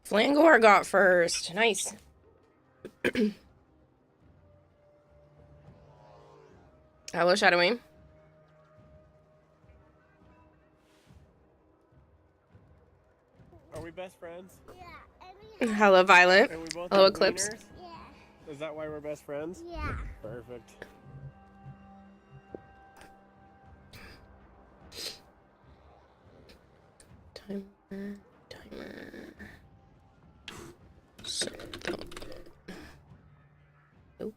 Flangor got first. Nice. Hello, Shadowing. Are we best friends? Yeah. Hello, Violet. And we both Hello, have Eclipse. wieners? Yeah. Is that why we're best friends? Yeah. Perfect. Timer. So, nope.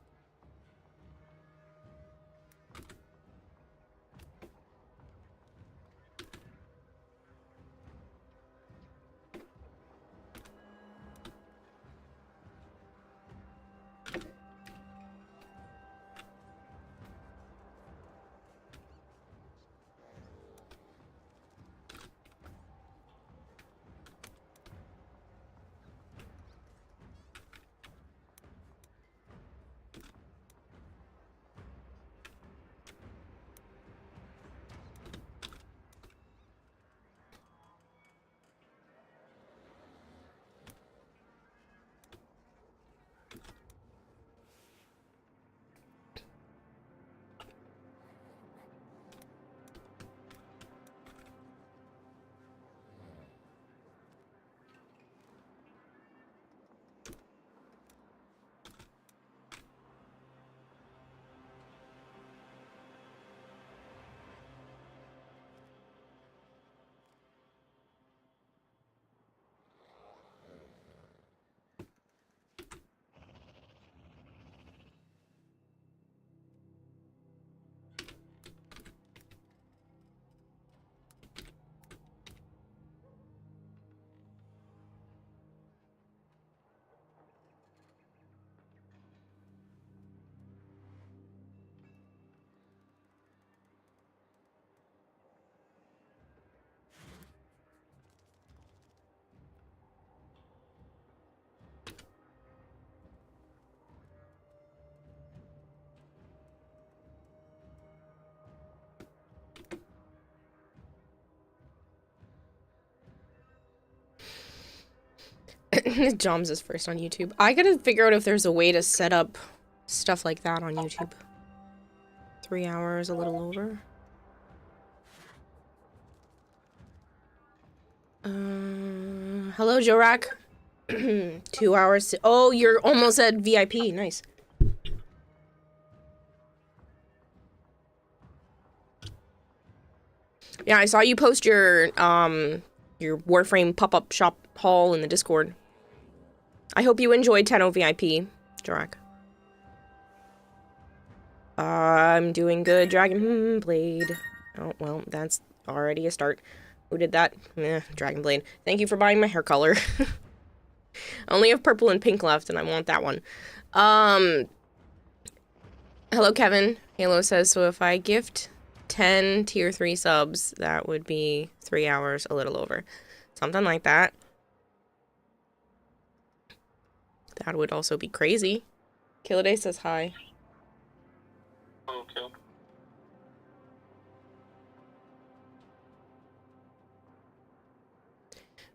Joms is first on YouTube. I gotta figure out if there's a way to set up stuff like that on YouTube. 3 hours, a little over. Hello, Jorak. 2 hours. Oh, you're almost at VIP. Nice. Yeah, I saw you post your Warframe pop-up shop haul in the Discord. I hope you enjoyed 10 VIP, Jorak. I'm doing good, Dragon Blade. Oh, well, that's already a start. Who did that? Dragon Blade. Thank you for buying my hair color. I only have purple and pink left, and I want that one. Hello, Kevin. Halo says, so if I gift 10 tier 3 subs, that would be 3 hours, a little over. Something like that. That would also be crazy. Killaday says hi. Okay.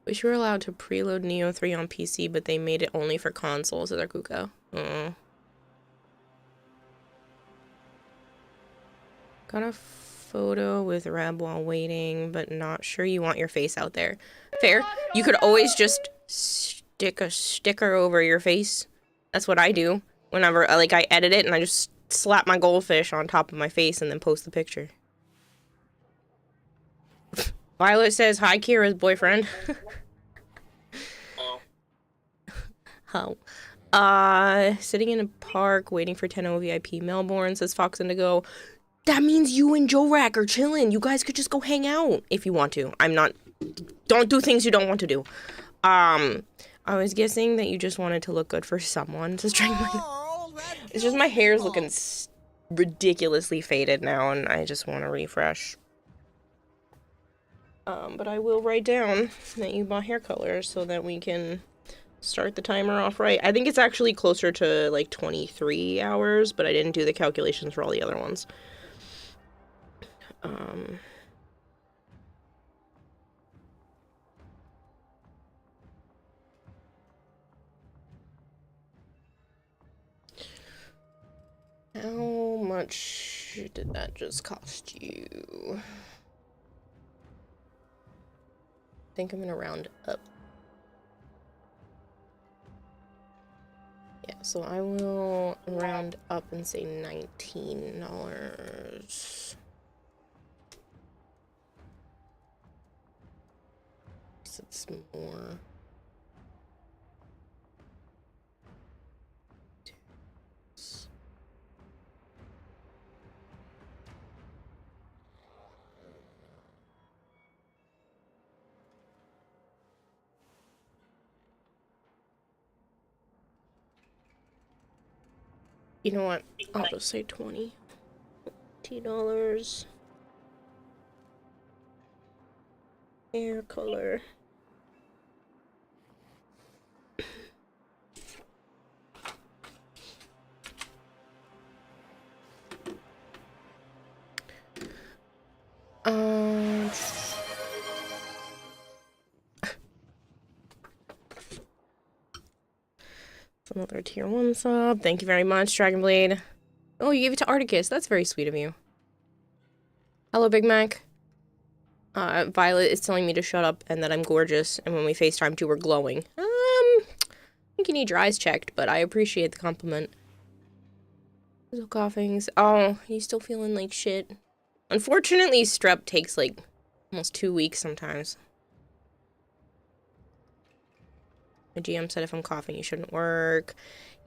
Wish you were allowed to preload Neo 3 on PC, but they made it only for consoles, says Kuko. Got a photo with Reb while waiting, but not sure you want your face out there. Fair. You could always just stick a sticker over your face. That's what I do. Whenever, like, I edit it and I just slap my goldfish on top of my face and then post the picture. Violet says, hi, Kira's boyfriend. Oh. Sitting in a park waiting for 10 VIP Melbourne, says Fox Indigo. That means you and Jorak are chilling. You guys could just go hang out if you want to. Don't do things you don't want to do. I was guessing that you just wanted to look good for someone. Just trying it's just my hair's looking ridiculously faded now, and I just want to refresh. But I will write down that you bought hair colors so that we can start the timer off right. I think it's actually closer to like 23 hours, but I didn't do the calculations for all the other ones. much did that just cost you? I think I'm gonna round up. Yeah, so I will round up and say $19. It's more. You know what? I'll just say $20. Hair color. Another tier 1 sub. Thank you very much, Dragonblade. Oh, you gave it to Articus. That's very sweet of you. Hello, Big Mac. Violet is telling me to shut up and that I'm gorgeous, and when we FaceTime too, we're glowing. I think you need your eyes checked, but I appreciate the compliment. Still coughings. Oh, you still feeling like shit? Unfortunately, strep takes like almost 2 weeks sometimes. My GM said if I'm coughing, you shouldn't work.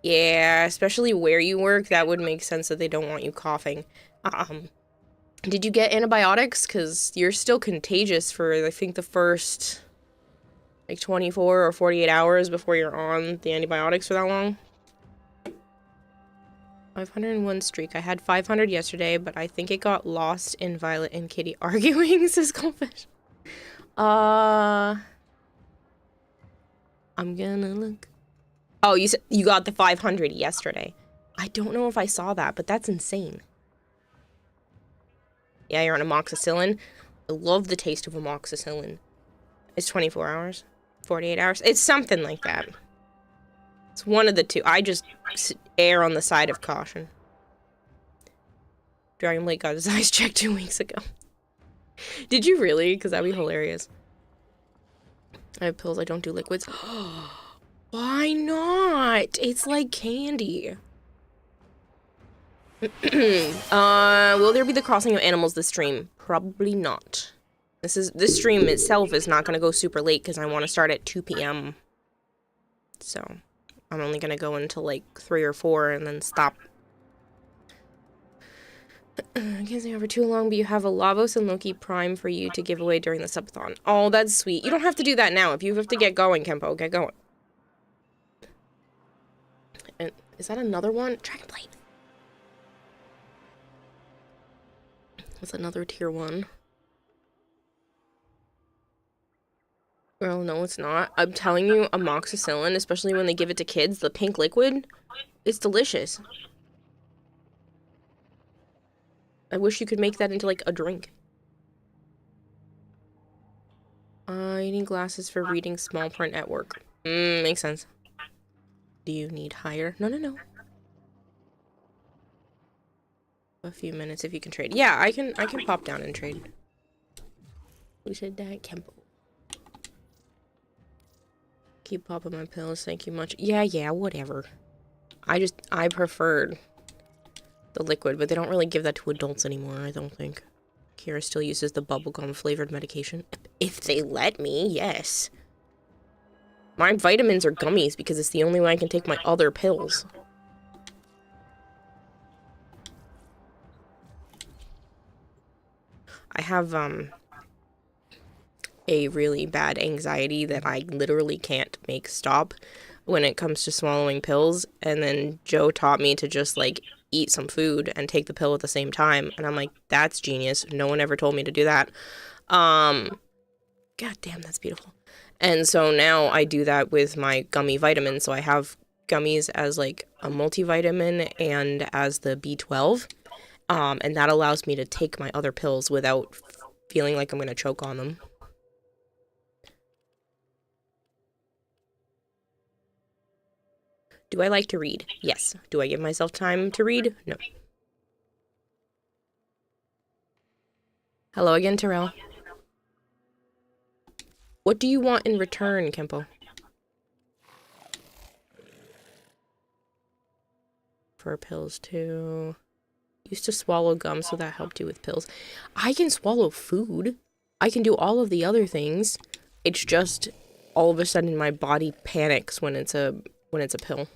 Yeah, especially where you work, that would make sense that they don't want you coughing. Did you get antibiotics? Because you're still contagious for, I think, the first, like, 24 or 48 hours before you're on the antibiotics for that long. 501 streak. I had 500 yesterday, but I think it got lost in Violet and Kitty arguing, says Goldfish. I'm gonna look. Oh, you said you got the 500 yesterday. I don't know if I saw that, but that's insane. Yeah, you're on amoxicillin. I love the taste of amoxicillin. It's 24 hours, 48 hours. It's something like that. It's one of the two. I just err on the side of caution. Dragonblade got his eyes checked 2 weeks ago. Did you really? Because that'd be hilarious. I have pills. I don't do liquids. Why not? It's like candy. Will there be the crossing of animals this stream? Probably not. This stream itself is not gonna go super late because I want to start at 2 p.m. So I'm only gonna go until like 3 or 4 and then stop. I can't stay over too long, but you have a Lavos and Loki Prime for you to give away during the subathon. Oh, that's sweet. You don't have to do that now. If you have to get going, Kempo, get going. And is that another one? Dragonblade. That's another tier 1. Girl, no, it's not. I'm telling you, amoxicillin, especially when they give it to kids, the pink liquid, it's delicious. I wish you could make that into, like, a drink. You need glasses for reading small print at work. Makes sense. Do you need higher? No. A few minutes if you can trade. Yeah, I can pop down and trade. Who said that? Kempo. Keep popping my pills, thank you much. Yeah, whatever. I preferred the liquid, but they don't really give that to adults anymore, I don't think. Kira still uses the bubblegum flavored medication. If they let me, yes. My vitamins are gummies because it's the only way I can take my other pills. I have, a really bad anxiety that I literally can't make stop when it comes to swallowing pills, and then Joe taught me to just, like, eat some food and take the pill at the same time, and I'm like, that's genius. No one ever told me to do that. God damn, that's beautiful. And so now I do that with my gummy vitamins, so I have gummies as, like, a multivitamin and as the B12, and that allows me to take my other pills without feeling like I'm gonna choke on them. Do I like to read? Yes. Do I give myself time to read? No. Hello again, Terrell. What do you want in return, Kempo? For pills, too. Used to swallow gum, so that helped you with pills. I can swallow food. I can do all of the other things. It's just all of a sudden my body panics when it's a pill.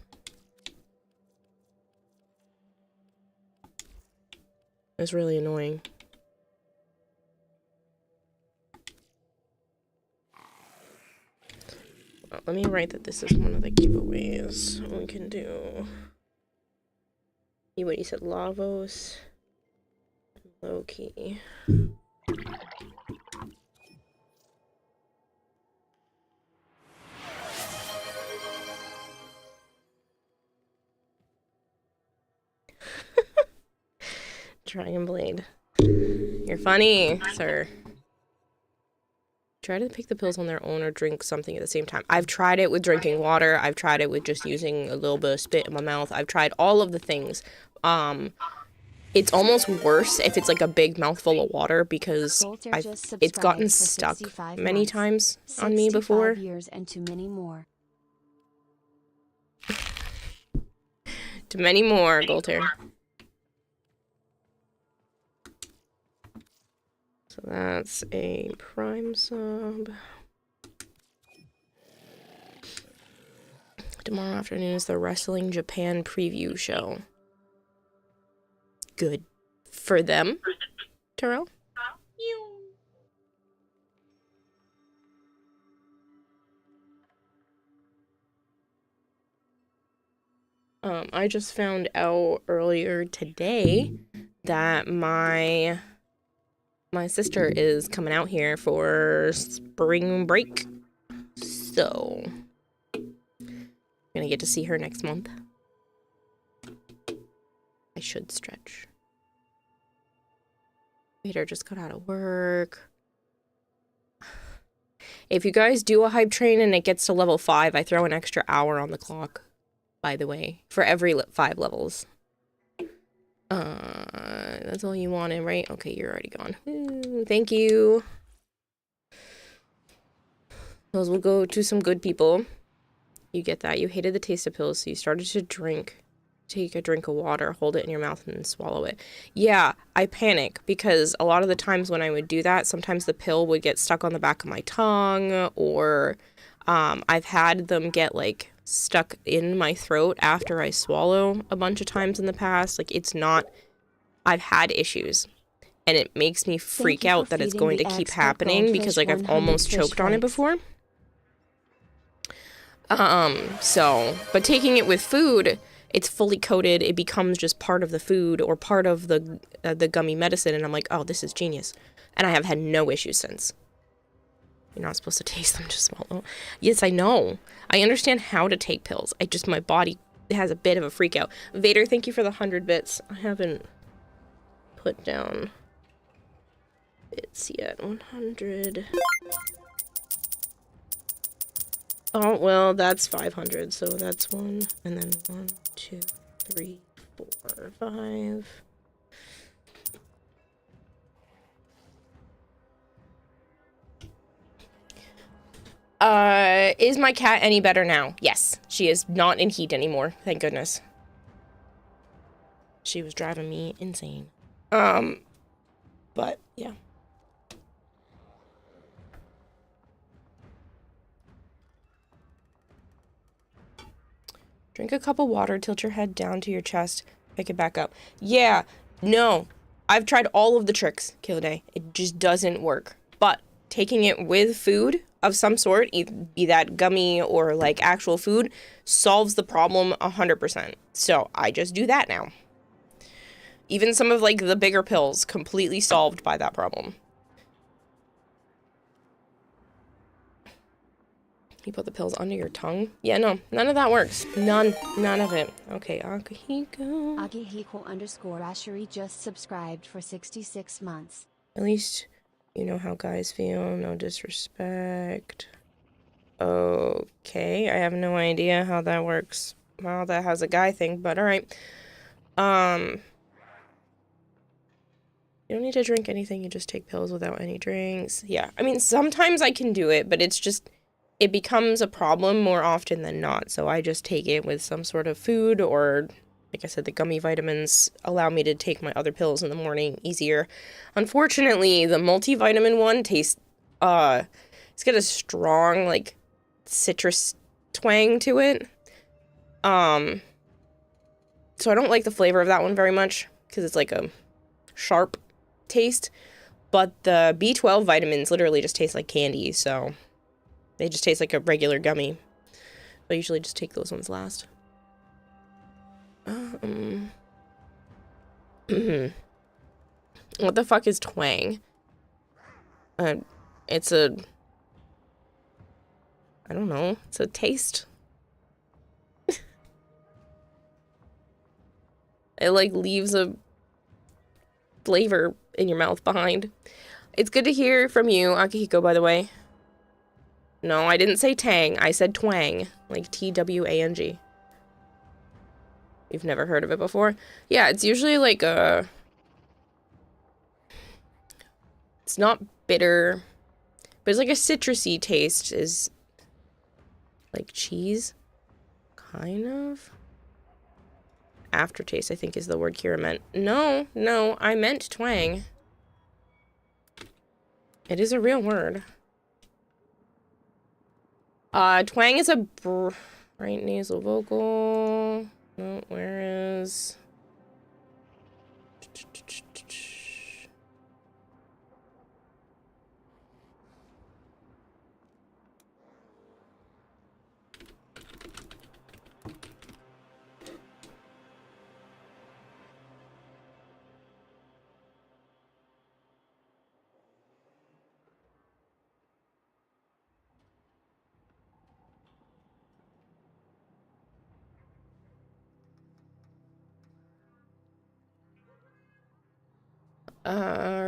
It's really annoying. Well, let me write that this is one of the giveaways we can do. What you said, Lavos, low key. Dragon Blade. You're funny, sir. Try to pick the pills on their own or drink something at the same time. I've tried it with drinking water. I've tried it with just using a little bit of spit in my mouth. I've tried all of the things. It's almost worse if it's like a big mouthful of water because it's gotten stuck many times on me before. Years and to many more. To many more, Golter. So that's a Prime sub. Tomorrow afternoon is the Wrestling Japan preview show. Good for them, Terrell. I just found out earlier today that my sister is coming out here for spring break. So, I'm gonna get to see her next month. I should stretch. Peter just got out of work. If you guys do a hype train and it gets to level 5, I throw an extra hour on the clock, by the way, for every 5 levels. That's all you wanted, right? Okay, you're already gone. Ooh, thank you. Those will go to some good people. You get that. You hated the taste of pills, so you started to take a drink of water, hold it in your mouth, and then swallow it. Yeah, I panic because a lot of the times when I would do that, sometimes the pill would get stuck on the back of my tongue, or I've had them get like stuck in my throat after I swallow a bunch of times in the past. Like, it's not, I've had issues, and it makes me freak out that it's going to keep happening because like I've almost choked on it before. But taking it with food, it's fully coated, it becomes just part of the food or part of the gummy medicine, and I'm like, oh, this is genius. And I have had no issues since. You're not supposed to taste them, just swallow. Yes, I know. I understand how to take pills. My body has a bit of a freak out. Vader, thank you for the 100 bits. I haven't put down bits yet. 100. Oh, well, that's 500, so that's 1, and then 1, 2, 3, 4, 5. Is my cat any better now? Yes, she is not in heat anymore, thank goodness. She was driving me insane. But, yeah. Drink a cup of water, tilt your head down to your chest, pick it back up. Yeah, no. I've tried all of the tricks, Killday. It just doesn't work. But taking it with food of some sort, be that gummy or like actual food, solves the problem 100%. So I just do that now. Even some of like the bigger pills, completely solved by that problem. You put the pills under your tongue? Yeah, no, none of that works. None of it. Okay, Akihiko. Akihiko_Ashery just subscribed for 66 months. At least you know how guys feel, no disrespect. Okay, I have no idea how that works. Well, that has a guy thing, but alright. You don't need to drink anything. You just take pills without any drinks. Yeah. I mean, sometimes I can do it, but it's just, it becomes a problem more often than not. So I just take it with some sort of food, or, like I said, the gummy vitamins allow me to take my other pills in the morning easier. Unfortunately, the multivitamin one tastes, it's got a strong, like, citrus twang to it. So I don't like the flavor of that one very much, because it's like a sharp taste, but the B12 vitamins literally just taste like candy, so they just taste like a regular gummy. I usually just take those ones last. What the fuck is twang? It's a, I don't know, it's a taste. It like leaves a flavor in your mouth behind. It's good to hear from you, Akihiko, by the way. No, I didn't say tang. I said twang. Like T-W-A-N-G. You've never heard of it before? Yeah, it's usually like a... It's not bitter, but it's like a citrusy taste. Is like cheese? Kind of? Aftertaste, I think, is the word Kira meant. No, I meant twang. It is a real word. Twang is a right nasal vocal. No, where is...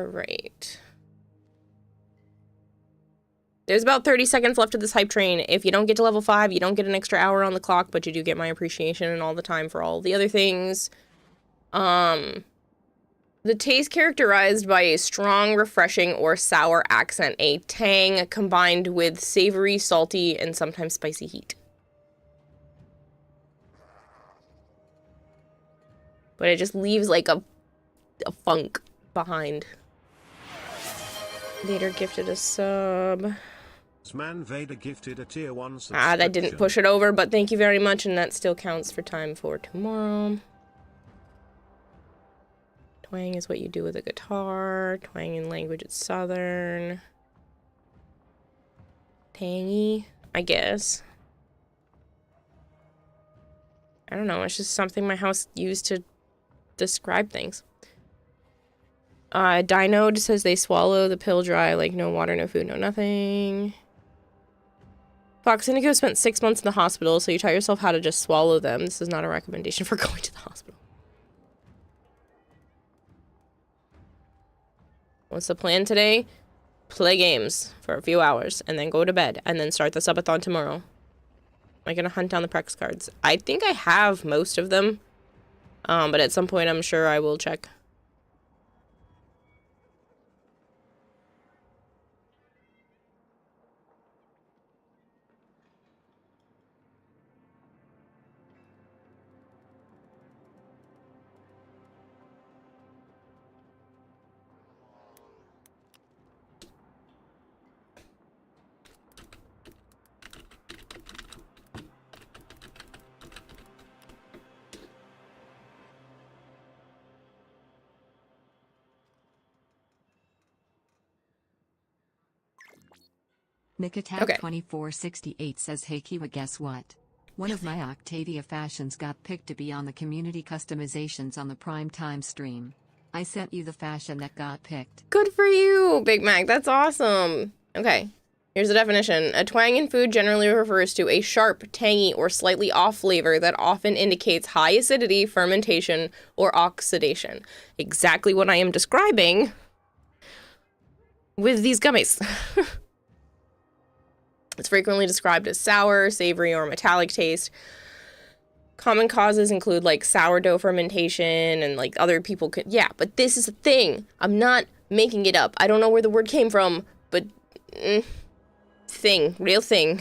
Right. There's about 30 seconds left of this hype train. If you don't get to level 5, you don't get an extra hour on the clock, but you do get my appreciation and all the time for all the other things. The taste characterized by a strong, refreshing, or sour accent, a tang combined with savory, salty, and sometimes spicy heat. But it just leaves like a funk behind. Vader gifted a sub. Man Vader gifted a tier 1 subscription. Ah, that didn't push it over, but thank you very much, and that still counts for time for tomorrow. Twang is what you do with a guitar. Twang in language, it's southern. Tangy, I guess. I don't know, it's just something my house used to describe things. Dynode says they swallow the pill dry, like no water, no food, no nothing. Fox Indigo spent 6 months in the hospital, so you taught yourself how to just swallow them. This is not a recommendation for going to the hospital. What's the plan today? Play games for a few hours, and then go to bed, and then start the subathon tomorrow. Am I gonna hunt down the Prex cards? I think I have most of them, but at some point I'm sure I will check. Okay. 2468 says, hey Kiwa, guess what? One of my Octavia fashions got picked to be on the community customizations on the prime time stream. I sent you the fashion that got picked. Good for you, Big Mac. That's awesome. Okay. Here's the definition. A twang in food generally refers to a sharp, tangy, or slightly off flavor that often indicates high acidity, fermentation, or oxidation. Exactly what I am describing with these gummies. It's frequently described as sour, savory, or metallic taste. Common causes include like sourdough fermentation and like other people could, yeah, but this is a thing. I'm not making it up. I don't know where the word came from, but thing, real thing.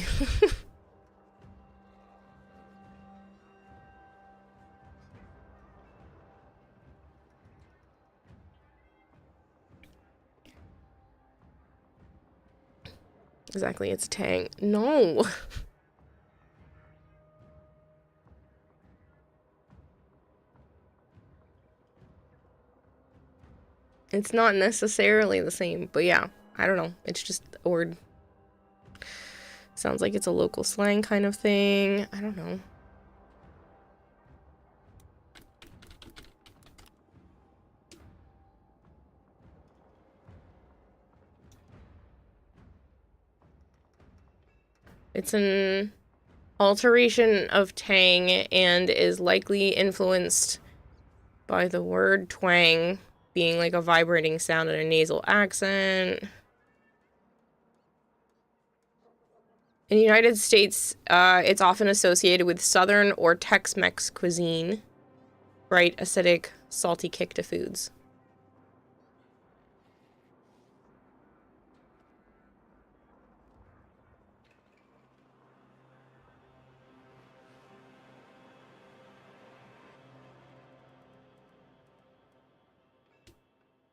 Exactly, it's a tang. No. It's not necessarily the same, but yeah, I don't know. It's just a word. Sounds like it's a local slang kind of thing. I don't know. It's an alteration of tang and is likely influenced by the word twang being like a vibrating sound and a nasal accent. In the United States, it's often associated with Southern or Tex-Mex cuisine. Bright, acidic, salty kick to foods.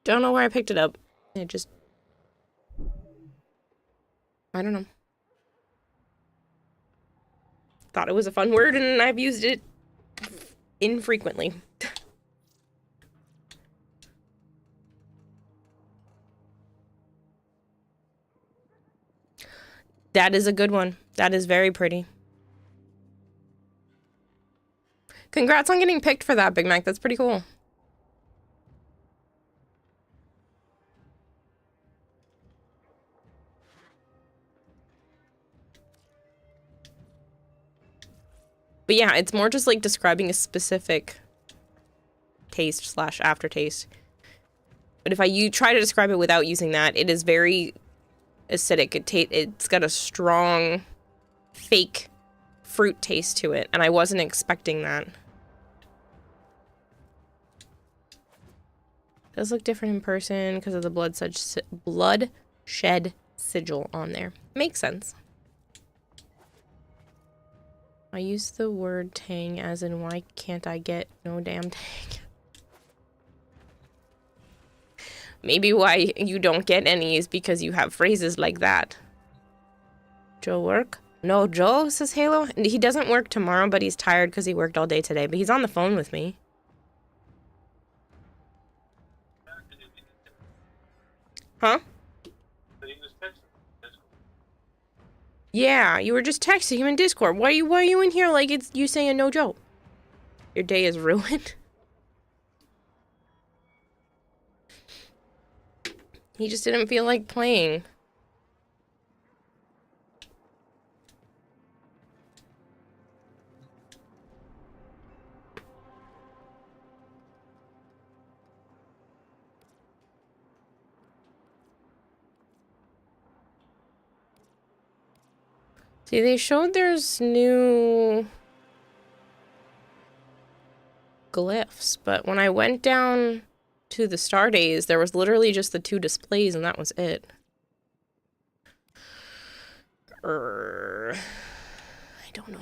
Don't know where I picked it up. It just... I don't know. Thought it was a fun word and I've used it infrequently. That is a good one. That is very pretty. Congrats on getting picked for that, Big Mac. That's pretty cool. But yeah, it's more just like describing a specific taste slash aftertaste. But if I try to describe it without using that, it is very acidic. It's got a strong, fake fruit taste to it, and I wasn't expecting that. It does look different in person because of the bloodshed sigil on there. Makes sense. I use the word tang as in why can't I get no damn tang? Maybe why you don't get any is because you have phrases like that. Joe work? No, Joe, says Halo. He doesn't work tomorrow, but he's tired because he worked all day today. But he's on the phone with me. Huh? Yeah, you were just texting him in Discord. Why are you in here like it's you saying no Joe? Your day is ruined. He just didn't feel like playing. See, they showed there's new glyphs, but when I went down to the star days, there was literally just the 2 displays and that was it. I don't know.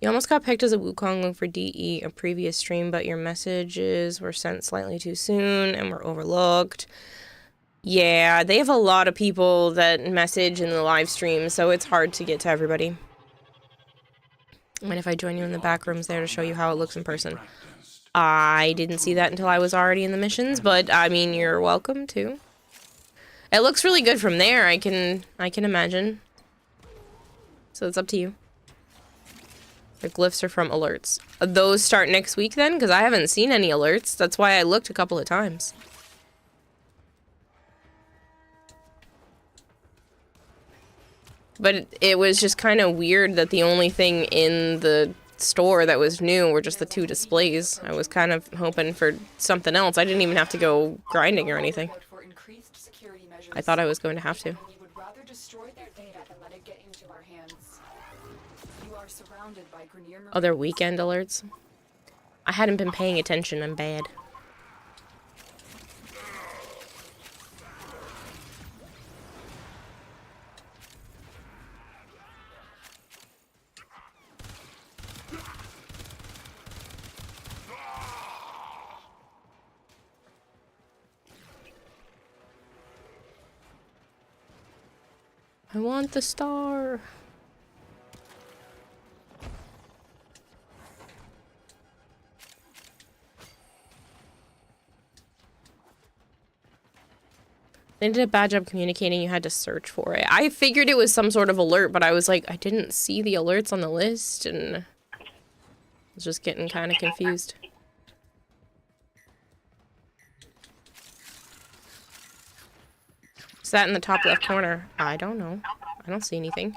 You almost got picked as a Wukong for DE a previous stream, but your messages were sent slightly too soon and were overlooked. Yeah, they have a lot of people that message in the live stream, so it's hard to get to everybody. And if I join you in the back rooms there to show you how it looks in person. I didn't see that until I was already in the missions, but I mean, you're welcome to. It looks really good from there, I can imagine. So it's up to you. The glyphs are from alerts. Those start next week then? Because I haven't seen any alerts. That's why I looked a couple of times. But it was just kind of weird that the only thing in the store that was new were just the 2 displays. I was kind of hoping for something else. I didn't even have to go grinding or anything. I thought I was going to have to. are surrounded by Grenier Marines. Other weekend alerts. I hadn't been paying attention. I'm bad. I want the star. They did a bad job communicating. You had to search for it. I figured it was some sort of alert, but I was like, I didn't see the alerts on the list, and I was just getting kind of confused. Is that in the top left corner? I don't know. I don't see anything.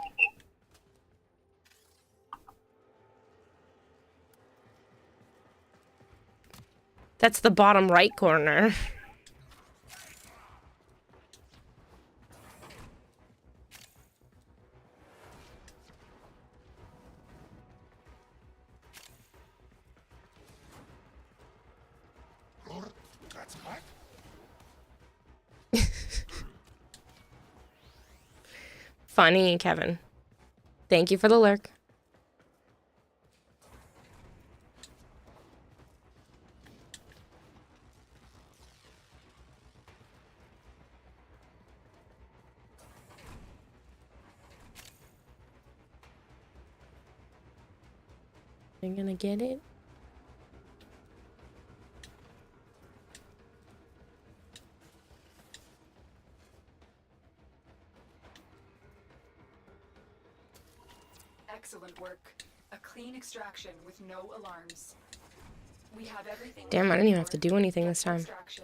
That's the bottom right corner. Funny, Kevin. Thank you for the lurk. You're gonna get it? Excellent work. A clean extraction with no alarms. We have everything. Damn, I don't even have to do anything this time. Extraction.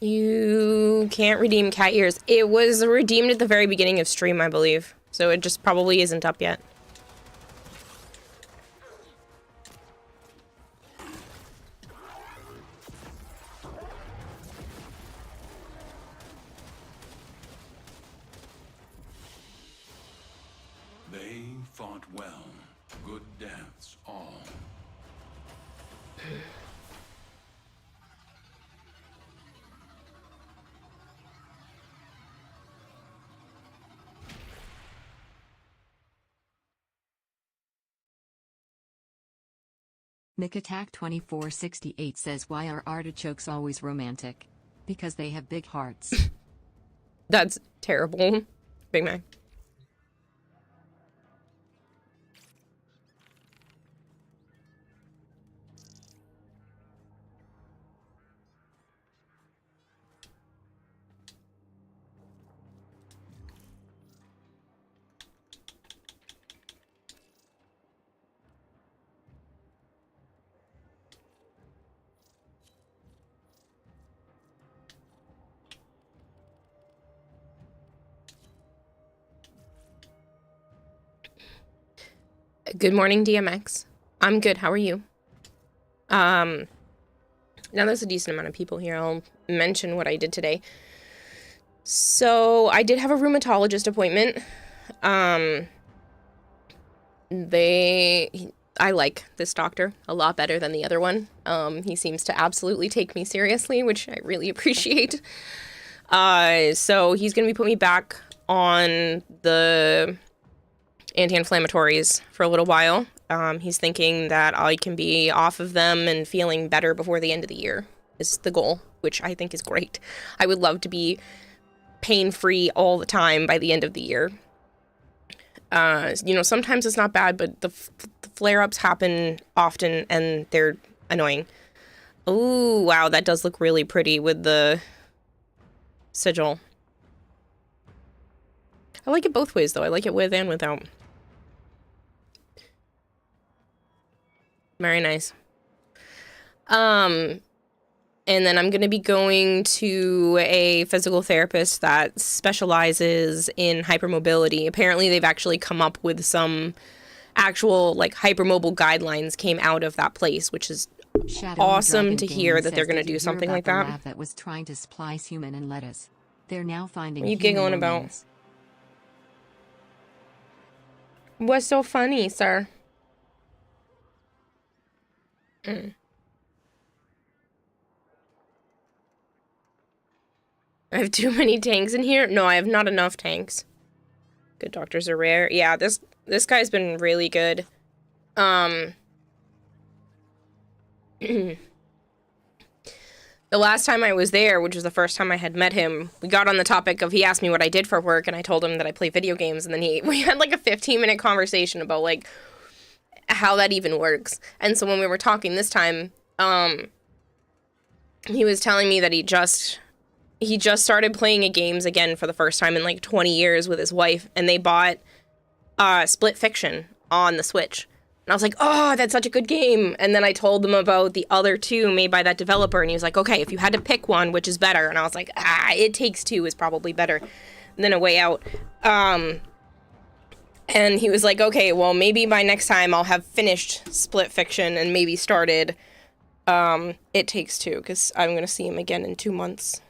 You can't redeem cat ears. It was redeemed at the very beginning of stream, I believe. So it just probably isn't up yet. They fought well. Good deaths all. Nick Attack 2468 says, why are artichokes always romantic? Because they have big hearts. That's terrible, Big Mac. Good morning, DMX. I'm good. How are you? Now there's a decent amount of people here. I'll mention what I did today. So I did have a rheumatologist appointment. I like this doctor a lot better than the other one. He seems to absolutely take me seriously, which I really appreciate. So he's gonna be putting me back on the anti-inflammatories for a little while. He's thinking that I can be off of them and feeling better before the end of the year is the goal, which I think is great. I would love to be pain-free all the time by the end of the year. You know, sometimes it's not bad, but the flare-ups happen often and they're annoying. Ooh, wow, that does look really pretty with the sigil. I like it both ways, though. I like it with and without. Very nice. And then I'm going to be going to a physical therapist that specializes in hypermobility. Apparently, they've actually come up with some actual like hypermobile guidelines came out of that place, which is awesome to hear that they're going to do something like that. Lab that was trying to splice human and lettuce. They're now finding. What are you giggling about? Remains. What's so funny, sir? I have too many tanks in here? No, I have not enough tanks. Good doctors are rare. Yeah, this guy's been really good. The last time I was there, which was the first time I had met him, we got on the topic of, he asked me what I did for work, and I told him that I play video games, and then we had like a 15-minute conversation about like how that even works. And so when we were talking this time, he was telling me that he just started playing games again for the first time in like 20 years with his wife, and they bought Split Fiction on the Switch. And I was like, oh, that's such a good game. And then I told him about the other two made by that developer, and he was like, okay, if you had to pick one, which is better? And I was like, It Takes Two is probably better than A Way Out. And he was like, okay, well, maybe by next time I'll have finished Split Fiction and maybe started It Takes Two, because I'm going to see him again in 2 months.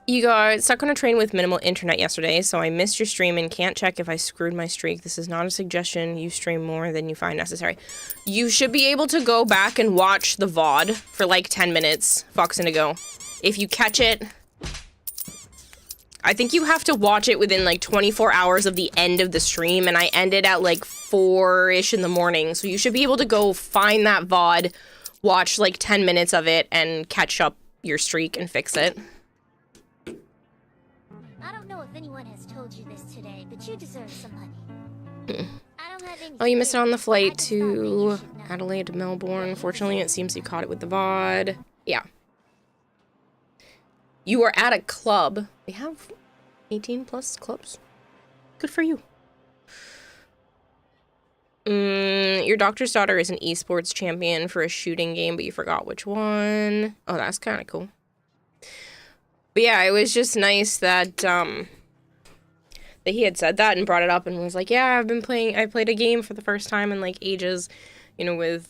You got stuck on a train with minimal internet yesterday, so I missed your stream and can't check if I screwed my streak. This is not a suggestion. You stream more than you find necessary. You should be able to go back and watch the VOD for like 10 minutes, Fox Indigo. If you catch it, I think you have to watch it within like 24 hours of the end of the stream, and I ended at like 4-ish in the morning, so you should be able to go find that VOD, watch like 10 minutes of it, and catch up your streak and fix it. I don't know if anyone has told you this today, but you deserve some money. I don't have any. Oh, you missed it on the flight I just thought maybe you to should know. Adelaide to Melbourne. Unfortunately, it seems you caught it with the VOD. Yeah. You were at a club. They have 18 plus clubs. Good for you. Your doctor's daughter is an esports champion for a shooting game, but you forgot which one. Oh, that's kind of cool. But yeah, it was just nice that that he had said that and brought it up and was like, yeah, I played a game for the first time in like ages, you know, with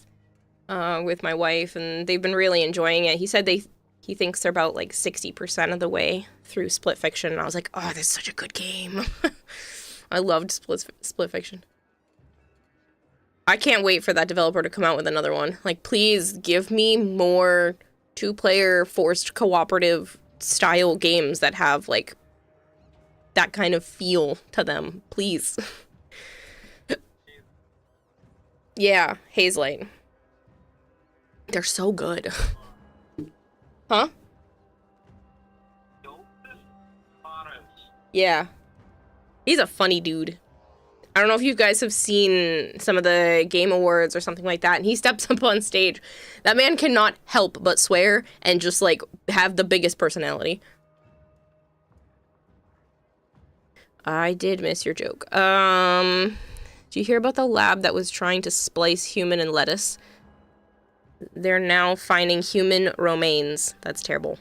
my wife, and they've been really enjoying it. He said he thinks they're about like 60% of the way through Split Fiction, and I was like, oh, this is such a good game. I loved Split Fiction. I can't wait for that developer to come out with another one. Like, please give me more 2-player forced cooperative style games that have like that kind of feel to them, please. Yeah, Hazelight. They're so good. Huh? Yeah. He's a funny dude. I don't know if you guys have seen some of the Game Awards or something like that, and he steps up on stage. That man cannot help but swear and just, like, have the biggest personality. I did miss your joke. Do you hear about the lab that was trying to splice human and lettuce? They're now finding human romaines. That's terrible.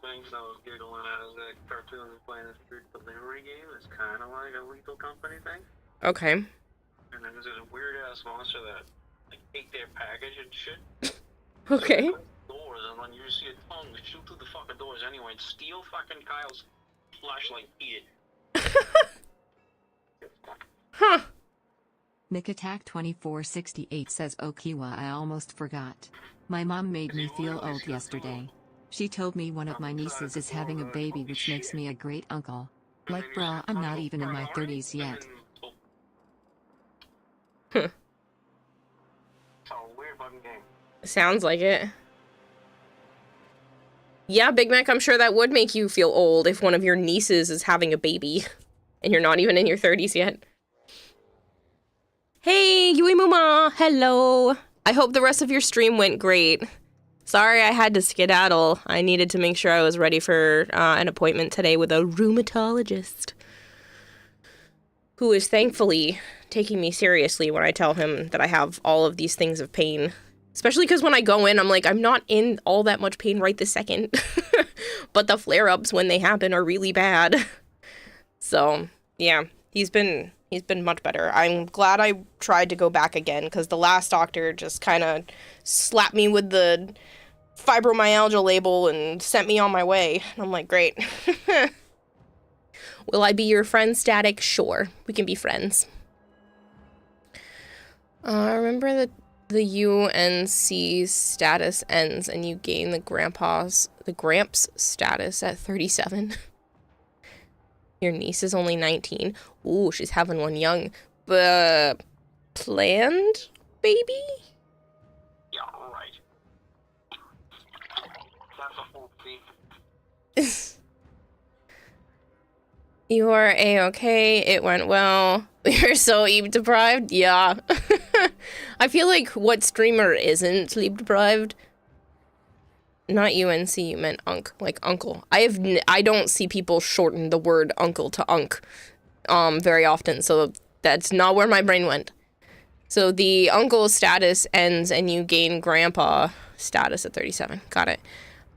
Things I was giggling at is that cartoon playing a street delivery game. It's kind of like a lethal company thing. Okay. And then there's this weird ass monster that like ate their package and shit. Okay. So doors, and when you see a tongue shoot through the fucking doors anyway, and steal fucking Kyle's flashlight, eat it. Huh. Mick Attack 2468 says, Okiwa, I almost forgot. My mom made me feel old yesterday. She told me one of my nieces is having a baby, which makes me a great uncle. Like, brah, I'm not even in my 30s yet. Huh. It's a weird fucking game. Sounds like it. Yeah, Big Mac, I'm sure that would make you feel old if one of your nieces is having a baby and you're not even in your 30s yet. Hey, Yui Muma, hello. I hope the rest of your stream went great. Sorry I had to skedaddle. I needed to make sure I was ready for an appointment today with a rheumatologist, who is thankfully taking me seriously when I tell him that I have all of these things of pain. Especially because when I go in, I'm like, I'm not in all that much pain right this second. But the flare-ups, when they happen, are really bad. So, yeah, he's been much better. I'm glad I tried to go back again, because the last doctor just kind of slapped me with the fibromyalgia label and sent me on my way. And I'm like, great. Will I be your friend, Static? Sure, we can be friends. Remember the UNC status ends and you gain the Gramps status at 37. Your niece is only 19. Ooh, she's having one young. Planned baby? Yeah, right. That's a whole thing. You are A-okay. It went well. You're so sleep deprived? Yeah. I feel like what streamer isn't sleep deprived? Not UNC, you meant unk, like uncle. I don't see people shorten the word uncle to unk very often, so that's not where my brain went. So the uncle status ends and you gain grandpa status at 37. Got it.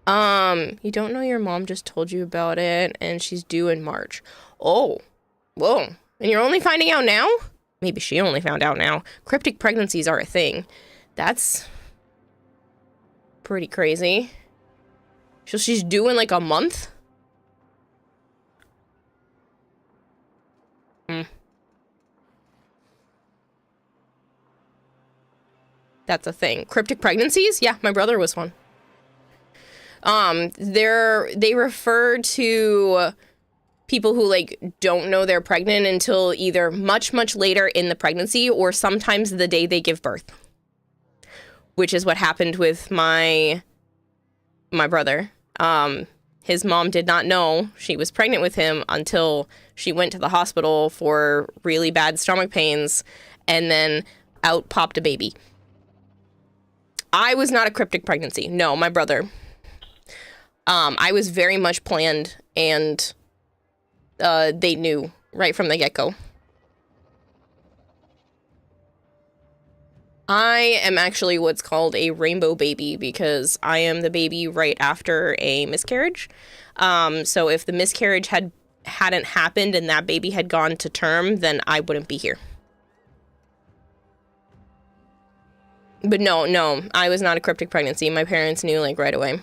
You don't know your mom just told you about it and she's due in March. Oh, whoa. And you're only finding out now? Maybe she only found out now. Cryptic pregnancies are a thing. That's pretty crazy. So she's due in like a month? That's a thing. Cryptic pregnancies? Yeah, my brother was one. They refer to people who like don't know they're pregnant until either much later in the pregnancy or sometimes the day they give birth, which is what happened with my brother. His mom did not know she was pregnant with him until she went to the hospital for really bad stomach pains, and then out popped a baby. I was not a cryptic pregnancy. No, my brother. I was very much planned, and they knew right from the get-go. I am actually what's called a rainbow baby because I am the baby right after a miscarriage. So if the miscarriage hadn't happened and that baby had gone to term, then I wouldn't be here. But no, I was not a cryptic pregnancy. My parents knew like right away.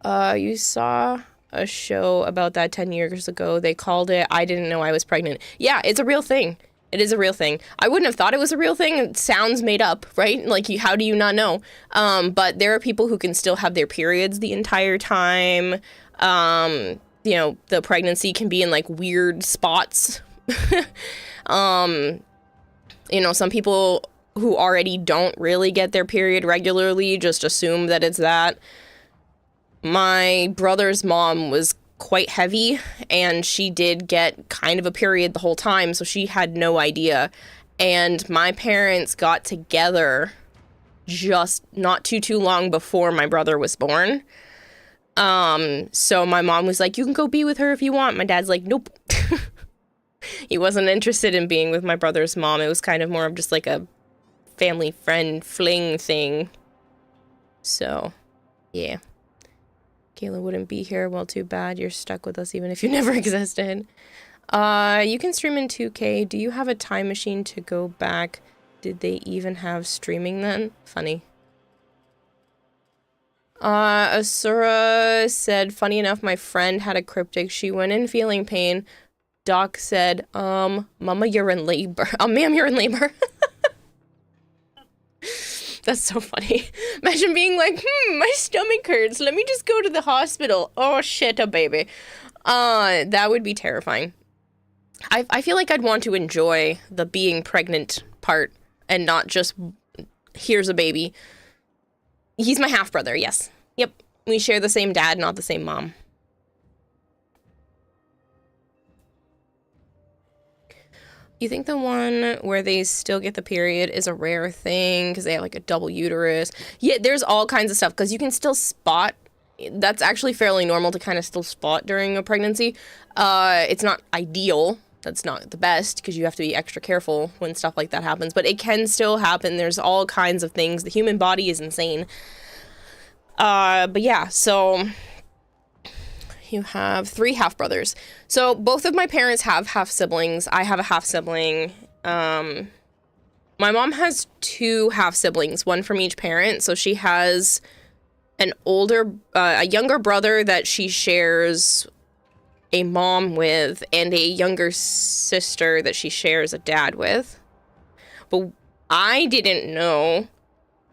You saw a show about that 10 years ago. They called it I Didn't Know I Was Pregnant. Yeah, it's a real thing. It is a real thing. I wouldn't have thought it was a real thing. It sounds made up, right? Like, how do you not know? But there are people who can still have their periods the entire time. You know, the pregnancy can be in, like, weird spots. You know, some people who already don't really get their period regularly just assume that it's that. My brother's mom was quite heavy, and she did get kind of a period the whole time, so she had no idea. And my parents got together just not too long before my brother was born. So my mom was like, you can go be with her if you want. My dad's like, nope. He wasn't interested in being with my brother's mom. It was kind of more of just like a family friend fling thing. So, yeah. Kayla wouldn't be here. Well, too bad. You're stuck with us even if you never existed. You can stream in 2K. Do you have a time machine to go back? Did they even have streaming then? Funny. Asura said, funny enough, my friend had a cryptic. She went in feeling pain. Doc said, Mama, you're in labor. Ma'am, you're in labor. That's so funny. Imagine being like, my stomach hurts. Let me just go to the hospital. Oh, shit, a baby. That would be terrifying. I feel like I'd want to enjoy the being pregnant part and not just, here's a baby. He's my half-brother, yes. Yep. We share the same dad, not the same mom. You think the one where they still get the period is a rare thing because they have like a double uterus? Yeah, there's all kinds of stuff because you can still spot. That's actually fairly normal to kind of still spot during a pregnancy. It's not ideal. That's not the best because you have to be extra careful when stuff like that happens. But it can still happen. There's all kinds of things. The human body is insane. But yeah, so you have 3 half-brothers. So both of my parents have half-siblings. I have a half-sibling. My mom has 2 half-siblings, one from each parent. So she has a younger brother that she shares a mom with, and a younger sister that she shares a dad with. But I didn't know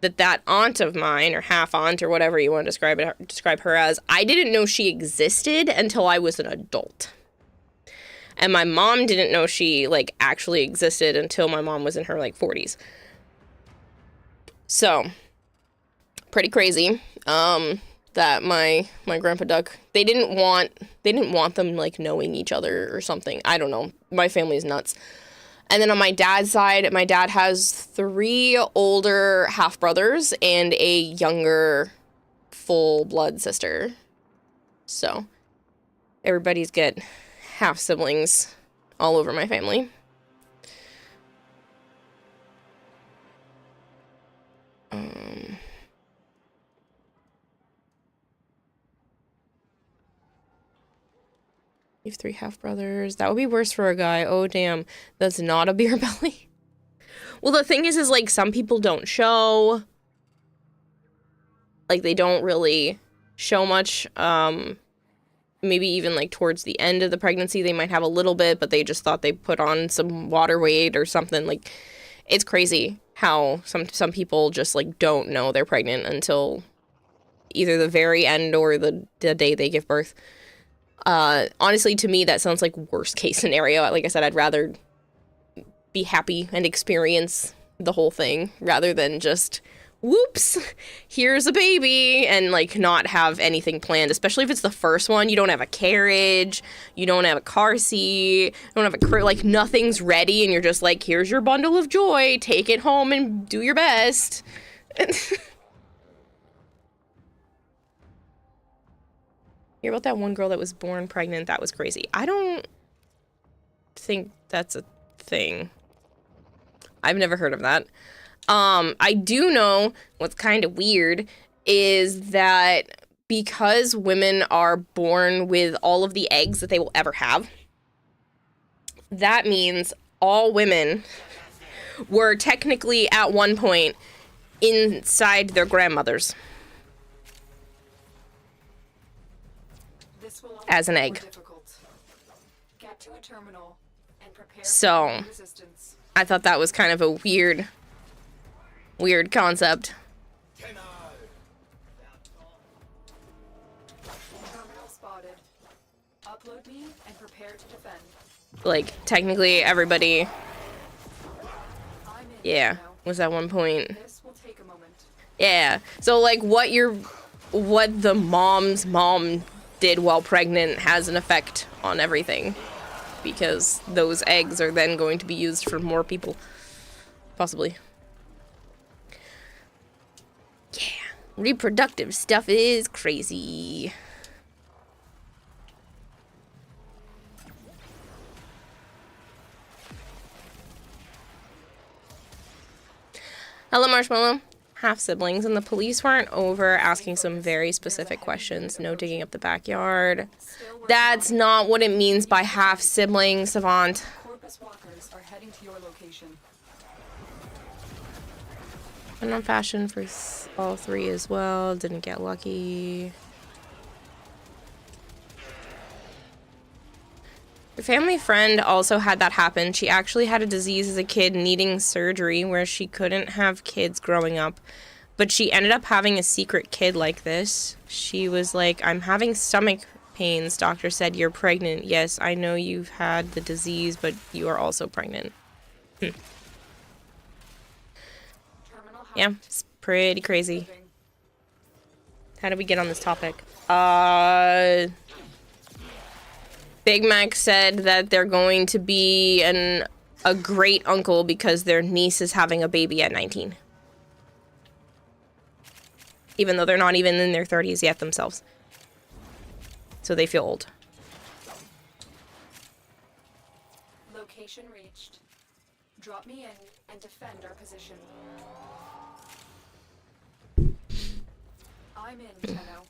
that aunt of mine, or half aunt, or whatever you want to describe her as, I didn't know she existed until I was an adult. And my mom didn't know she, like, actually existed until my mom was in her, like, 40s. So, pretty crazy, that my grandpa Duck, they didn't want them, like, knowing each other or something. I don't know. My family's nuts. And then on my dad's side, my dad has 3 older half-brothers and a younger full-blood sister. So, everybody's got half-siblings all over my family. You have 3 half-brothers. That would be worse for a guy. Oh, damn. That's not a beer belly. Well, the thing is like, some people don't show. Like, they don't really show much. Maybe even, like, towards the end of the pregnancy, they might have a little bit, but they just thought they put on some water weight or something. Like, it's crazy how some people just, like, don't know they're pregnant until either the very end or the day they give birth. Honestly, to me, that sounds like worst case scenario. Like I said, I'd rather be happy and experience the whole thing rather than just, whoops, here's a baby, and, like, not have anything planned. Especially if it's the first one. You don't have a carriage, you don't have a car seat, you don't have a like, nothing's ready, and you're just like, here's your bundle of joy, take it home and do your best. Hear about that one girl that was born pregnant? That was crazy. I don't think that's a thing. I've never heard of that. I do know what's kind of weird is that because women are born with all of the eggs that they will ever have, that means all women were technically at one point inside their grandmothers. As an egg. So, I thought that was kind of a weird concept. Like, technically everybody, yeah, was at one point. Yeah, so, like, what the mom's mom did while pregnant has an effect on everything, because those eggs are then going to be used for more people, possibly. Yeah, reproductive stuff is crazy. Hello, Marshmallow. Half-siblings, and the police weren't over asking some very specific questions. No digging up the backyard. That's not what it means by half-siblings, Savant. Went on fashion for all 3 as well. Didn't get lucky. Your family friend also had that happen. She actually had a disease as a kid needing surgery where she couldn't have kids growing up. But she ended up having a secret kid like this. She was like, I'm having stomach pains. Doctor said, you're pregnant. Yes, I know you've had the disease, but you are also pregnant. Yeah, it's pretty crazy. How did we get on this topic? Big Mac said that they're going to be a great uncle because their niece is having a baby at 19. Even though they're not even in their 30s yet themselves. So they feel old. Location reached. Drop me in and defend our position. I'm in, Tenno.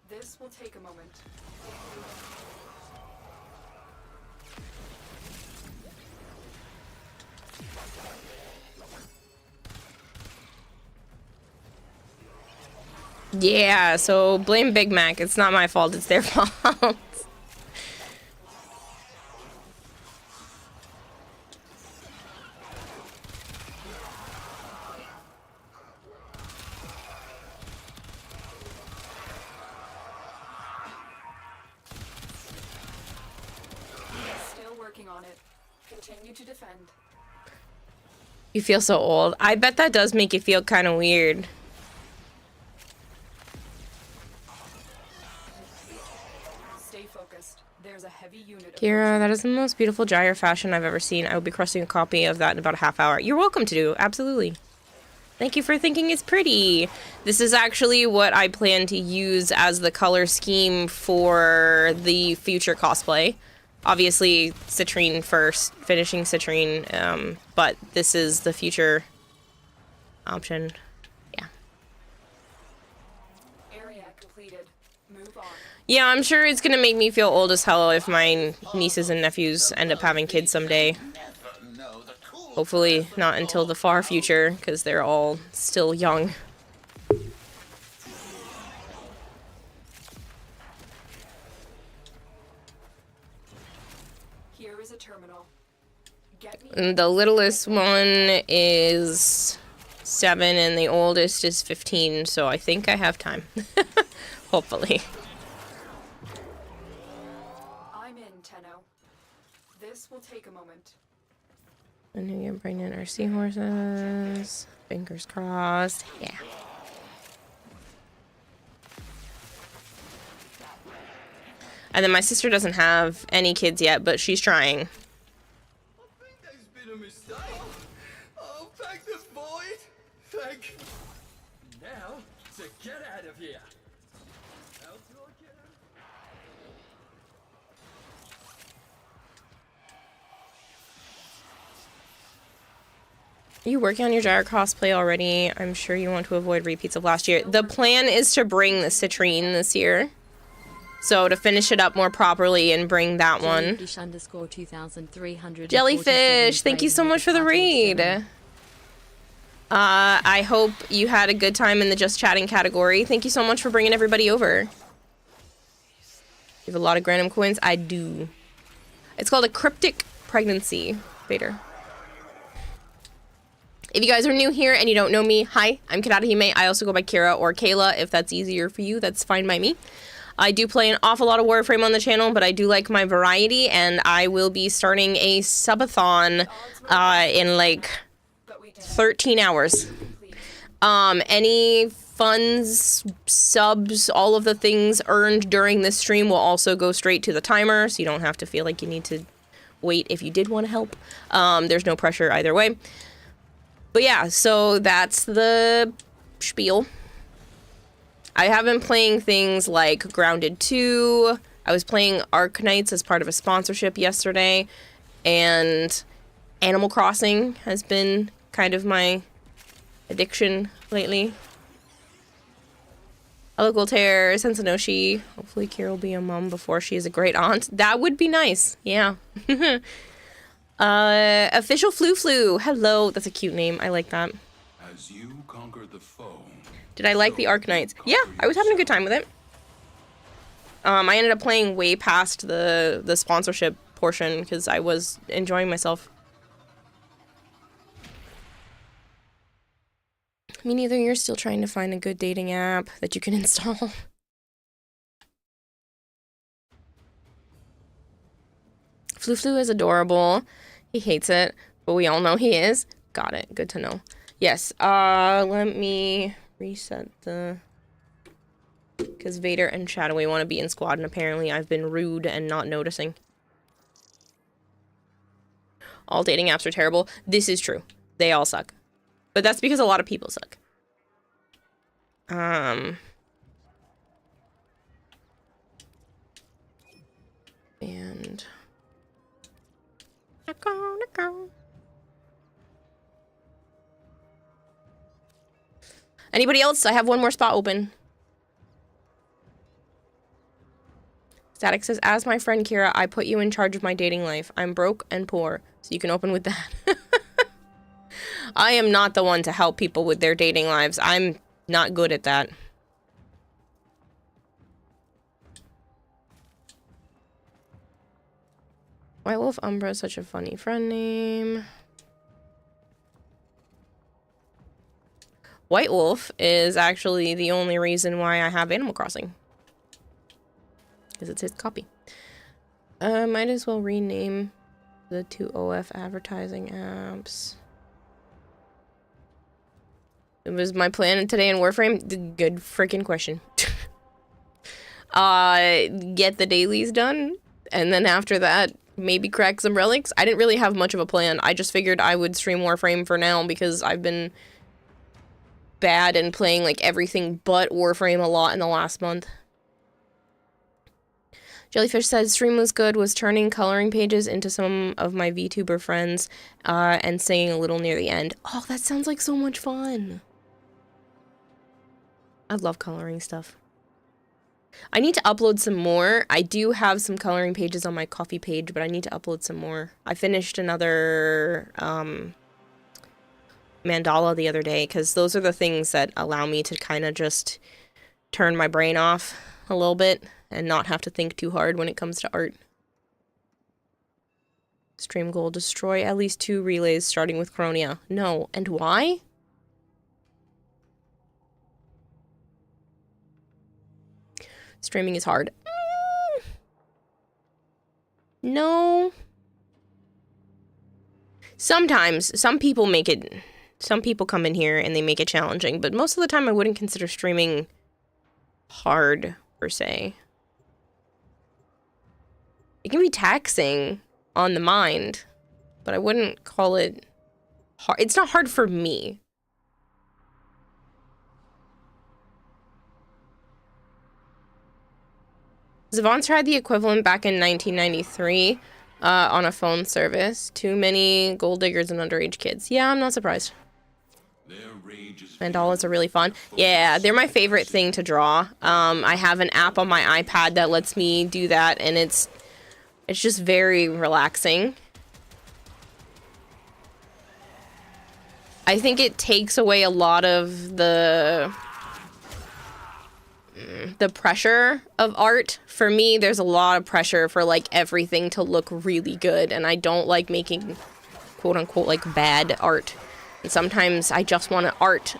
This will take a moment. Yeah, so blame Big Mac. It's not my fault, it's their fault. Still working on it. Continue to defend. You feel so old. I bet that does make you feel kind of weird. Stay focused. There's a heavy unit. Kira, that is the most beautiful gyre fashion I've ever seen. I will be crushing a copy of that in about a half hour. You're welcome to do. Absolutely. Thank you for thinking it's pretty. This is actually what I plan to use as the color scheme for the future cosplay. Obviously, citrine first, finishing citrine, but this is the future option. Yeah. Area completed. Move on. Yeah, I'm sure it's gonna make me feel old as hell if my nieces and nephews end up having kids someday. Hopefully not until the far future, because they're all still young. Here is a terminal. Get me. And the littlest one is 7 and the oldest is 15, so I think I have time. Hopefully. I'm in, Tenno. This will take a moment. And you get pregnant our seahorses. Fingers crossed. Yeah. And then my sister doesn't have any kids yet, but she's trying. I think there's been a mistake. Oh, thank the void. Thank. Now to get out of here. How do I get out? Are you working on your gyre cosplay already? I'm sure you want to avoid repeats of last year. The plan is to bring the citrine this year. So to finish it up more properly and bring that one. Jellyfish, thank you so much for the raid. I hope you had a good time in the just chatting category. Thank you so much for bringing everybody over. You have a lot of Granum coins? I do. It's called a cryptic pregnancy, Vader. If you guys are new here and you don't know me, hi, I'm Kadadahime. I also go by Kira or Kayla. If that's easier for you, that's fine by me. I do play an awful lot of Warframe on the channel, but I do like my variety, and I will be starting a subathon in like 13 hours. Any funds, subs, all of the things earned during this stream will also go straight to the timer, so you don't have to feel like you need to wait if you did want to help. There's no pressure either way. But yeah, so that's the spiel. I have been playing things like Grounded 2. I was playing Arknights as part of a sponsorship yesterday. And Animal Crossing has been kind of my addiction lately. Hello, Voltaire, Sensanoshi. Hopefully Kira will be a mom before she is a great aunt. That would be nice. Yeah. Official Flu. Hello. That's a cute name. I like that. As you conquer the foe. Did I like the Arknights? Yeah, I was having a good time with it. I ended up playing way past the sponsorship portion because I was enjoying myself. Me neither. You're still trying to find a good dating app that you can install. Flu is adorable. He hates it, but we all know he is. Got it. Good to know. Yes. Let me reset the... Because Vader and Shadowy want to be in squad, and apparently I've been rude and not noticing. all dating apps are terrible. This is true. They all suck. But that's because a lot of people suck. And anybody else? I have one more spot open. Static says, as my friend Kira, I put you in charge of my dating life. I'm broke and poor, so you can open with that. I am not the one to help people with their dating lives. I'm not good at that. White Wolf Umbra is such a funny friend name. White Wolf is actually the only reason why I have Animal Crossing. Because it's his copy. Might as well rename the two OF advertising apps. It was my plan today in Warframe. Good freaking question. Get the dailies done. And then after that, maybe crack some relics. I didn't really have much of a plan. I just figured I would stream Warframe for now because I've been bad and playing like everything but Warframe a lot in the last month. Jellyfish says, stream was good, was turning coloring pages into some of my VTuber friends, and singing a little near the end. Oh, that sounds like so much fun. I love coloring stuff. I need to upload some more. I do have some coloring pages on my coffee page, but I need to upload some more. I finished another, mandala the other day, because those are the things that allow me to kind of just turn my brain off a little bit and not have to think too hard when it comes to art. Stream goal, destroy at least 2 relays starting with Chronia. No, and why? Streaming is hard. No. Sometimes, some people come in here and they make it challenging, but most of the time I wouldn't consider streaming hard, per se. It can be taxing on the mind, but I wouldn't call it hard. It's not hard for me. Zavon tried the equivalent back in 1993 on a phone service. Too many gold diggers and underage kids. Yeah, I'm not surprised. Mandalas are really fun. Yeah, they're my favorite thing to draw. I have an app on my iPad that lets me do that, and it's just very relaxing. I think it takes away a lot of the pressure of art. For me, there's a lot of pressure for like everything to look really good, and I don't like making quote unquote like bad art. And sometimes I just want art,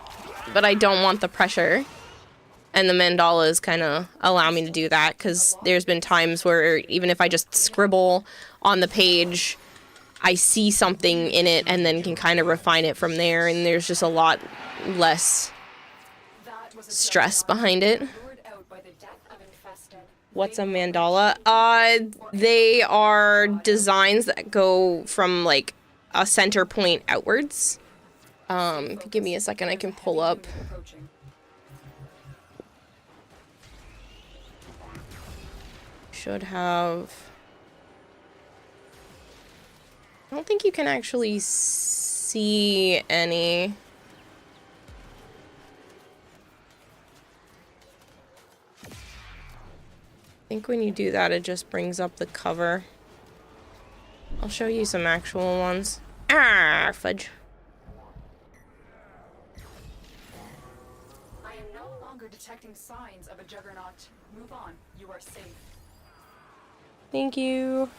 but I don't want the pressure. And the mandalas kind of allow me to do that, because there's been times where even if I just scribble on the page, I see something in it and then can kind of refine it from there, and there's just a lot less stress behind it. What's a mandala? They are designs that go from like a center point outwards. If you give me a second, I can pull up. Should have. I don't think you can actually see any. I think when you do that, it just brings up the cover. I'll show you some actual ones. Ah, fudge. I am no longer detecting signs of a juggernaut. Move on. You are safe. Thank you.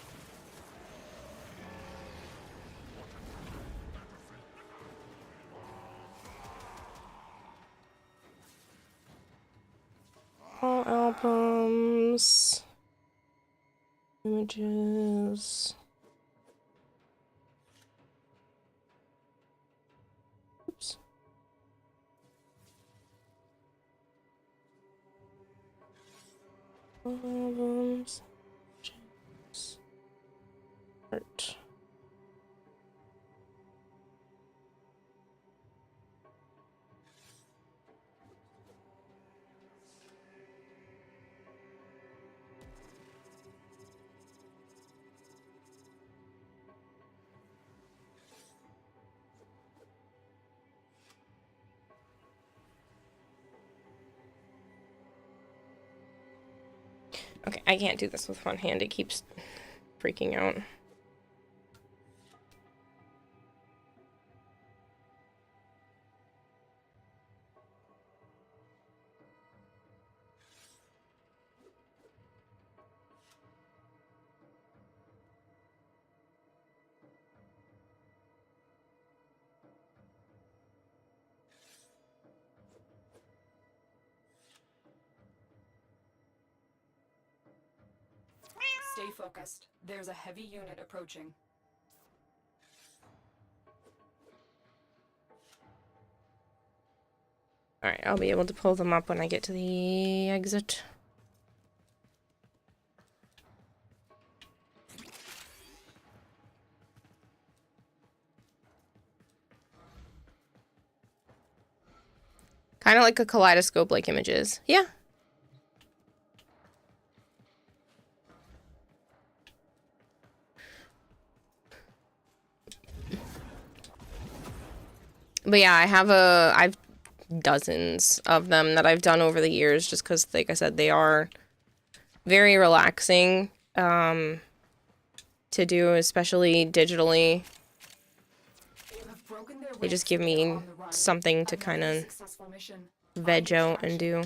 All albums. Images. Oops. All albums. Art. Okay, I can't do this with one hand. It keeps freaking out. Stay focused. There's a heavy unit approaching. Alright, I'll be able to pull them up when I get to the exit. Kind of like a kaleidoscope, like images. Yeah. But yeah, I've dozens of them that I've done over the years just because, like I said, they are very relaxing to do, especially digitally. They just give me something to kind of veg out and do.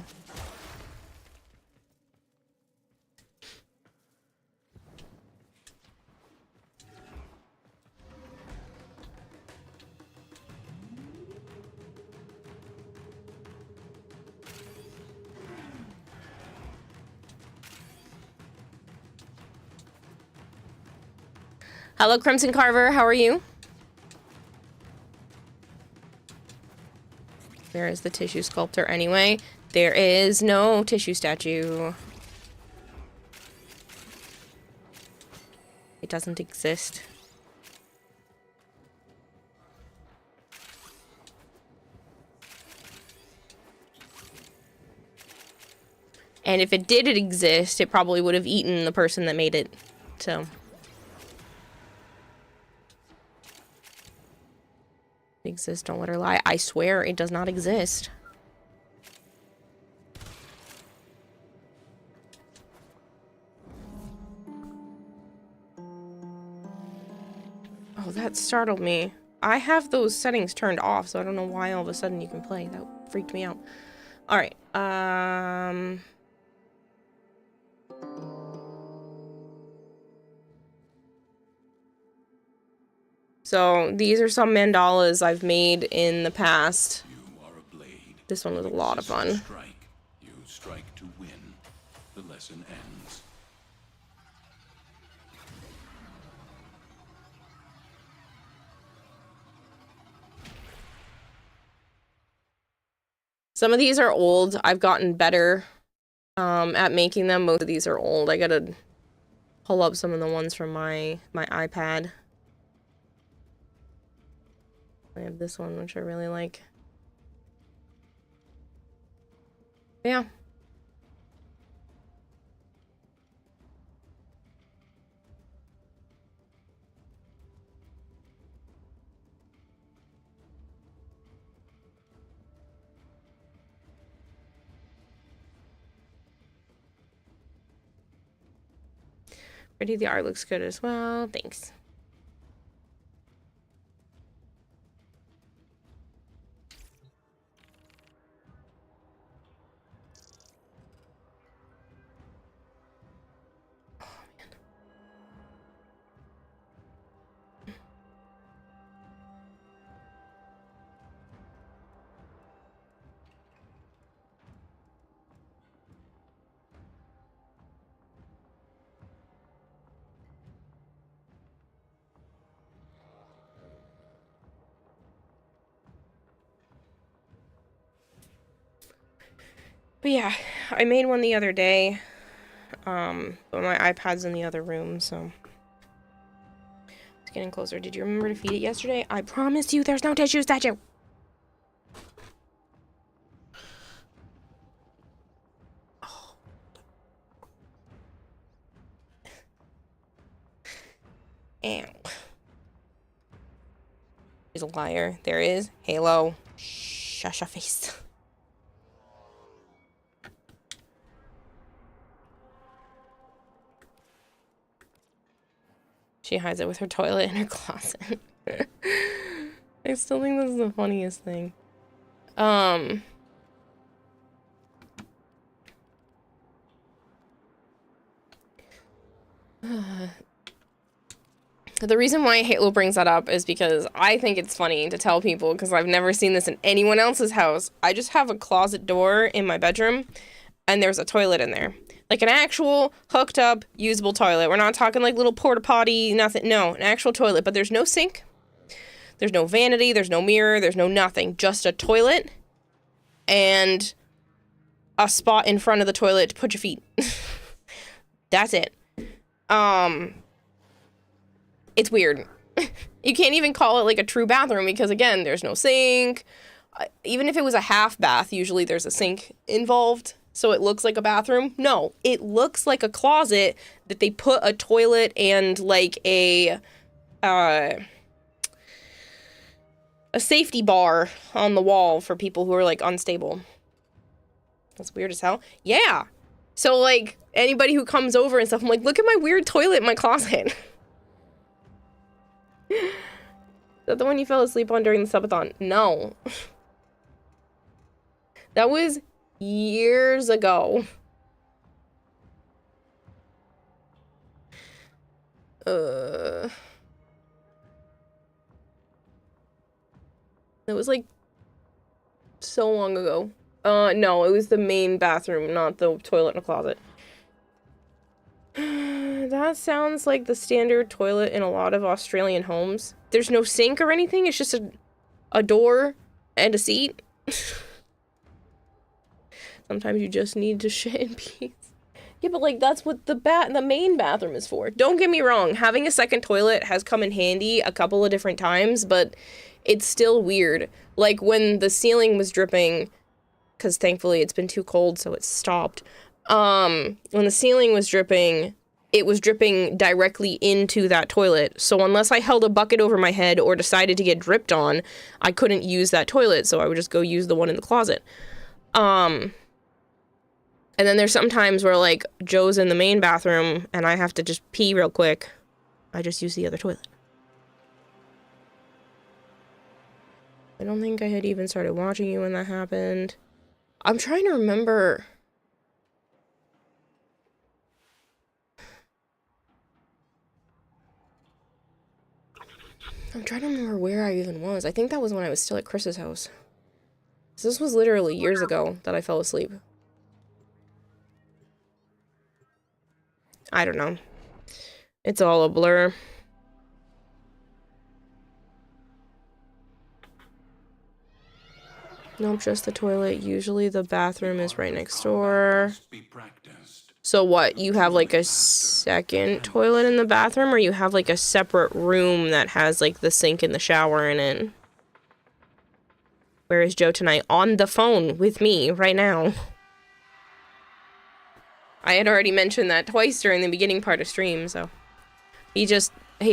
Hello, Crimson Carver. How are you? Where is the tissue sculptor anyway? There is no tissue statue. It doesn't exist. And if it did exist, it probably would have eaten the person that made it. So. Exist, don't let her lie. I swear it does not exist. Oh, that startled me. I have those settings turned off, so I don't know why all of a sudden you can play. That freaked me out. Alright, so, these are some mandalas I've made in the past. This one was a lot of fun. You strike to win. The lesson ends. Some of these are old. I've gotten better at making them. Most of these are old. I gotta pull up some of the ones from my iPad. I have this one, which I really like. Yeah. Pretty, the art looks good as well. Thanks. But yeah, I made one the other day, but my iPad's in the other room, so it's getting closer. Did you remember to feed it yesterday? I promise you there's no tissue statue! Oh. Ow. He's a liar. There is. Halo. Shush your face. She hides it with her toilet in her closet. I still think this is the funniest thing. The reason why Halo brings that up is because I think it's funny to tell people, because I've never seen this in anyone else's house. I just have a closet door in my bedroom, and there's a toilet in there. Like an actual hooked up, usable toilet. We're not talking like little porta potty, nothing. No, an actual toilet, but there's no sink. There's no vanity, there's no mirror, there's no nothing. Just a toilet and a spot in front of the toilet to put your feet. That's it. It's weird. You can't even call it like a true bathroom because, again, there's no sink. Even if it was a half bath, usually there's a sink involved, so it looks like a bathroom. No, it looks like a closet that they put a toilet and like a safety bar on the wall for people who are like unstable. That's weird as hell. Yeah. So like anybody who comes over and stuff, I'm like, look at my weird toilet in my closet. Is that the one you fell asleep on during the subathon? No. That was years ago. It was like so long ago. No, it was the main bathroom, not the toilet in a closet. That sounds like the standard toilet in a lot of Australian homes. There's no sink or anything, it's just a door and a seat. Sometimes you just need to shit in peace. Yeah, but like that's what the main bathroom is for. Don't get me wrong, having a second toilet has come in handy a couple of different times, but it's still weird. Like when the ceiling was dripping, because thankfully it's been too cold so it stopped. When the ceiling was dripping, it was dripping directly into that toilet. So unless I held a bucket over my head or decided to get dripped on, I couldn't use that toilet, so I would just go use the one in the closet. And then there's some times where like Joe's in the main bathroom and I have to just pee real quick. I just use the other toilet. I don't think I had even started watching you when that happened. I'm trying to remember. I'm trying to remember where I even was. I think that was when I was still at Chris's house. So this was literally years ago that I fell asleep. I don't know. It's all a blur. Nope, just the toilet. Usually the bathroom is right next door. So what, you have like a second toilet in the bathroom, or you have like a separate room that has like the sink and the shower in it? Where is Joe tonight? On the phone with me right now. I had already mentioned that twice during the beginning part of stream, so. He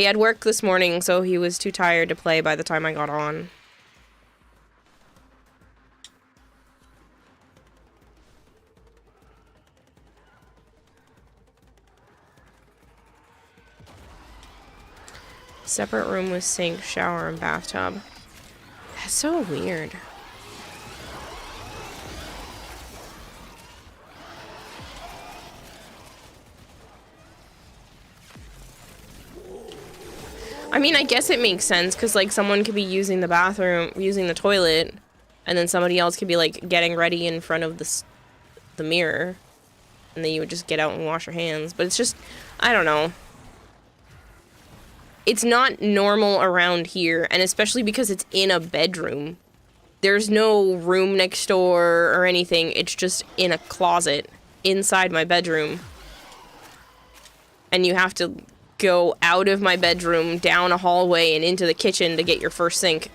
had work this morning, so he was too tired to play by the time I got on. Separate room with sink, shower, and bathtub. That's so weird. I mean, I guess it makes sense, because, like, someone could be using the bathroom, using the toilet, and then somebody else could be, like, getting ready in front of the mirror, and then you would just get out and wash your hands. But it's just, I don't know. It's not normal around here, and especially because it's in a bedroom. There's no room next door or anything. It's just in a closet inside my bedroom. And you have to go out of my bedroom, down a hallway, and into the kitchen to get your first sink.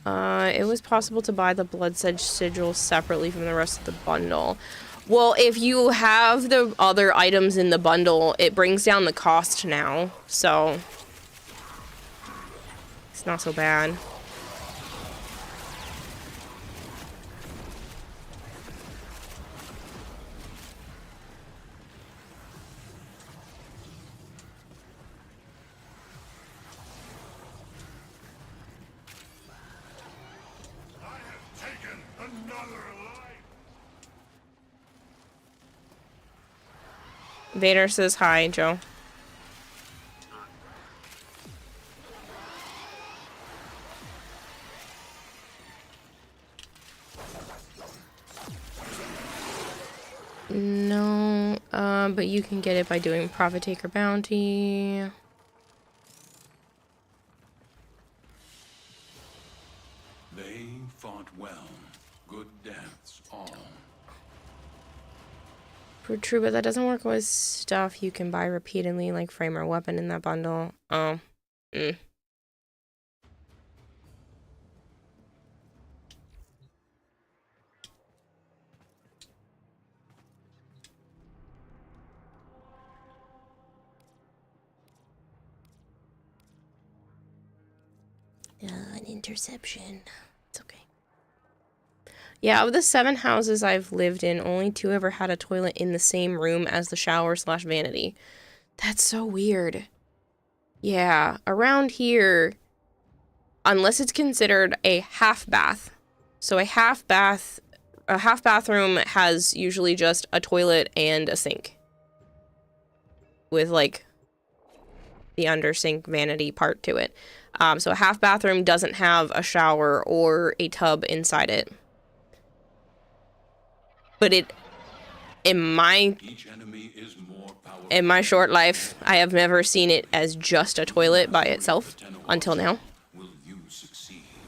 It was possible to buy the blood sigil separately from the rest of the bundle. Well, if you have the other items in the bundle, it brings down the cost now, so it's not so bad. Vader says hi, Joe. No, but you can get it by doing Profit Taker Bounty. They fought well. Good deaths all. True, but that doesn't work with stuff you can buy repeatedly, like frame or weapon in that bundle. Oh. An interception. It's okay. Yeah, of the 7 houses I've lived in, only 2 ever had a toilet in the same room as the shower/vanity. That's so weird. Yeah, around here, unless it's considered a half bath. So a half bathroom has usually just a toilet and a sink. With like the under sink vanity part to it. So a half bathroom doesn't have a shower or a tub inside it. But in my short life, I have never seen it as just a toilet by itself until now.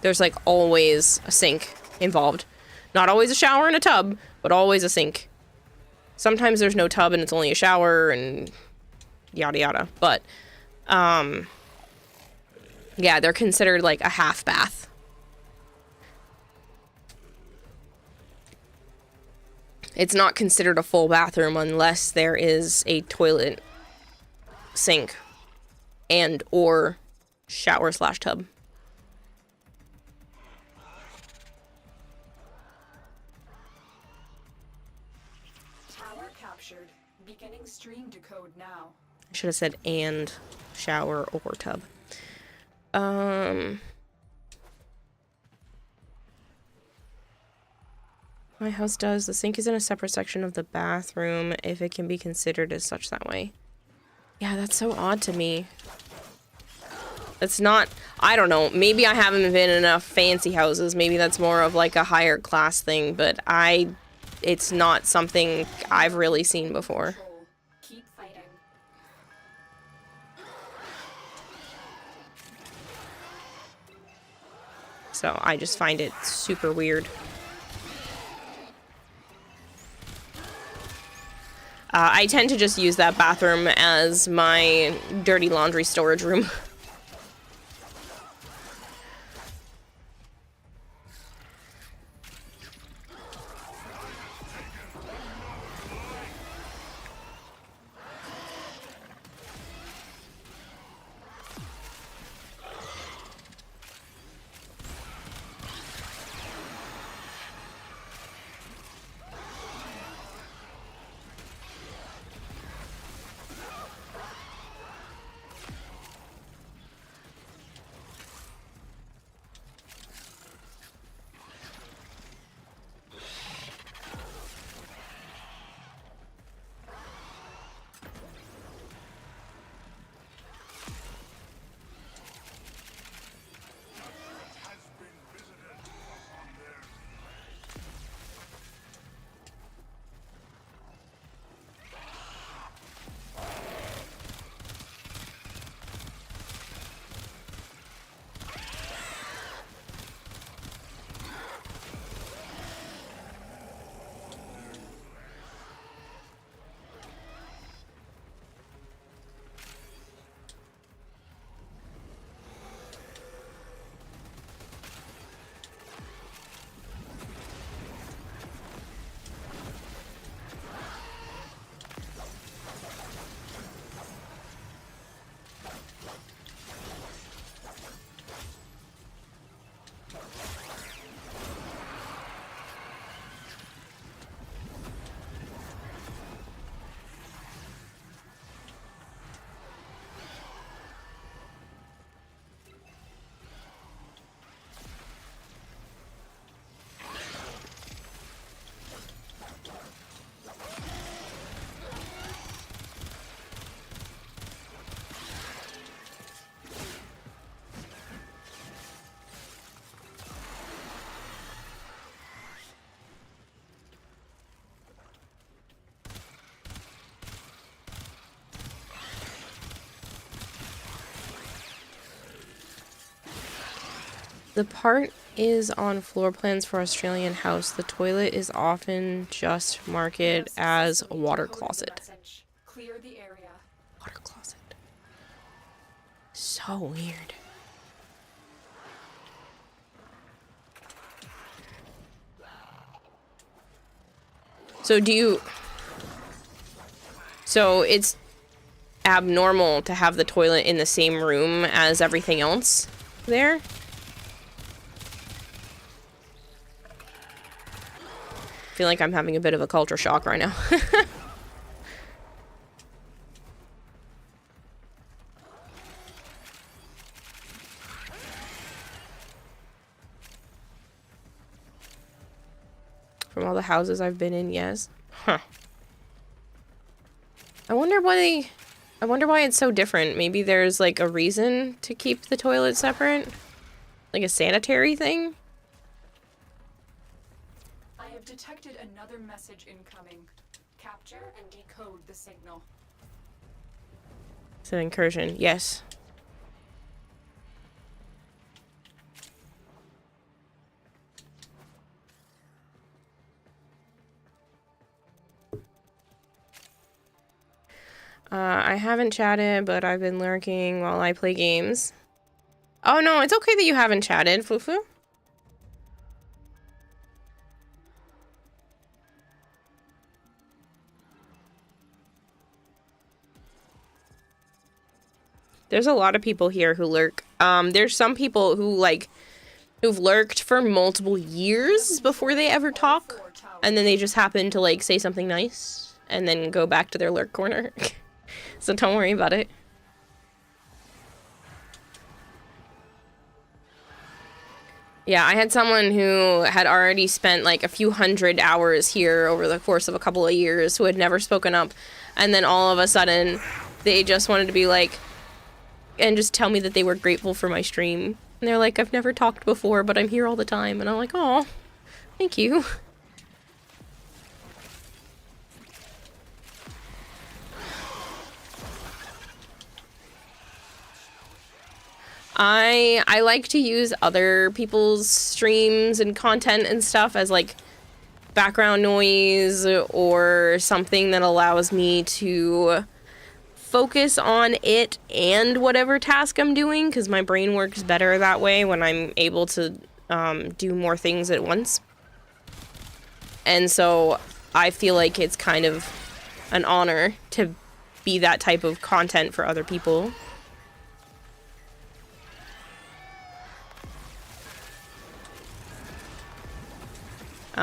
There's like always a sink involved. Not always a shower and a tub, but always a sink. Sometimes there's no tub and it's only a shower and yada yada. But yeah, they're considered like a half bath. It's not considered a full bathroom unless there is a toilet, sink, and or shower/tub. Tower captured. Beginning stream decode now. I should have said and shower or tub. My house does. The sink is in a separate section of the bathroom if it can be considered as such that way. Yeah, that's so odd to me. It's not, I don't know, maybe I haven't been in enough fancy houses. Maybe that's more of like a higher class thing, but it's not something I've really seen before. Keep fighting. So I just find it super weird. I tend to just use that bathroom as my dirty laundry storage room. The part is on floor plans for Australian house. The toilet is often just marketed as a water closet. Clear the area. Water closet. So weird. So it's abnormal to have the toilet in the same room as everything else there? I feel like I'm having a bit of a culture shock right now. From all the houses I've been in, yes. Huh. I wonder why it's so different. Maybe there's like a reason to keep the toilet separate? Like a sanitary thing? I have detected another message incoming. Capture and decode the signal. It's an incursion, yes. I haven't chatted, but I've been lurking while I play games. Oh no, it's okay that you haven't chatted, Fufu. There's a lot of people here who lurk. There's some people who who've lurked for multiple years before they ever talk, and then they just happen to say something nice and then go back to their lurk corner. So don't worry about it. Yeah, I had someone who had already spent a few hundred hours here over the course of a couple of years who had never spoken up, and then all of a sudden they just wanted to be and just tell me that they were grateful for my stream. And they're like, I've never talked before, but I'm here all the time. And I'm like, oh, thank you. I like to use other people's streams and content and stuff as background noise or something that allows me to focus on it and whatever task I'm doing, because my brain works better that way when I'm able to do more things at once. And so I feel like it's kind of an honor to be that type of content for other people.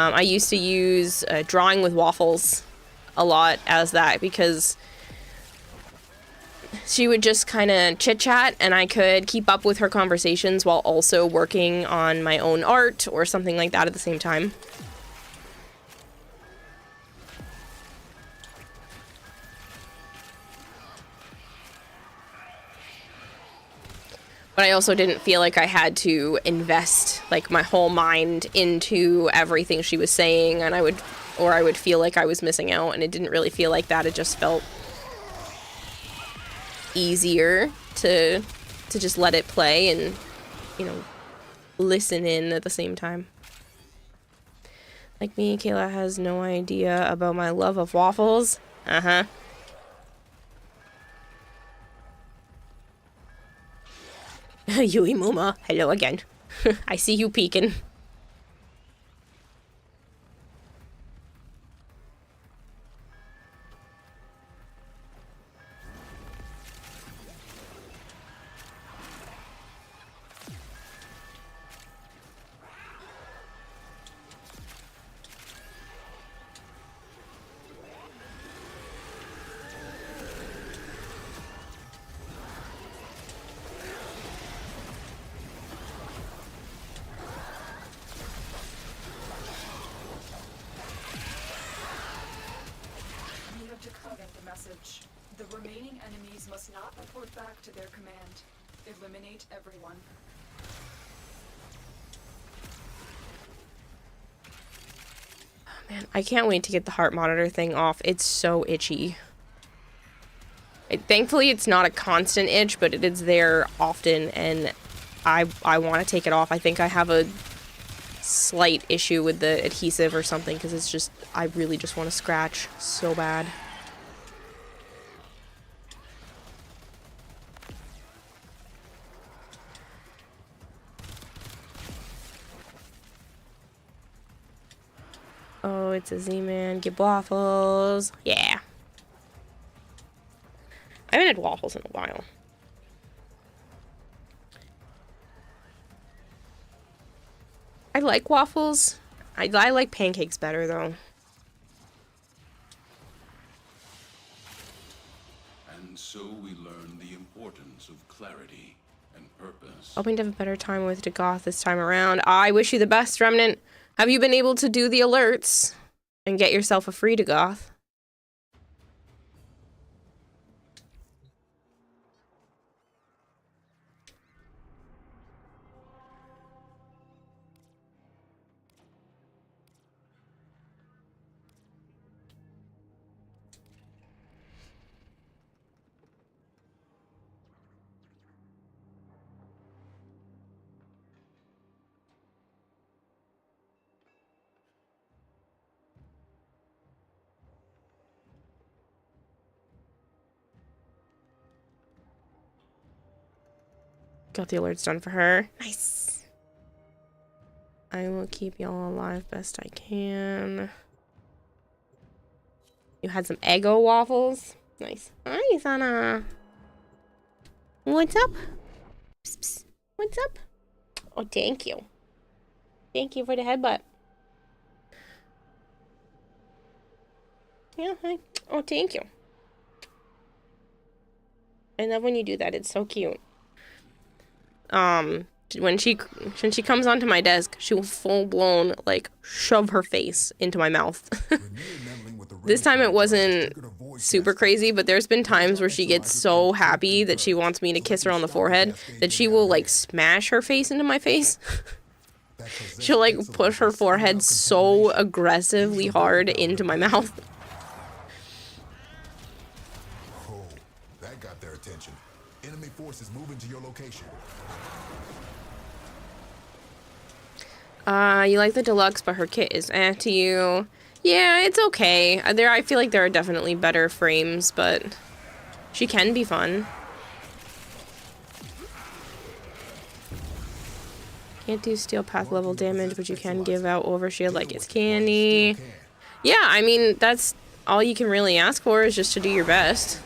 I used to use drawing with waffles a lot as that, because she would just kind of chit-chat and I could keep up with her conversations while also working on my own art or something like that at the same time. But I also didn't feel like I had to invest my whole mind into everything she was saying, and I would feel like I was missing out, and it didn't really feel like that. It just felt easier to just let it play and, listen in at the same time. Like me, Kayla has no idea about my love of waffles. Uh-huh. Yui Muma, hello again. I see you peeking. The remaining enemies must not report back to their command. Eliminate everyone. Oh, man, I can't wait to get the heart monitor thing off. It's so itchy. Thankfully, it's not a constant itch, but it is there often, and I want to take it off. I think I have a slight issue with the adhesive or something, because it's just, I really just want to scratch so bad. Oh, it's a Z-Man. Get waffles. Yeah. I haven't had waffles in a while. I like waffles. I like pancakes better, though. And so we learn the importance of clarity and purpose. Hoping to have a better time with Dagoth this time around. I wish you the best, Remnant. Have you been able to do the alerts and get yourself a free Dagoth? Got the alerts done for her. Nice. I will keep y'all alive best I can. You had some Eggo waffles? Nice. Hi, Sana. What's up? Psst, psst. What's up? Oh, thank you. Thank you for the headbutt. Yeah, hi. Oh, thank you. I love when you do that. It's so cute. When she comes onto my desk, she will full-blown, like, shove her face into my mouth. This time it wasn't super crazy, but there's been times where she gets so happy that she wants me to kiss her on the forehead that she will, like, smash her face into my face. She'll, like, push her forehead so aggressively hard into my mouth. Oh, that got their attention. Enemy forces moving to your location. You like the deluxe, but her kit is to you. Yeah, it's okay. I feel like there are definitely better frames, but she can be fun. Can't do steel path level damage, but you can give out overshield like it's candy. Yeah, I mean, that's all you can really ask for, is just to do your best.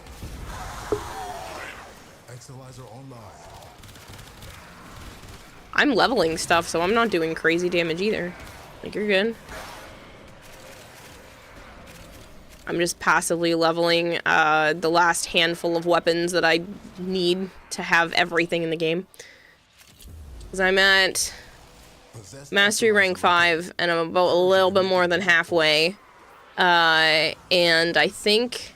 I'm leveling stuff, so I'm not doing crazy damage either. Like, you're good. I'm just passively leveling the last handful of weapons that I need to have everything in the game. Because I'm at Mastery rank 5, and I'm about a little bit more than halfway. And I think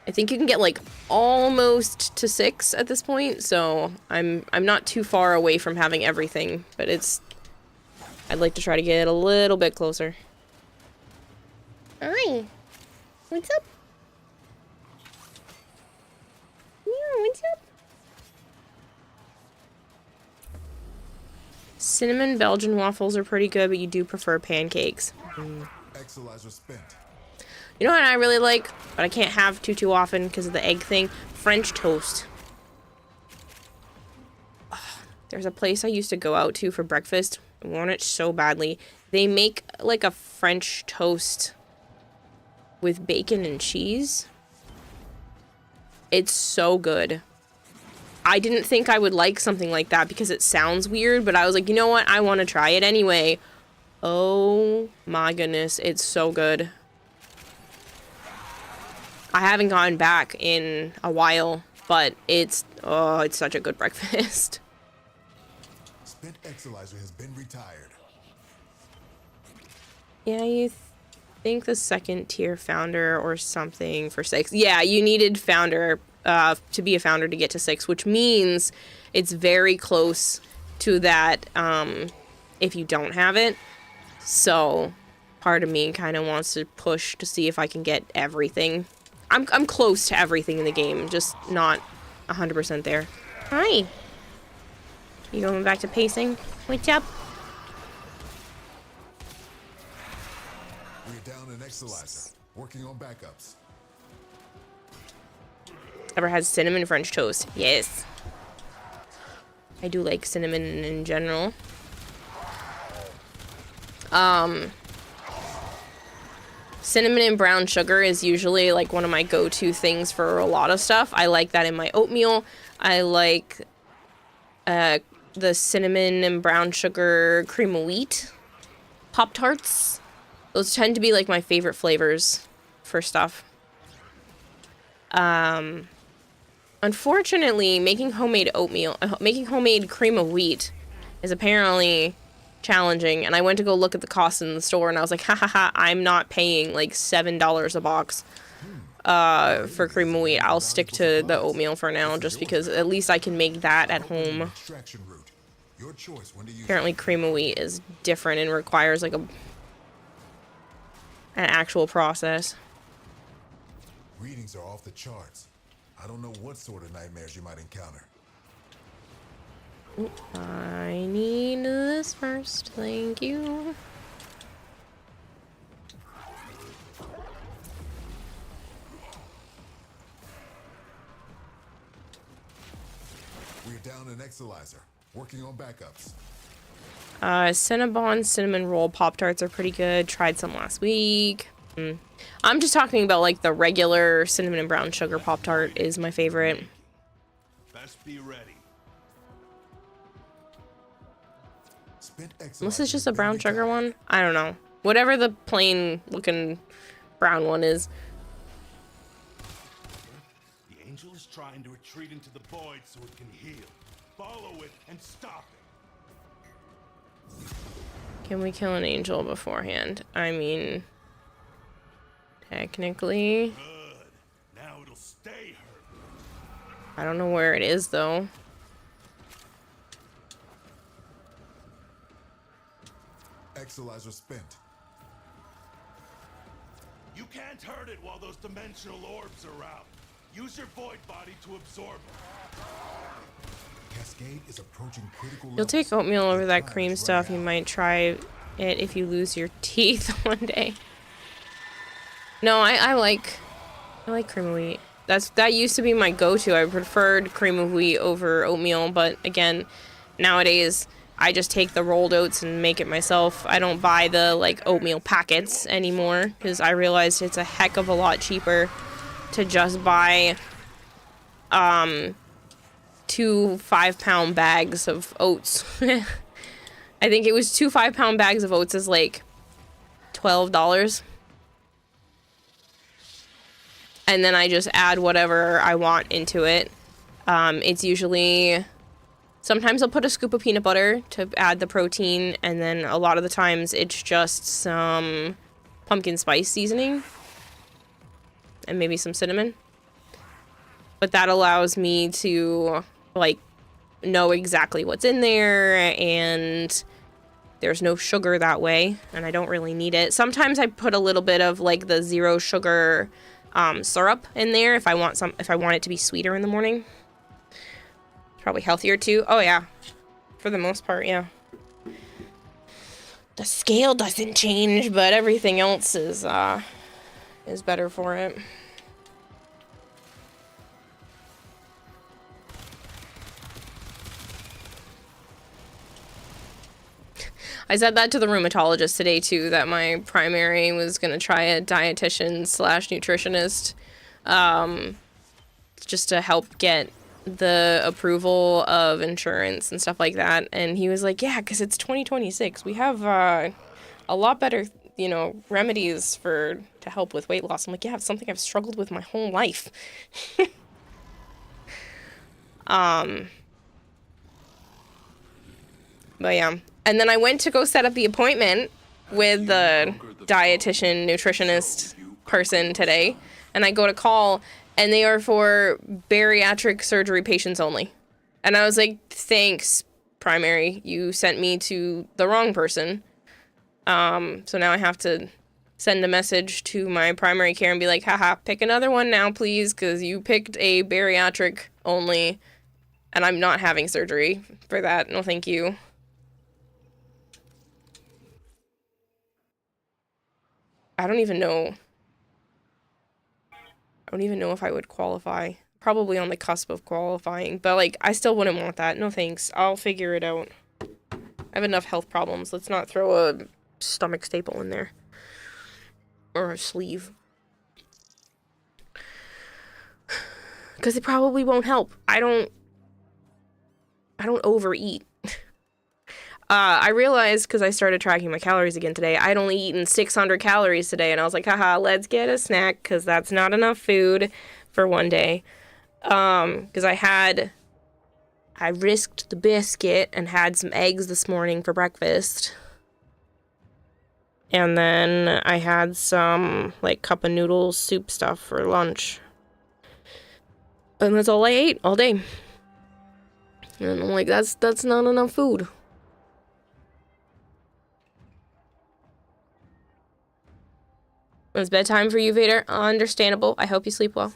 you can get, like, almost to 6 at this point, so I'm not too far away from having everything, but I'd like to try to get a little bit closer. Hi. What's up? Yeah, what's up? Cinnamon Belgian waffles are pretty good, but you do prefer pancakes. Exalizer spent. You know what I really like, but I can't have too often because of the egg thing? French toast. Ugh, there's a place I used to go out to for breakfast. I want it so badly. They make like a French toast with bacon and cheese. It's so good. I didn't think I would like something like that because it sounds weird, but I was like, you know what? I want to try it anyway. Oh my goodness, it's so good. I haven't gone back in a while, but it's such a good breakfast. Spent Exalizer has been retired. Yeah, you think the second tier founder or something for 6. Yeah, you needed founder to be a founder to get to 6, which means it's very close to that if you don't have it. So part of me kind of wants to push to see if I can get everything. I'm close to everything in the game, just not 100% there. Hi. You going back to pacing? What's up? We're down an Exalizer. Working on backups. Ever had cinnamon French toast? Yes. I do like cinnamon in general. Cinnamon and brown sugar is usually like one of my go-to things for a lot of stuff. I like that in my oatmeal. I like the cinnamon and brown sugar cream of wheat Pop-Tarts. Those tend to be like my favorite flavors for stuff. Unfortunately, making homemade oatmeal, making homemade cream of wheat is apparently challenging, and I went to go look at the cost in the store, and I was like, ha ha ha, I'm not paying like $7 a box for cream of wheat. I'll stick to the oatmeal for now, just because at least I can make that at home. Apparently cream of wheat is different and requires like an actual process. Readings are off the charts. I don't know what sort of nightmares you might encounter. I need this first, thank you. We're down an Exalizer. Working on backups. Cinnabon cinnamon roll Pop-Tarts are pretty good. Tried some last week. I'm just talking about like the regular cinnamon and brown sugar Pop-Tart is my favorite. Best be ready. Unless it's just a brown sugar one. I don't know. Whatever the plain looking brown one is. The angel is trying to retreat into the void so it can heal. Follow it and stop it. Can we kill an angel beforehand? I mean, technically. Good. Now it'll stay hurt. I don't know where it is though. Exalizer spent. You can't hurt it while those dimensional orbs are out. Use your void body to absorb them. Cascade is approaching critical. You'll take oatmeal over that cream stuff. You might try it if you lose your teeth one day. No, I like cream of wheat. That used to be my go-to. I preferred cream of wheat over oatmeal, but again, nowadays I just take the rolled oats and make it myself. I don't buy the like oatmeal packets anymore because I realized it's a heck of a lot cheaper to just buy 2 5-pound bags of oats. I think it was 2 5-pound bags of oats is like $12. And then I just add whatever I want into it. It's usually, sometimes I'll put a scoop of peanut butter to add the protein, and then a lot of the times it's just some pumpkin spice seasoning and maybe some cinnamon. But that allows me to like know exactly what's in there, and there's no sugar that way, and I don't really need it. Sometimes I put a little bit of like the zero sugar syrup in there if I want it to be sweeter in the morning. Probably healthier too. Oh yeah, for the most part, yeah. The scale doesn't change, but everything else is better for it. I said that to the rheumatologist today too, that my primary was gonna try a dietitian / nutritionist, just to help get the approval of insurance and stuff like that. And he was like, yeah, because it's 2026. We have a lot better, remedies to help with weight loss. I'm like, yeah, it's something I've struggled with my whole life. But yeah. And then I went to go set up the appointment with the dietitian, nutritionist person today. And I go to call, and they are for bariatric surgery patients only. And I was like, thanks, primary. You sent me to the wrong person. So now I have to send a message to my primary care and be like, haha, pick another one now, please, because you picked a bariatric only And I'm not having surgery for that. No, thank you. I don't even know if I would qualify. Probably on the cusp of qualifying. But, like, I still wouldn't want that. No thanks. I'll figure it out. I have enough health problems. Let's not throw a stomach staple in there. Or a sleeve. Because it probably won't help. I don't overeat. I realized, because I started tracking my calories again today, I'd only eaten 600 calories today, and I was like, haha, let's get a snack, because that's not enough food for one day. Because I risked the biscuit and had some eggs this morning for breakfast. And then I had some, like, cup of noodles soup stuff for lunch. And that's all I ate all day. And I'm like, that's not enough food. It's bedtime for you, Vader. Understandable. I hope you sleep well.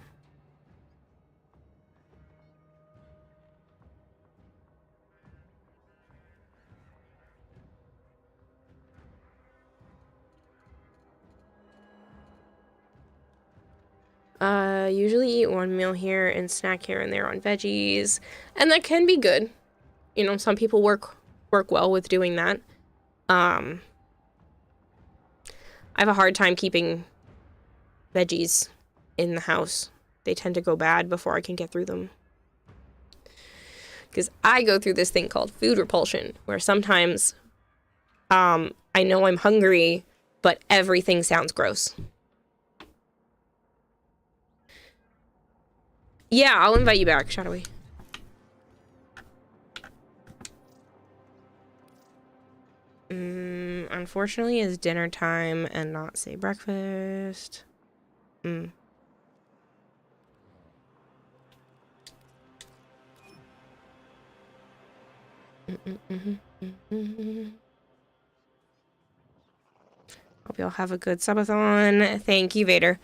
Usually eat one meal here and snack here and there on veggies. And that can be good. You know, some people work well with doing that. I have a hard time keeping veggies in the house. They tend to go bad before I can get through them. Because I go through this thing called food repulsion, where sometimes I know I'm hungry, but everything sounds gross. Yeah, I'll invite you back, Shadowy. Unfortunately, it's dinner time and not, say, breakfast. Hope y'all have a good subathon. Thank you, Vader.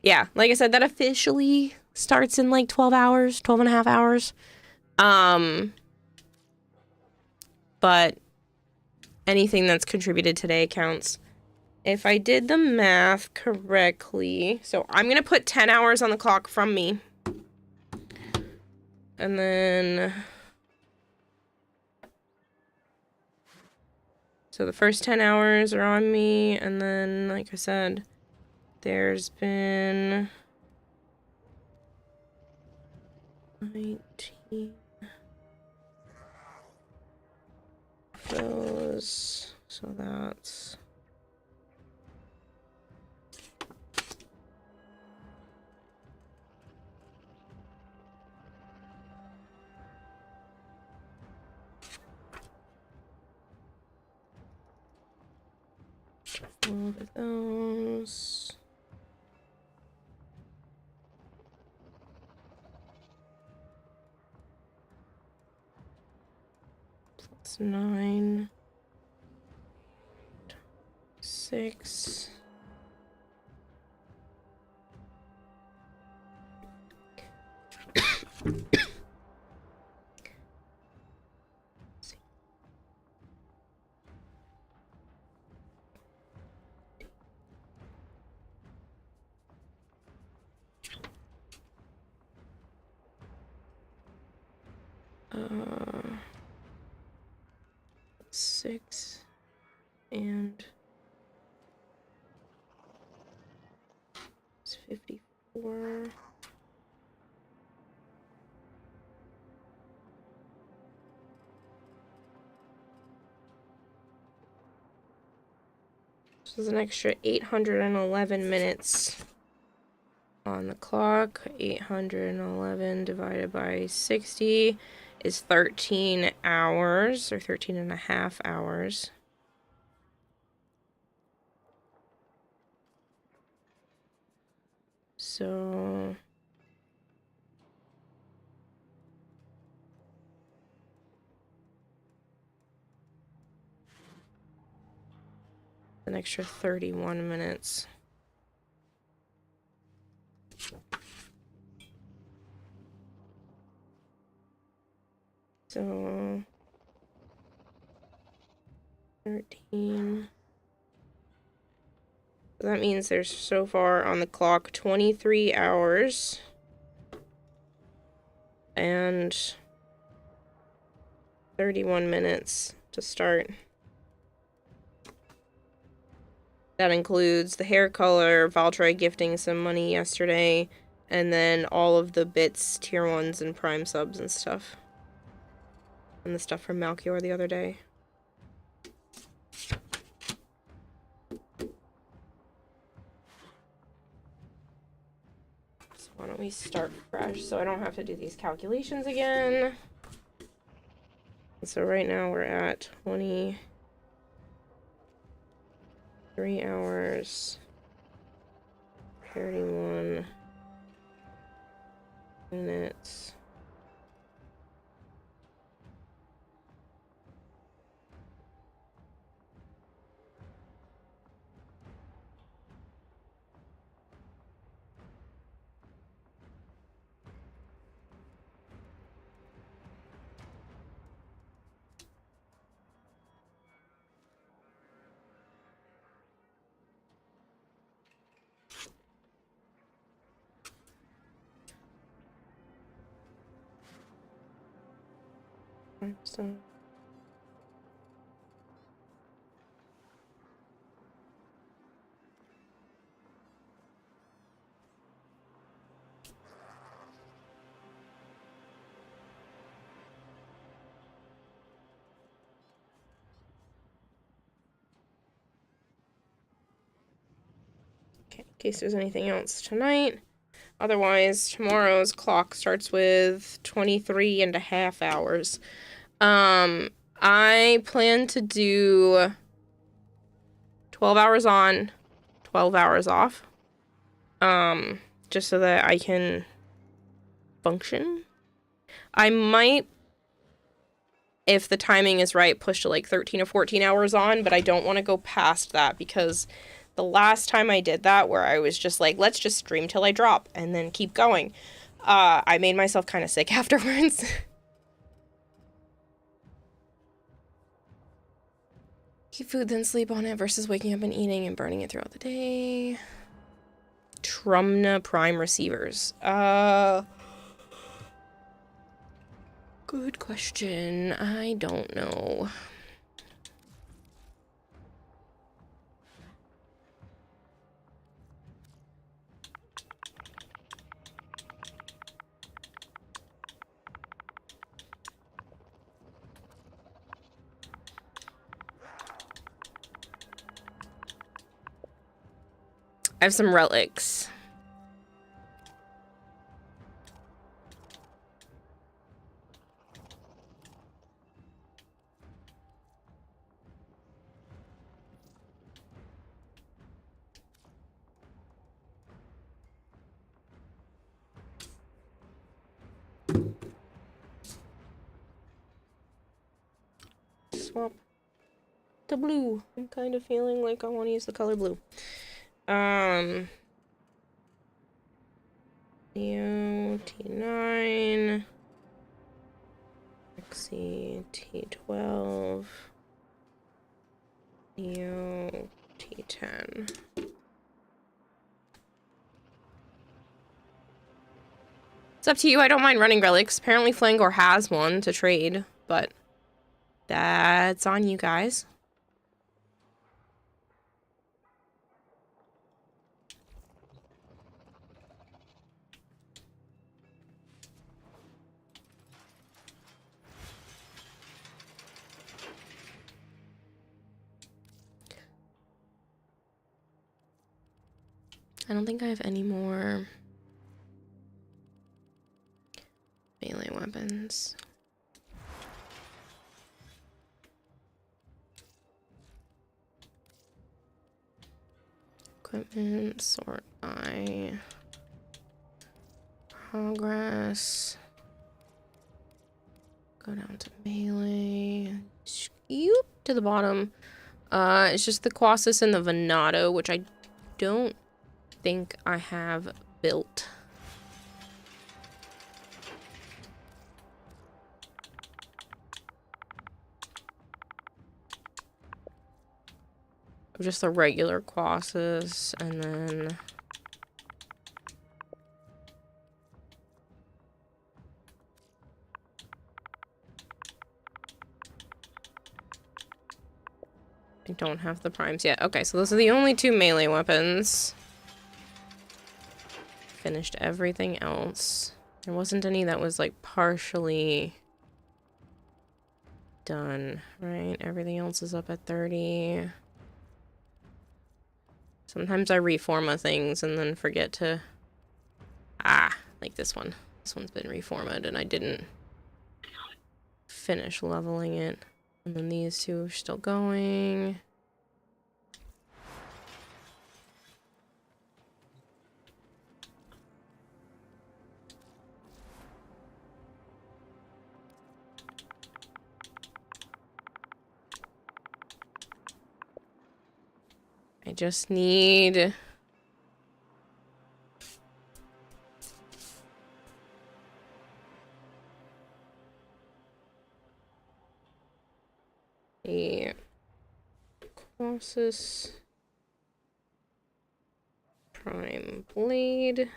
Yeah, like I said, that officially starts in like 12 hours, 12 and a half hours. But anything that's contributed today counts. If I did the math correctly, so I'm going to put 10 hours on the clock from me. And then, so the first 10 hours are on me. And then, like I said, there's been 19 those, so that's all of those. Plus 9, 6. Six and it's 54. So there's an extra 811 minutes on the clock. 811 divided by 60 is 13 hours, or 13 and a half hours. So an extra 31 minutes. So 13. So that means there's so far on the clock 23 hours and 31 minutes to start. That includes the hair color, Valtry gifting some money yesterday, and then all of the bits, tier 1s, and prime subs and stuff. And the stuff from Malchior the other day. So why don't we start fresh so I don't have to do these calculations again. And so right now we're at 23 hours, 31 minutes. So okay, in case there's anything else tonight. Otherwise, tomorrow's clock starts with 23 and a half hours. I plan to do 12 hours on, 12 hours off. Just so that I can function. I might, if the timing is right, push to like 13 or 14 hours on, but I don't want to go past that because the last time I did that, where I was just like, let's just stream till I drop and then keep going, I made myself kind of sick afterwards. Keep food, then sleep on it versus waking up and eating and burning it throughout the day. Trumna Prime receivers. Good question. I don't know. I have some relics. Swap to blue. I'm kind of feeling like I want to use the color blue. Neo T9, Xi T12, Neo T10. It's up to you. I don't mind running relics. Apparently Flangor has one to trade, but that's on you guys. I don't think I have any more melee weapons. Equipment, sort by progress. Go down to melee. Scoop to the bottom. It's just the Colossus and the Venato, which I don't think I have built. Just the regular Colossus, and then... I don't have the primes yet. Okay, so those are the only 2 melee weapons. Finished everything else. There wasn't any that was, like, partially done, right? Everything else is up at 30. Sometimes I reforma things and then forget to... like this one. This one's been reformatted and I didn't finish leveling it. And then these 2 are still going. I just need... a Colossus Prime Blade.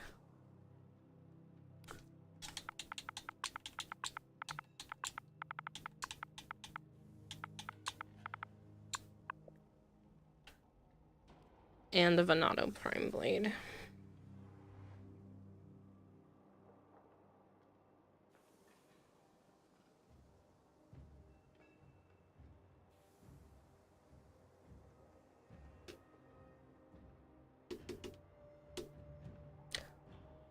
And the Venato Prime Blade.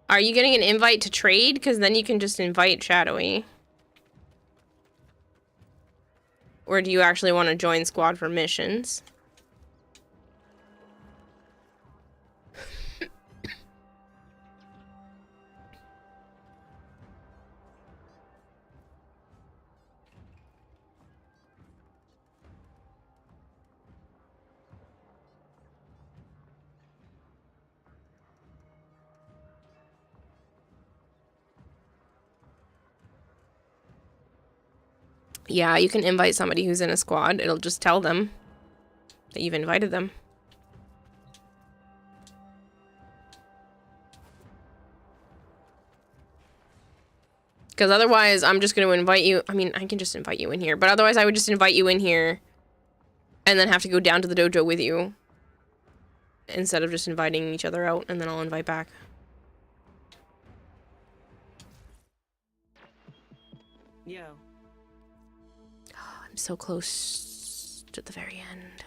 Are you getting an invite to trade? Because then you can just invite Shadowy. Or do you actually want to join squad for missions? Yeah, you can invite somebody who's in a squad. It'll just tell them that you've invited them. Because otherwise, I'm just going to invite you. I mean, I can just invite you in here. But otherwise, I would just invite you in here and then have to go down to the dojo with you. Instead of just inviting each other out, and then I'll invite back. Yo. I'm so close to the very end.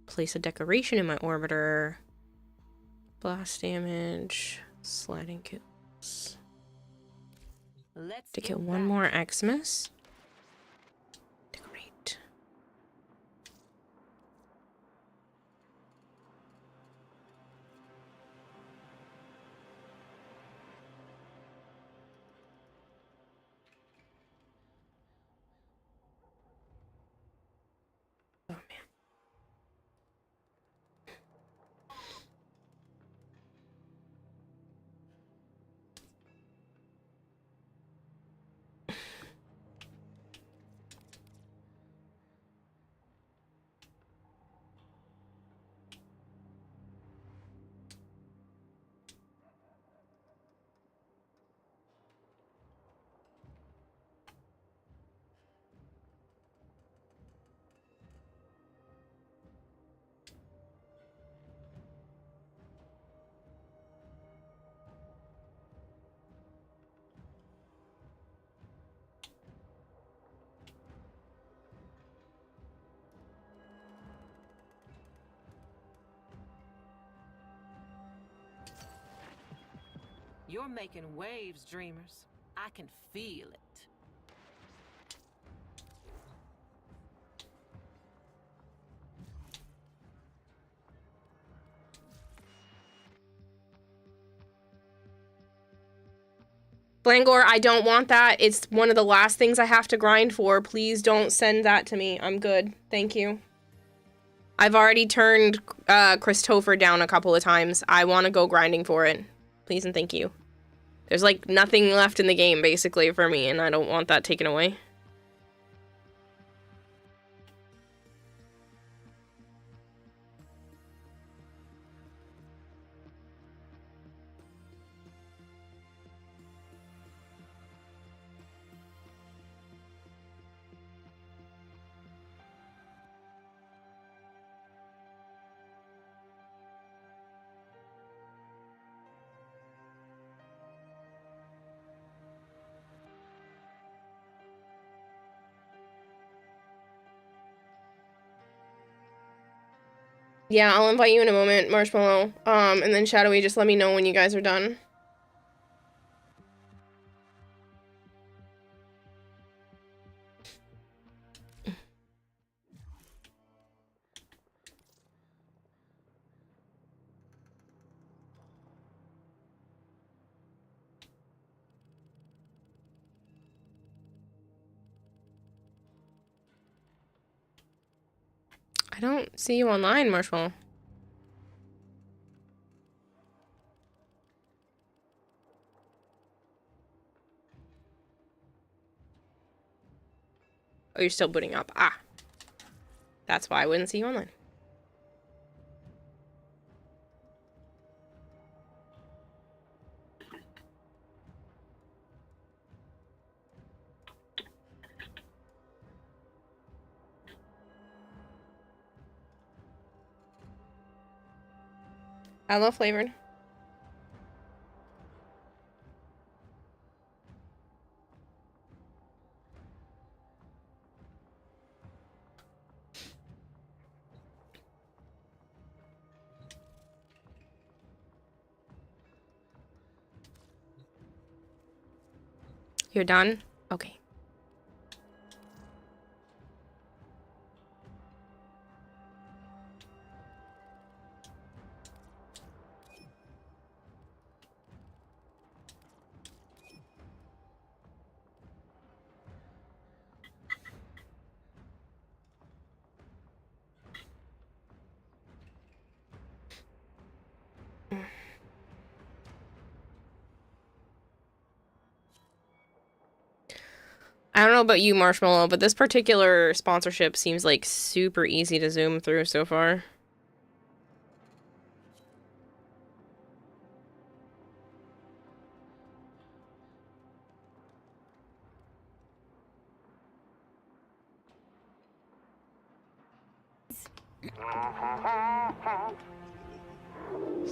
Place a decoration in my orbiter. Blast damage. Sliding kills. To kill one more Xmas. Decorate. Oh man. You're making waves, dreamers. I can feel it. Blangor, I don't want that. It's one of the last things I have to grind for. Please don't send that to me. I'm good. Thank you. I've already turned Christopher down a couple of times. I want to go grinding for it. Please and thank you. There's like nothing left in the game, basically, for me, and I don't want that taken away. Yeah, I'll invite you in a moment, Marshmallow. And then Shadowy, just let me know when you guys are done. I don't see you online, Marshmallow. Oh, you're still booting up. Ah. That's why I wouldn't see you online. Hello, Flavored. You're done? Okay. I don't know about you, Marshmallow, but this particular sponsorship seems like super easy to zoom through so far.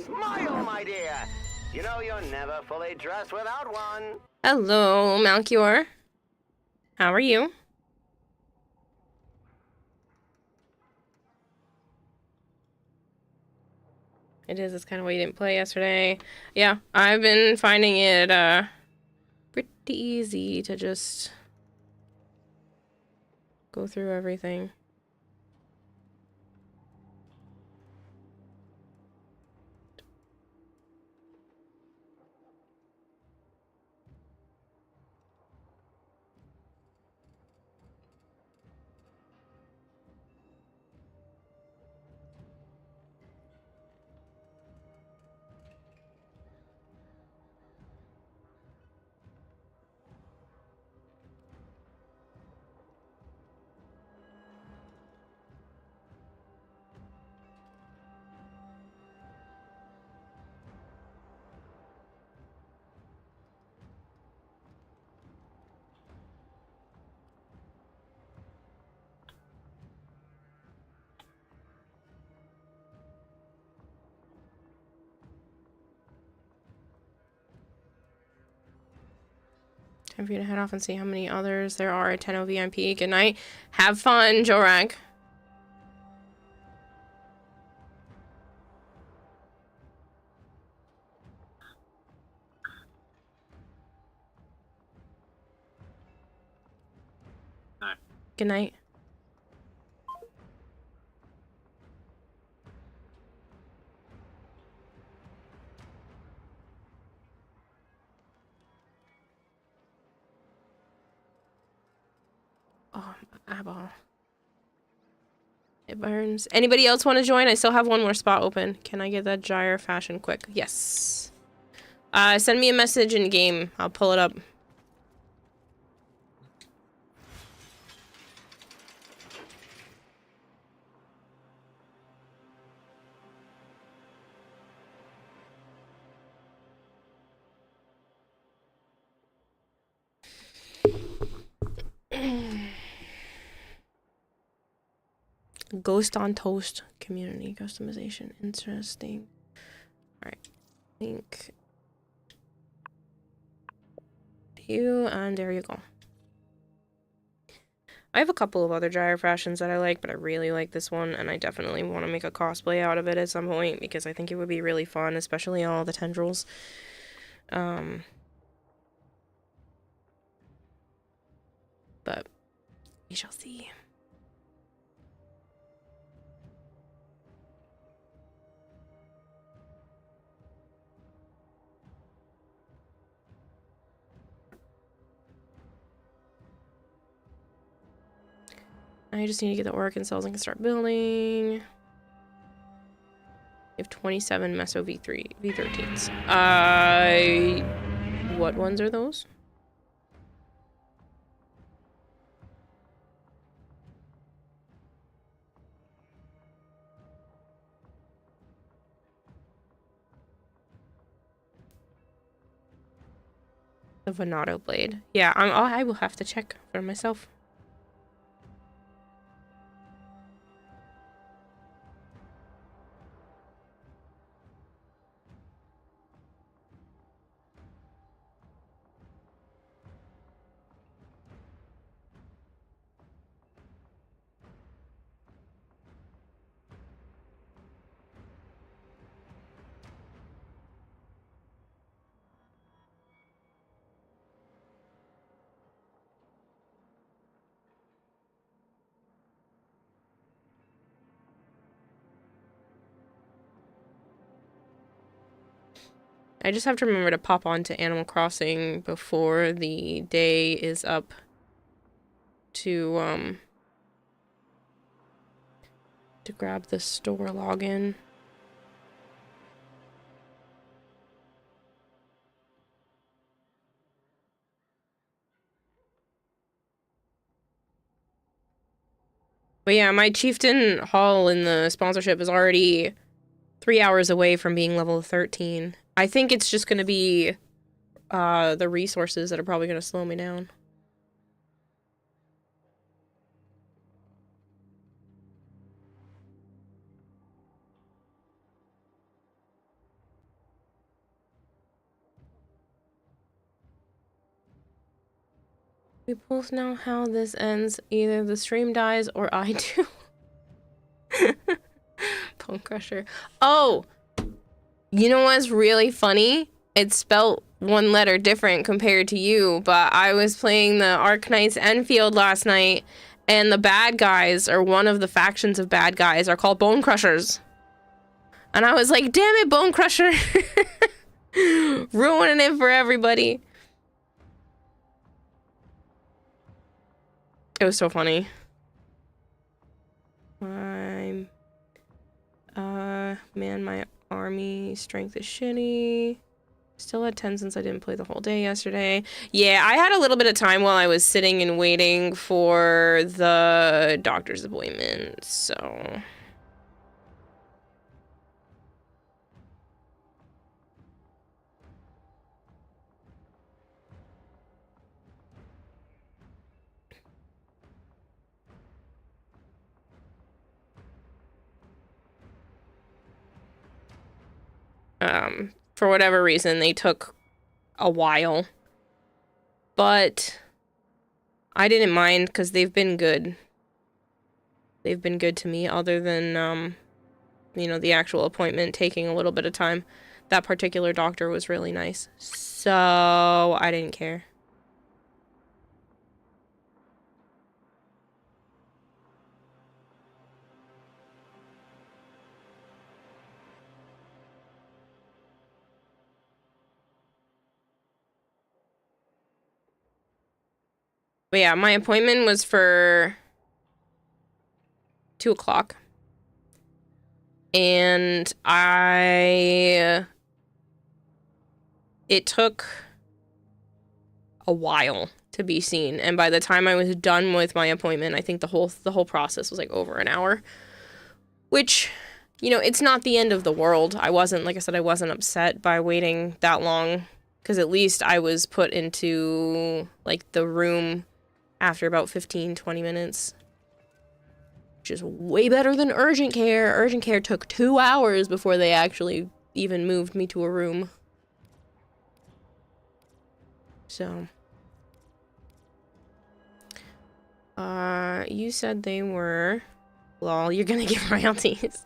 Smile, my dear. You know you're never fully dressed without one. Hello, Malchior. How are you? It is. It's kind of why you didn't play yesterday. Yeah, I've been finding it pretty easy to just go through everything. Time for you to head off and see how many others there are at 10 OVIP. Good night. Have fun, Jorag. Good night. Oh, my eyeball. It burns. Anybody else want to join? I still have one more spot open. Can I get that gyre fashion quick? Yes. Send me a message in game. I'll pull it up. Ghost on Toast community customization. Interesting. Alright. Link. You, and there you go. I have a couple of other gyro fashions that I like, but I really like this one, and I definitely want to make a cosplay out of it at some point, because I think it would be really fun, especially all the tendrils. But we shall see. I just need to get the Oracle cells and can start building. We have 27 Meso V13s. What ones are those? The Venato blade. Yeah, I will have to check for myself. I just have to remember to pop on to Animal Crossing before the day is up to grab the store login. But yeah, my Chieftain haul in the sponsorship is already 3 hours away from being level 13. I think it's just going to be the resources that are probably going to slow me down. We both know how this ends. Either the stream dies or I do. Bone Crusher. Oh! You know what's really funny? It's spelt one letter different compared to you, but I was playing the Arknights Enfield last night, and the bad guys, or one of the factions of bad guys, are called Bone Crushers. And I was like, damn it, Bone Crusher! Ruining it for everybody. It was so funny. Man, my army strength is shitty. Still at 10 since I didn't play the whole day yesterday. Yeah, I had a little bit of time while I was sitting and waiting for the doctor's appointment, so... For whatever reason, they took a while. But I didn't mind because they've been good. They've been good to me, other than, you know, the actual appointment taking a little bit of time. That particular doctor was really nice. So I didn't care. But yeah, my appointment was for 2 o'clock. And it took a while to be seen. And by the time I was done with my appointment, I think the whole process was like over an hour. Which, you know, it's not the end of the world. I wasn't, like I said, I wasn't upset by waiting that long. Because at least I was put into, like, the room after about 15-20 minutes. Which is way better than urgent care. Urgent care took 2 hours before they actually even moved me to a room. So. You said they were... Lol, you're gonna get royalties.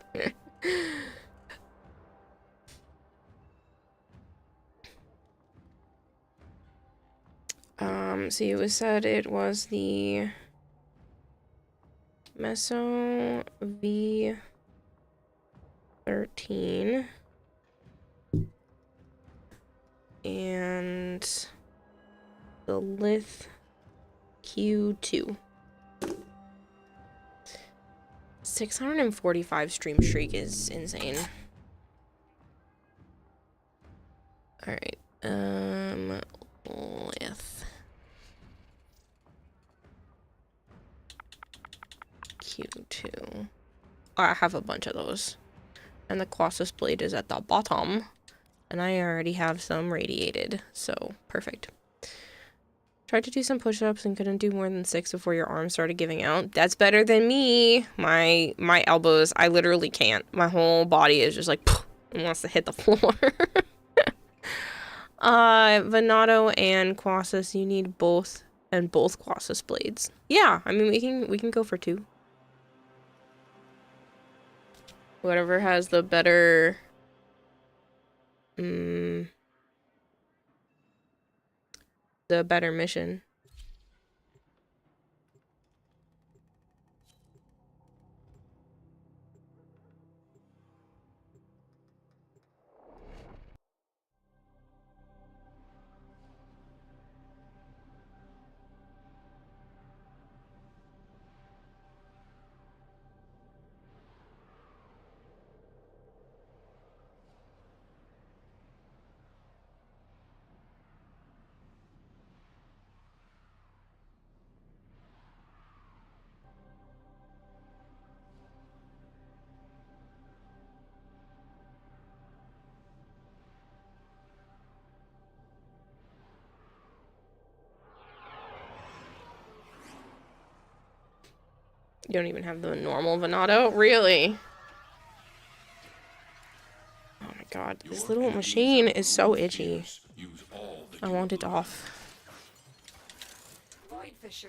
So it was said it was the Meso V13 and the Lith Q2. 645 stream streak is insane. Alright, Lith Q2. Oh, I have a bunch of those. And the Colossus blade is at the bottom. And I already have some radiated, so perfect. Tried to do some push-ups and couldn't do more than 6 before your arms started giving out. That's better than me. My elbows, I literally can't. My whole body is just like, and wants to hit the floor. Venato and Colossus, you need both, and both Colossus blades. Yeah, I mean we can go for 2. Whatever has the better the better mission. You don't even have the normal Venato? Really? Oh my god, this little machine is so itchy. I want it off.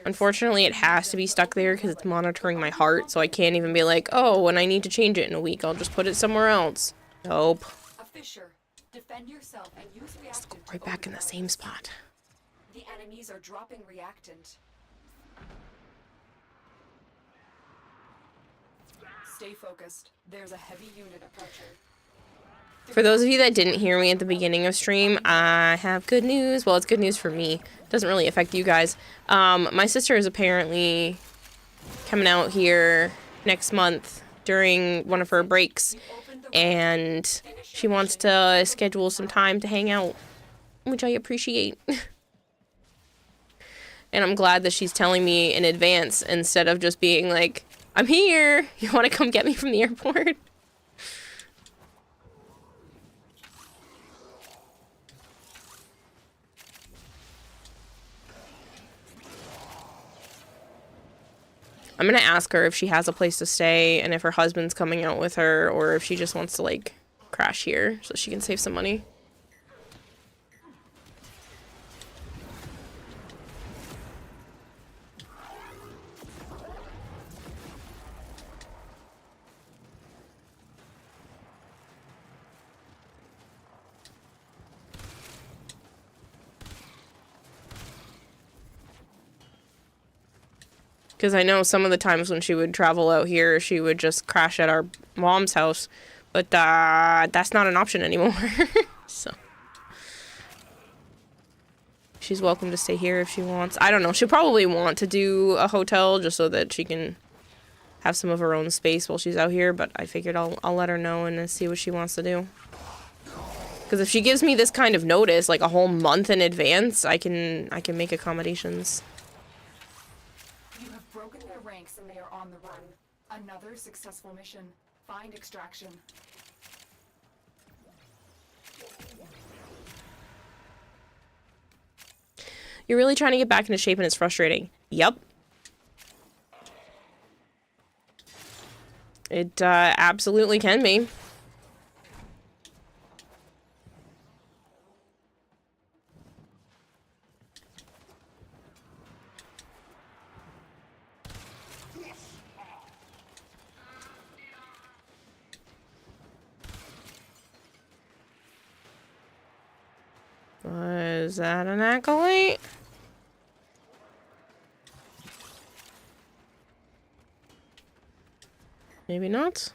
Unfortunately, it has to be stuck there because it's monitoring my heart, so I can't even be like, oh, when I need to change it in a week, I'll just put it somewhere else. Nope. A fissure. Defend yourself and use reactant. Right back in the same spot. The enemies are dropping reactant. Stay focused. There's a heavy unit approaching. For those of you that didn't hear me at the beginning of stream, I have good news. Well, it's good news for me. It doesn't really affect you guys. My sister is apparently coming out here next month during one of her breaks, and she wants to schedule some time to hang out, which I appreciate. And I'm glad that she's telling me in advance instead of just being like, I'm here. You want to come get me from the airport? I'm gonna ask her if she has a place to stay and if her husband's coming out with her or if she just wants to like crash here so she can save some money. Because I know some of the times when she would travel out here, she would just crash at our mom's house. But that's not an option anymore. So she's welcome to stay here if she wants. I don't know. She'll probably want to do a hotel just so that she can have some of her own space while she's out here. But I figured I'll let her know and see what she wants to do. Because if she gives me this kind of notice, like a whole month in advance, I can make accommodations. And they are on the run. Another successful mission. Find extraction. You're really trying to get back into shape and it's frustrating. Yep. It absolutely can be. Is that an acolyte? Maybe not.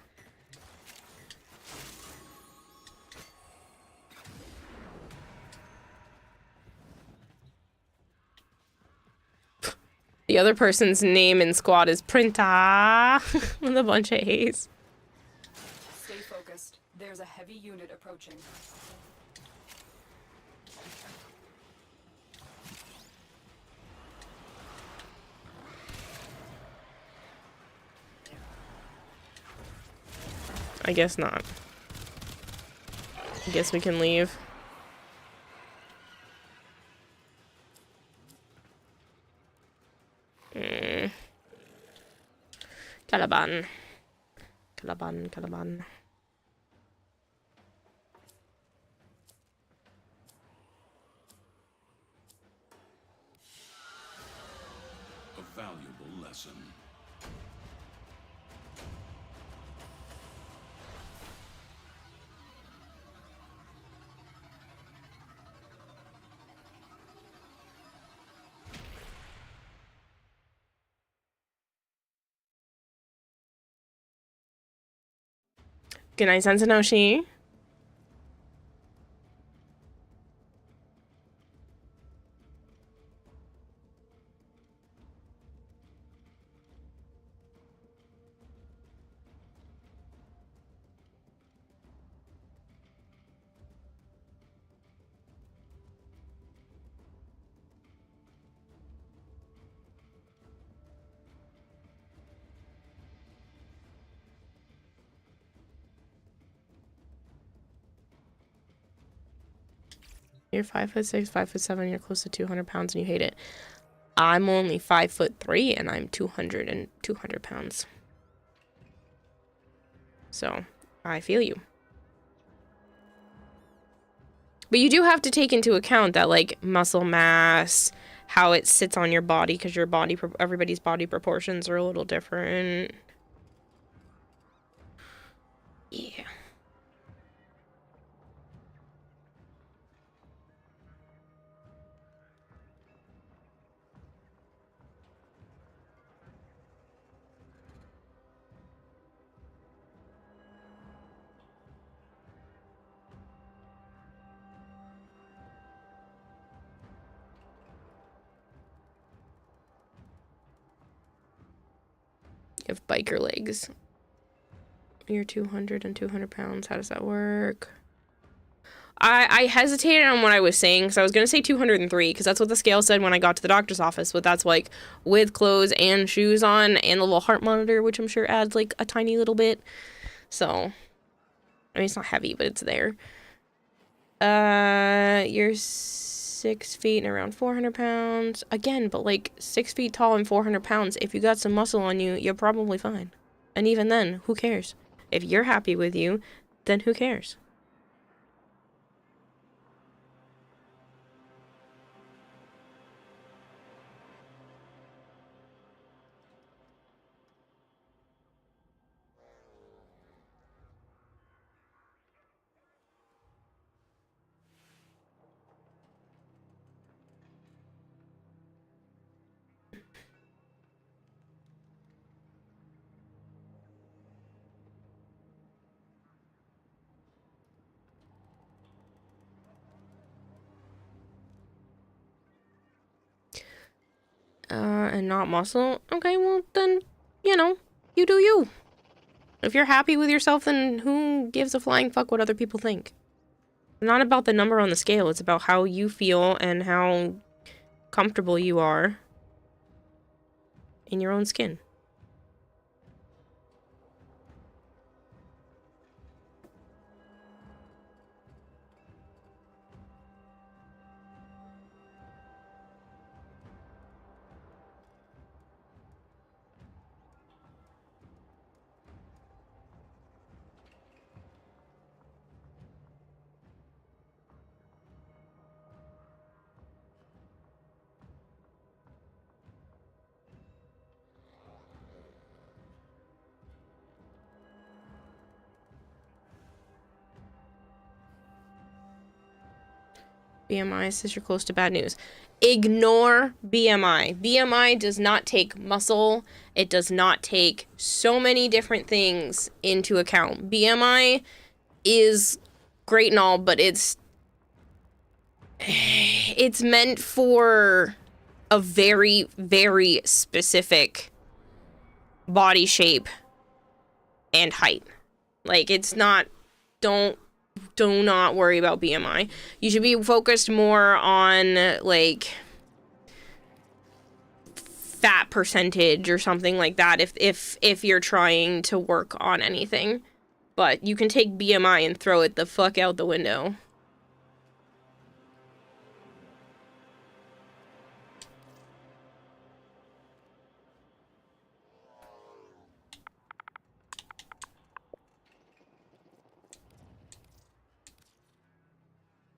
The other person's name in squad is Printa with a bunch of A's. Stay focused. There's a heavy unit approaching. I guess not. I guess we can leave. Calaban. Calaban, Calaban. A valuable lesson. Good night, Sensanoshi. You're 5'6", 5'7", you're close to 200 pounds and you hate it. I'm only 5'3" and I'm 200 pounds. So, I feel you. But you do have to take into account that, like, muscle mass, how it sits on your body, because your body, everybody's body proportions are a little different. Yeah. You have biker legs. You're 200 and 200 pounds. How does that work? I hesitated on what I was saying, because I was going to say 203, because that's what the scale said when I got to the doctor's office, but that's, like, with clothes and shoes on, and the little heart monitor, which I'm sure adds, like, a tiny little bit. So, I mean, it's not heavy, but it's there. You're 6 feet and around 400 pounds. Again, but, like, 6 feet tall and 400 pounds, if you got some muscle on you, you're probably fine. And even then, who cares? If you're happy with you, then who cares? And not muscle? Okay, well, then, you know, you do you. If you're happy with yourself, then who gives a flying fuck what other people think? It's not about the number on the scale, it's about how you feel and how comfortable you are in your own skin. BMI says you're close to bad news. Ignore BMI. BMI does not take muscle. It does not take so many different things into account. BMI is great and all, but it's meant for a very, very specific body shape and height. Like, it's not, do not worry about BMI. You should be focused more on, like, fat percentage or something like that if you're trying to work on anything. But you can take BMI and throw it the fuck out the window.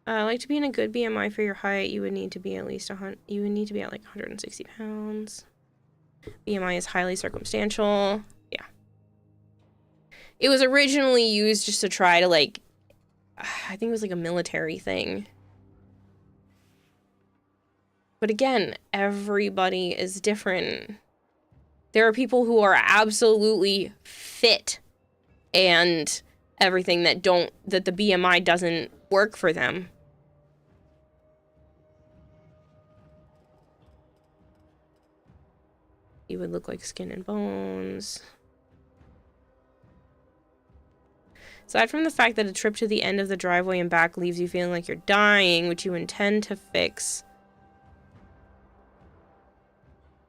Like to be in a good BMI for your height, you would need to be at least you would need to be at like 160 pounds. BMI is highly circumstantial. Yeah. It was originally used just to try to, like, I think it was like a military thing. But again, everybody is different. There are people who are absolutely fit and everything that the BMI doesn't work for them. You would look like skin and bones. Aside from the fact that a trip to the end of the driveway and back leaves you feeling like you're dying, which you intend to fix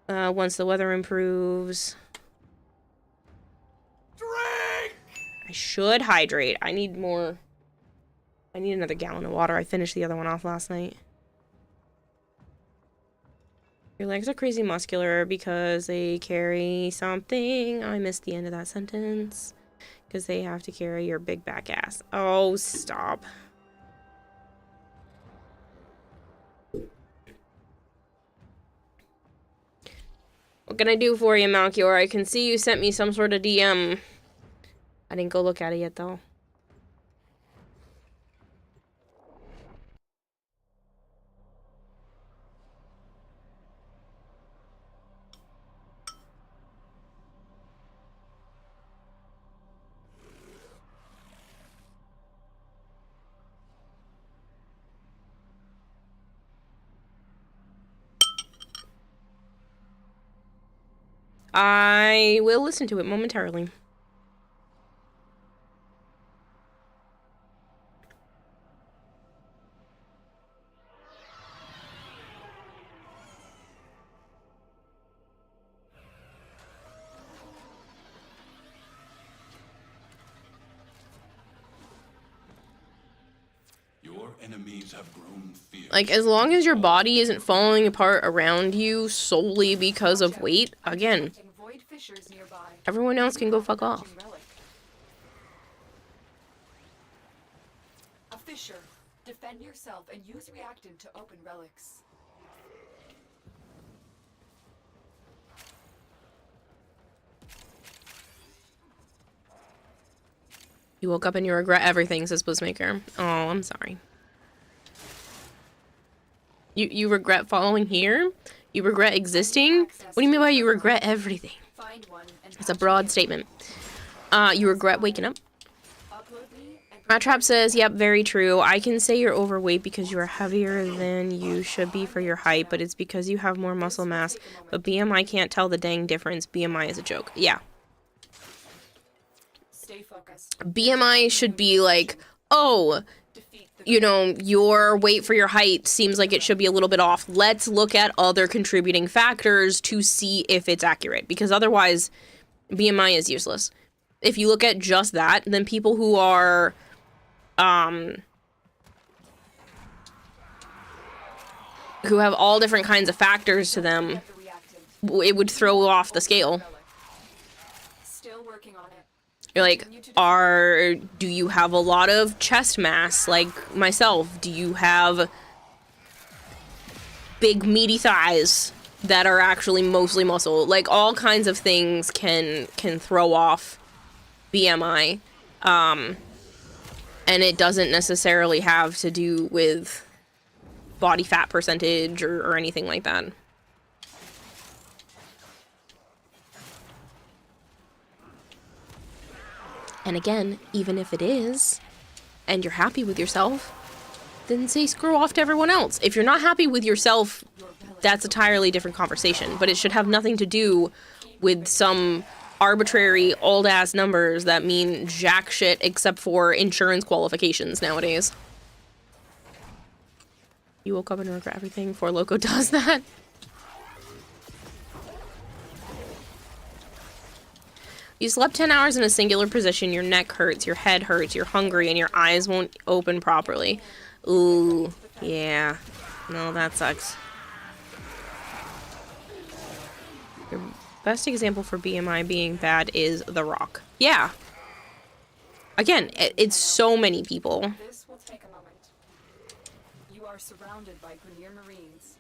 once the weather improves. Drink! I should hydrate. I need another gallon of water. I finished the other one off last night. Your legs are crazy muscular because they carry something. I missed the end of that sentence. Because they have to carry your big back ass. Oh, stop. What can I do for you, Malchior? I can see you sent me some sort of DM. I didn't go look at it yet, though. I will listen to it momentarily. Your enemies have grown fierce. Like, as long as your body isn't falling apart around you solely because of weight, again, everyone else can go fuck off. A fissure. Defend yourself and use reactant to open relics. You woke up and you regret everything, says Blizzmaker. Oh, I'm sorry. You regret following here? You regret existing? What do you mean by you regret everything? It's a broad statement. You regret waking up? Matt Trap says, yep, very true. I can say you're overweight because you are heavier than you should be for your height, but it's because you have more muscle mass. But BMI can't tell the dang difference. BMI is a joke. Yeah. BMI should be like, oh, you know, your weight for your height seems like it should be a little bit off. Let's look at other contributing factors to see if it's accurate, because otherwise BMI is useless. If you look at just that, then people who are who have all different kinds of factors to them, it would throw off the scale. Still working on it. You're like, do you have a lot of chest mass like myself? Do you have big meaty thighs that are actually mostly muscle? Like, all kinds of things can throw off BMI. And it doesn't necessarily have to do with body fat percentage or anything like that. And again, even if it is, and you're happy with yourself, then say screw off to everyone else. If you're not happy with yourself, that's an entirely different conversation, but it should have nothing to do with some arbitrary old-ass numbers that mean jack shit except for insurance qualifications nowadays. You woke up and regret everything. Four Loko does that. You slept 10 hours in a singular position, your neck hurts, your head hurts, you're hungry, and your eyes won't open properly. Ooh, yeah. No, that sucks. Your best example for BMI being bad is The Rock. Yeah. Again, it's so many people. This will take a moment. You are surrounded by Grenier Marines.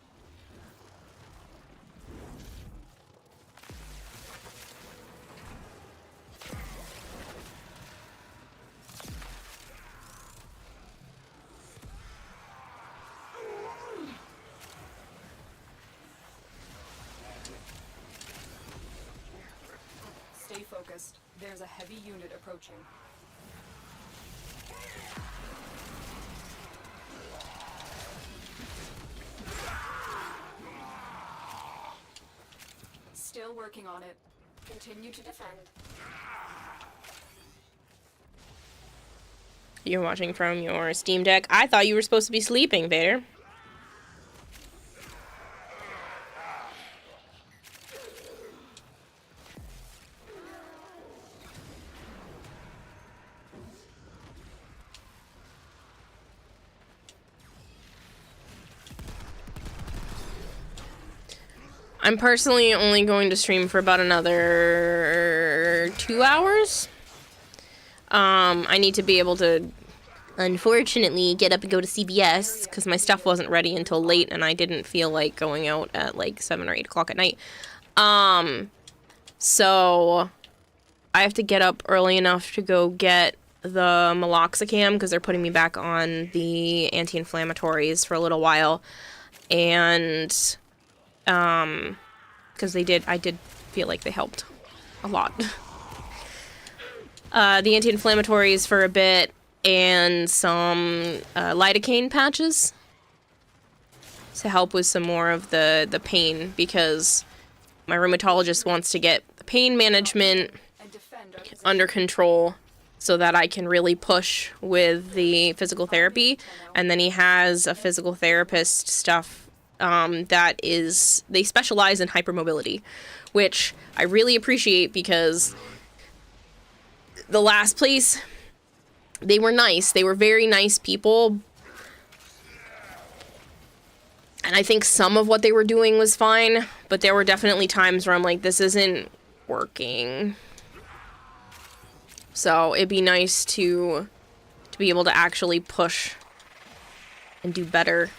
Stay focused. There's a heavy unit approaching. Still working on it. Continue to defend. You're watching from your Steam Deck. I thought you were supposed to be sleeping, Vader. I'm personally only going to stream for about another 2 hours. I need to be able to, unfortunately, get up and go to CVS because my stuff wasn't ready until late and I didn't feel like going out at like 7 or 8 o'clock at night. So I have to get up early enough to go get the meloxicam because they're putting me back on the anti-inflammatories for a little while. And because I did feel like they helped a lot. The anti-inflammatories for a bit, and some lidocaine patches to help with some more of the pain, because my rheumatologist wants to get the pain management under control so that I can really push with the physical therapy. And then he has a physical therapist stuff that is, they specialize in hypermobility, which I really appreciate because the last place, they were nice. They were very nice people. And I think some of what they were doing was fine, but there were definitely times where I'm like, this isn't working. So it'd be nice to be able to actually push and do better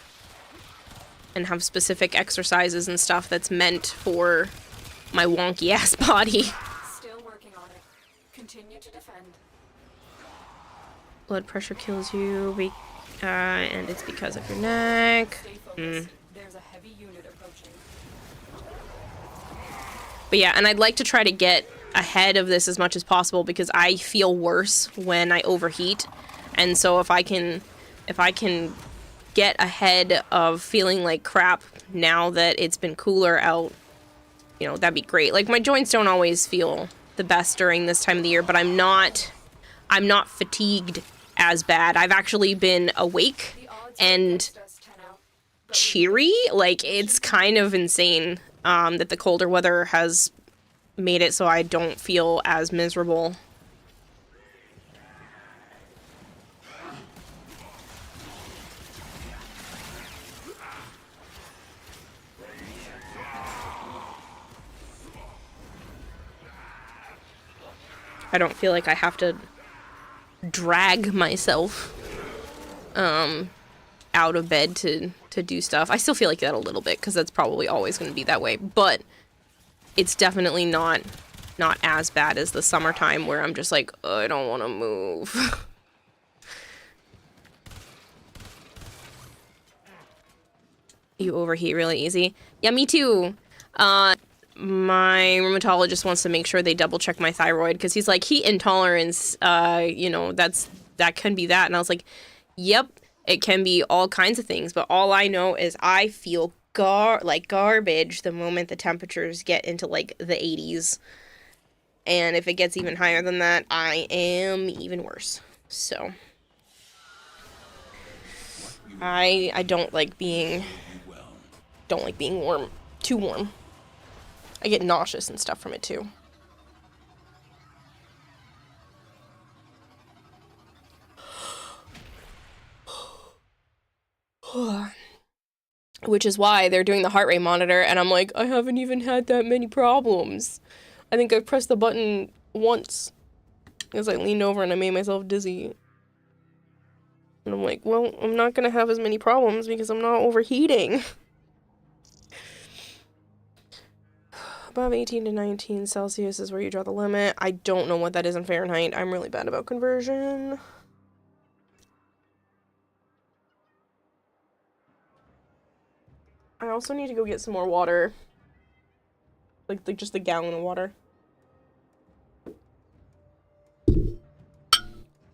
and have specific exercises and stuff that's meant for my wonky ass body. Still working on it. Continue to defend. Blood pressure kills you, and it's because of your neck. There's a heavy unit approaching. But yeah, and I'd like to try to get ahead of this as much as possible because I feel worse when I overheat. And so if I can get ahead of feeling like crap now that it's been cooler out, you know, that'd be great. Like, my joints don't always feel the best during this time of the year, but I'm not fatigued as bad. I've actually been awake and cheery. Like, it's kind of insane that the colder weather has made it so I don't feel as miserable. I don't feel like I have to drag myself out of bed to do stuff. I still feel like that a little bit because that's probably always going to be that way, but it's definitely not as bad as the summertime where I'm just like, oh, I don't want to move. You overheat really easy. Yeah, me too. My rheumatologist wants to make sure they double check my thyroid because he's like, heat intolerance, you know, that can be that. And I was like, yep, it can be all kinds of things. But all I know is I feel like garbage the moment the temperatures get into like the 80s. And if it gets even higher than that, I am even worse. So I don't like being warm, too warm. I get nauseous and stuff from it too. Which is why they're doing the heart rate monitor, and I'm like, I haven't even had that many problems. I think I pressed the button once because I leaned over and I made myself dizzy. And I'm like, well, I'm not gonna have as many problems because I'm not overheating. Above 18 to 19 Celsius is where you draw the limit. I don't know what that is in Fahrenheit. I'm really bad about conversion. I also need to go get some more water. Like just a gallon of water.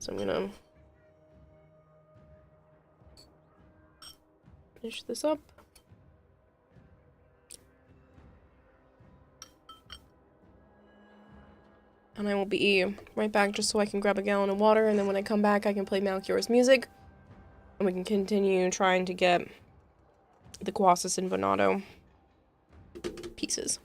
So I'm gonna finish this up. And I will be right back just so I can grab a gallon of water, and then when I come back I can play Malchior's music. And we can continue trying to get the Colossus and Venato pieces.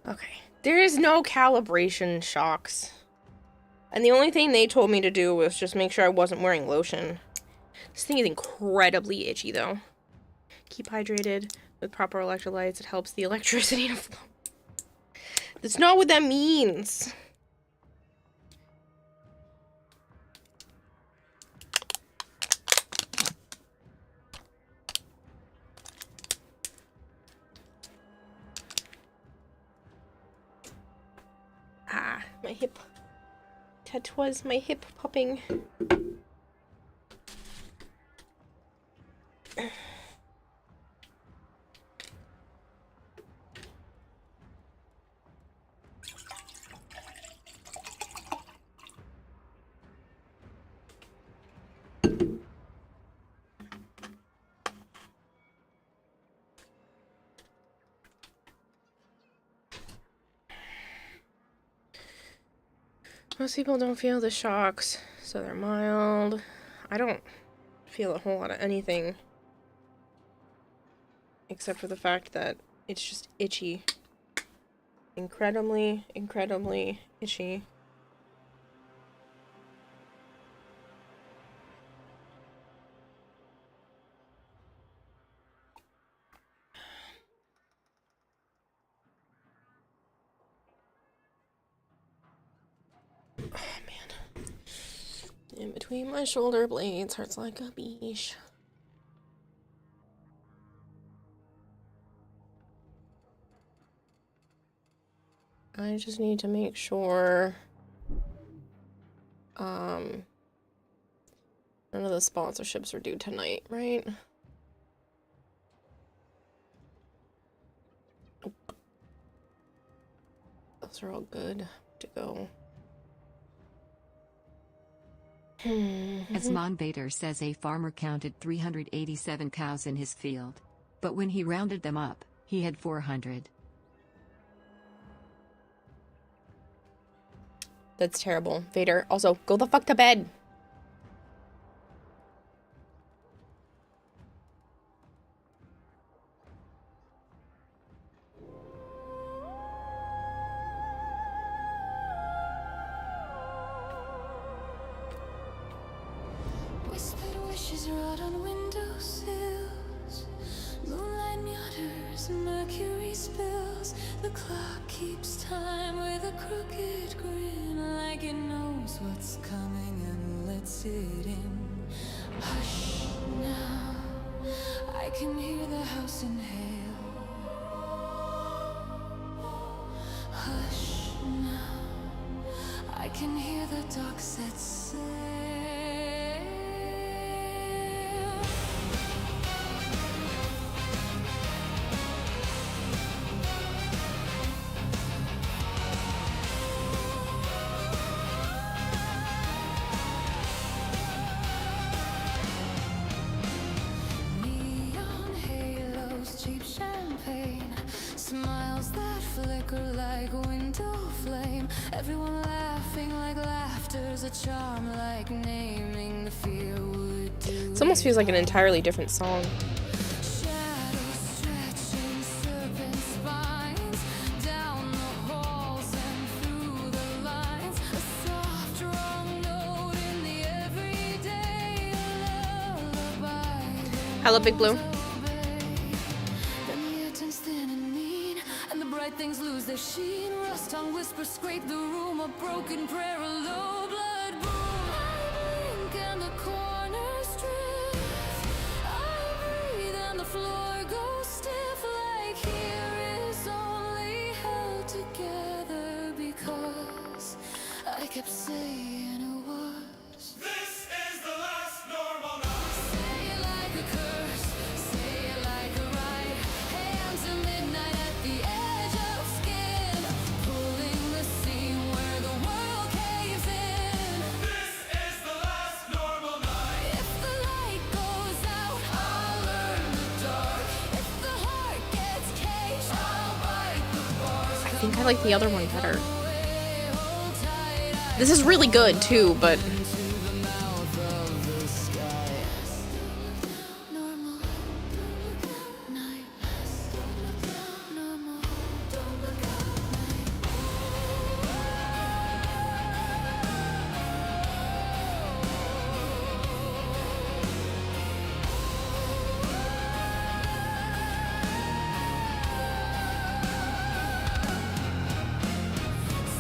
Okay. There is no calibration shocks. And the only thing they told me to do was just make sure I wasn't wearing lotion. This thing is incredibly itchy, though. Keep hydrated with proper electrolytes. It helps the electricity to flow. That's not what that means. Ah, my hip. That was my hip popping. Most people don't feel the shocks, so they're mild. I don't feel a whole lot of anything. except for the fact that it's just itchy. Incredibly, incredibly itchy. Oh man. In between my shoulder blades hurts like a beach. I just need to make sure none of the sponsorships are due tonight, right? Those are all good to go. As Vader says, a farmer counted 387 cows in his field. But when he rounded them up, he had 400. That's terrible. Vader, also, go the fuck to bed. Whispered wishes wrought on windowsills. Moonlight meanders, mercury spills. The clock keeps time with a crooked grin, like it knows what's coming and lets it in. Hush now, I can hear the house inhale. Hush now, I can hear the dock set sail. Neon halos, cheap champagne, smiles that flicker like window flame. Everyone laughing like laughter's a charm, like naming the fear would do. This almost feels like an entirely different song. Shadows stretching serpent spines down the halls and through the lines. A soft wrong note in the everyday lullaby. Hello, Big Blue. Then the air turns thin and mean, and the bright things lose their sheen. Rust tongue whispers scrape the room, a broken prayer, a low blood boom. I blink and the corners drift. I breathe and the floor goes stiff, like here is only held together because I kept saying it was. This is the last normal night. Say it like a curse, say it like a right. Hands at midnight at the edge of skin, pulling the seam where the world caves in. This is the last normal night. If the light goes out, I'll learn the dark. If the heart gets caged, I'll bite the bars. I think I like the other one better. This is really good too, but Normal night. Normal.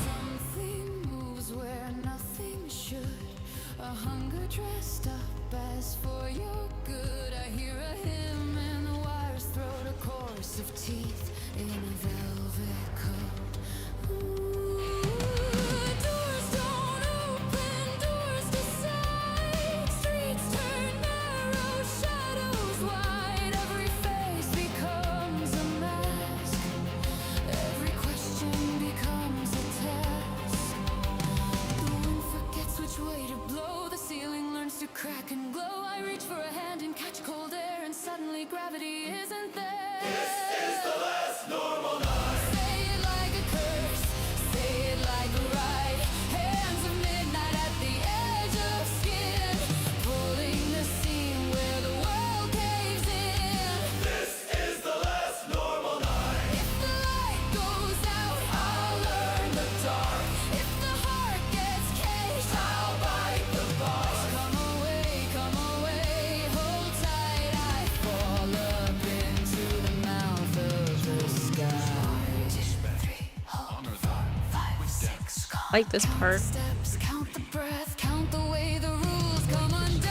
Something moves where nothing should. A hunger dressed up as for your good. I hear a hymn in the wire's throat, a chorus of teeth in a velvet coat. Ooh, doors don't open, doors decide. Streets turn narrow, shadows wide. Every face becomes a mask. Every question becomes a test. The wind forgets which way to blow. The ceiling learns to crack and glow. I reach for a hand and catch cold air, and suddenly gravity isn't there. This is the last normal night. Say it like a curse. Like this part. Steps, count the breath, count the way the rules come undone.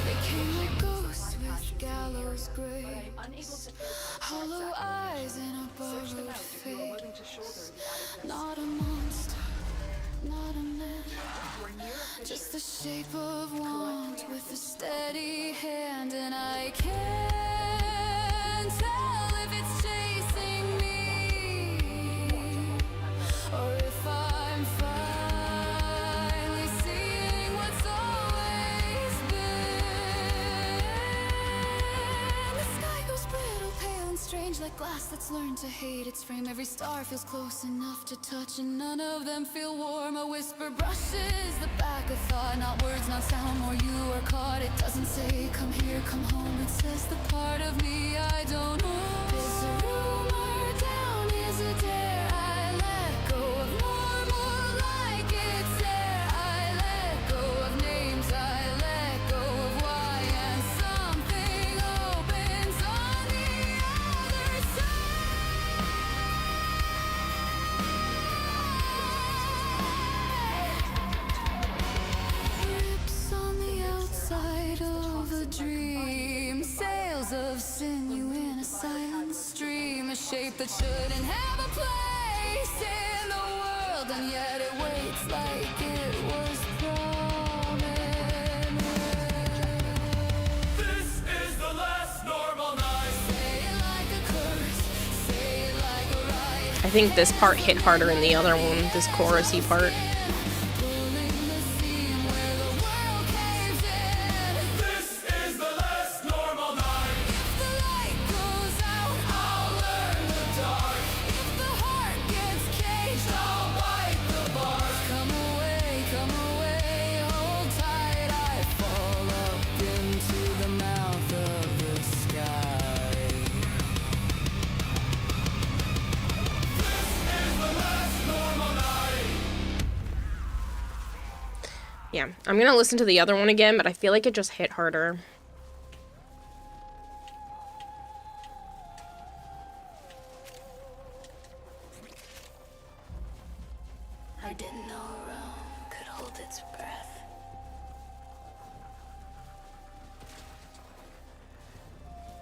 They came like ghosts with gallows grapes, hollow eyes in a borrowed face. Not a monster, not a man, just the shape of want with a steady hand, and I can't tell if it's chasing me or if I'm finally seeing what's always been. The sky goes brittle, pale and strange, like glass that's learned to hate its frame. Every star feels close enough to touch, and none of them feel warm. A whisper brushes the back of thought, not words, not sound, more you are caught. It doesn't say come here, come home, it says the part of me I don't know. Is a rumor down, is a dare? I let go of normal like it's air. I let go of names, I let go of why, and something opens on the other side. Rips on the outside of a dream, sails of sinew in a silent stream, a shape that shouldn't have a place in the world, and yet it waits like it was promised. This is the last normal night. Say it like a curse, say it like a riot. I think this part hit harder than the other one, this chorusy part. Pulling the seam where the world caves in. This is the last normal night. If the light goes out, I'll learn the dark. if the heart gets caged, I'll bite the bark. come away, hold tight. I fall up into the mouth of the sky. This is the last normal night. Yeah, I'm gonna listen to the other one again, but I feel like it just hit harder. I didn't know Rome could hold its breath.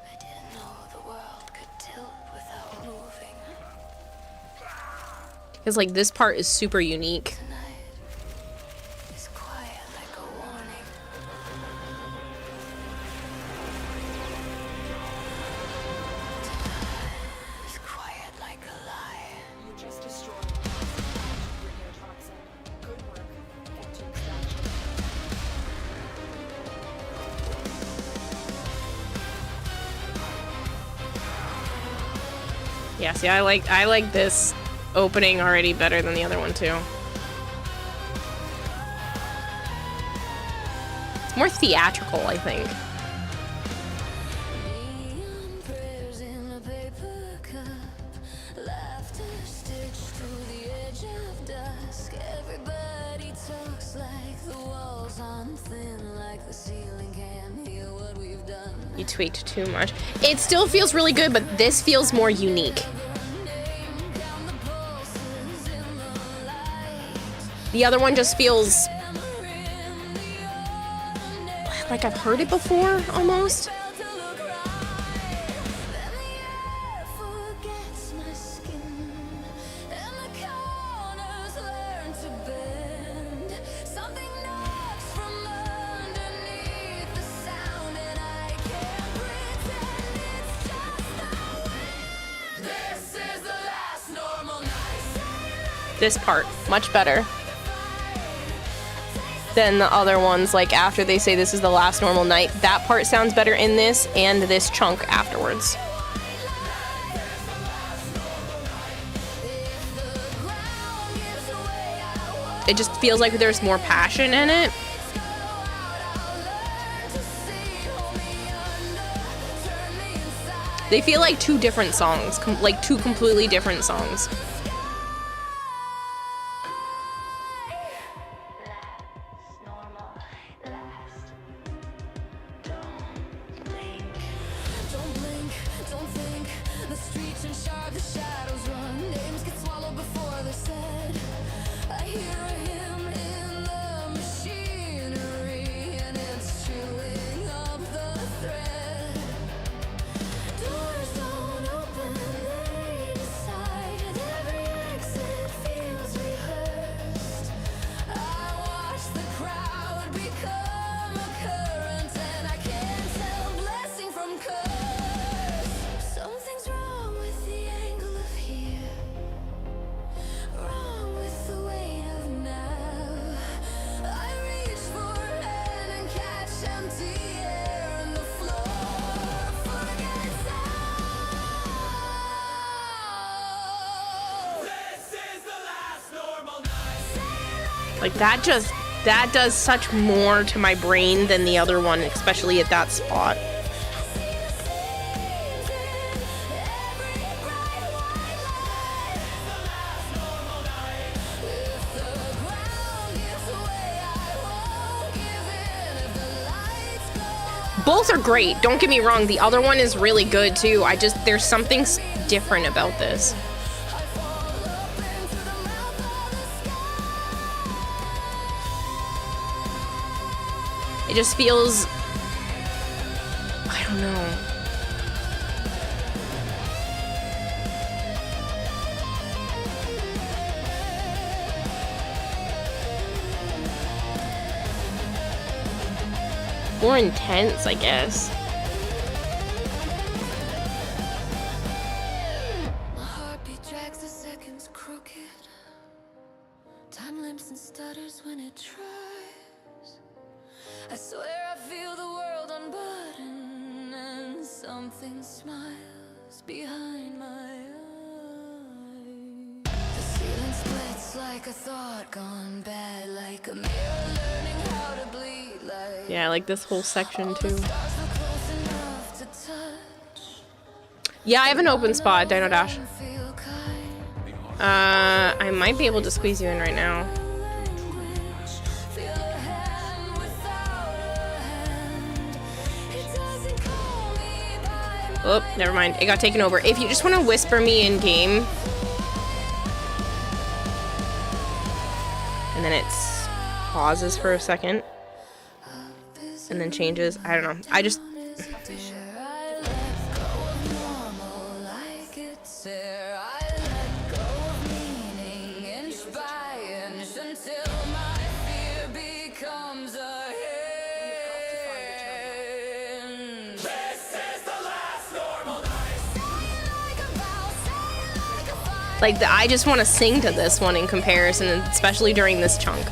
I didn't know the world could tilt without moving. Because like this part is super unique. Tonight is quiet like a warning. Tonight is quiet like a lie. You just destroyed your toxin. Good work. Get to extraction. Yeah, see, I like this opening already better than the other one too. It's more theatrical, I think. Neon prayers in a paper cup, laughter stitched to the edge of dusk. Everybody talks like the walls on thin, like the ceiling can't hear what we've done. You tweaked too much. It still feels really good, but this feels more unique. Count the pulses in the light. The other one just feels like I've heard it before, almost. Felt to look right. Then the air forgets my skin, and the corners learn to bend. Something knocks from underneath the sound, and I can't pretend it's just the wind. This is the last normal night. This part, much better than the other ones. Like after they say this is the last normal night, that part sounds better in this and this chunk afterwards. It just feels like there's more passion in it. They feel like two different songs, like two completely different songs. Don't blink, don't Like that does such more to my brain than the other one, especially at that spot. Both are great, don't get me wrong, the other one is really good too. There's something different about this. It just feels, I don't know. More intense, I guess. My heartbeat drags the seconds crooked. Time limps and stutters when it tries. I swear I feel the world unbutton, and something smiles behind my eye. The ceiling splits like a thought gone bad, like a mirror learning how to bleed. Yeah, I like this whole section too. Yeah, I have an open spot, Dino Dash. I might be able to squeeze you in right now. Oh, never mind. It got taken over. If you just want to whisper me in game. And then it pauses for a second. And then changes. I don't know. I just... Like, I just want to sing to this one in comparison, especially during this chunk.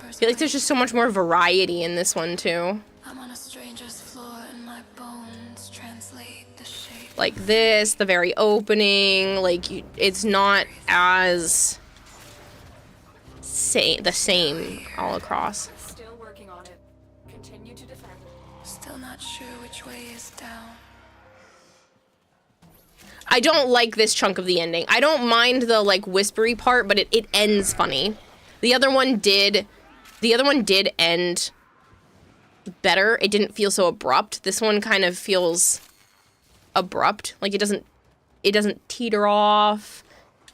I feel like there's just so much more variety in this one too. I'm on a stranger's floor and my bones translate the shape. Like this, the very opening, like it's not as the same all across. Still working on it. Continue to defend. Still not sure which way is down. I don't like this chunk of the ending. I don't mind the like whispery part, but it ends funny. The other one did end better. It didn't feel so abrupt. This one kind of feels abrupt. Like it doesn't teeter off.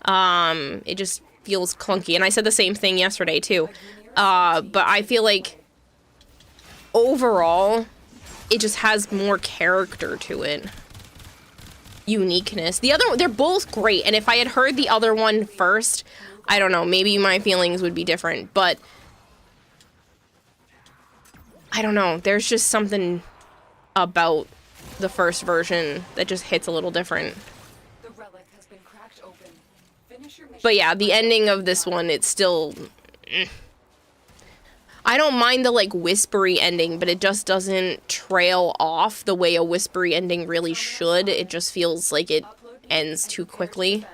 It just feels clunky. And I said the same thing yesterday too. But I feel like overall it just has more character to it. Uniqueness. They're both great. And if I had heard the other one first, I don't know, maybe my feelings would be different, but I don't know. There's just something about the first version that just hits a little different. The relic has been cracked open. Finish your mission. But yeah, the ending of this one, it's still... I don't mind the like whispery ending, but it just doesn't trail off the way a whispery ending really should. It just feels like it ends too quickly.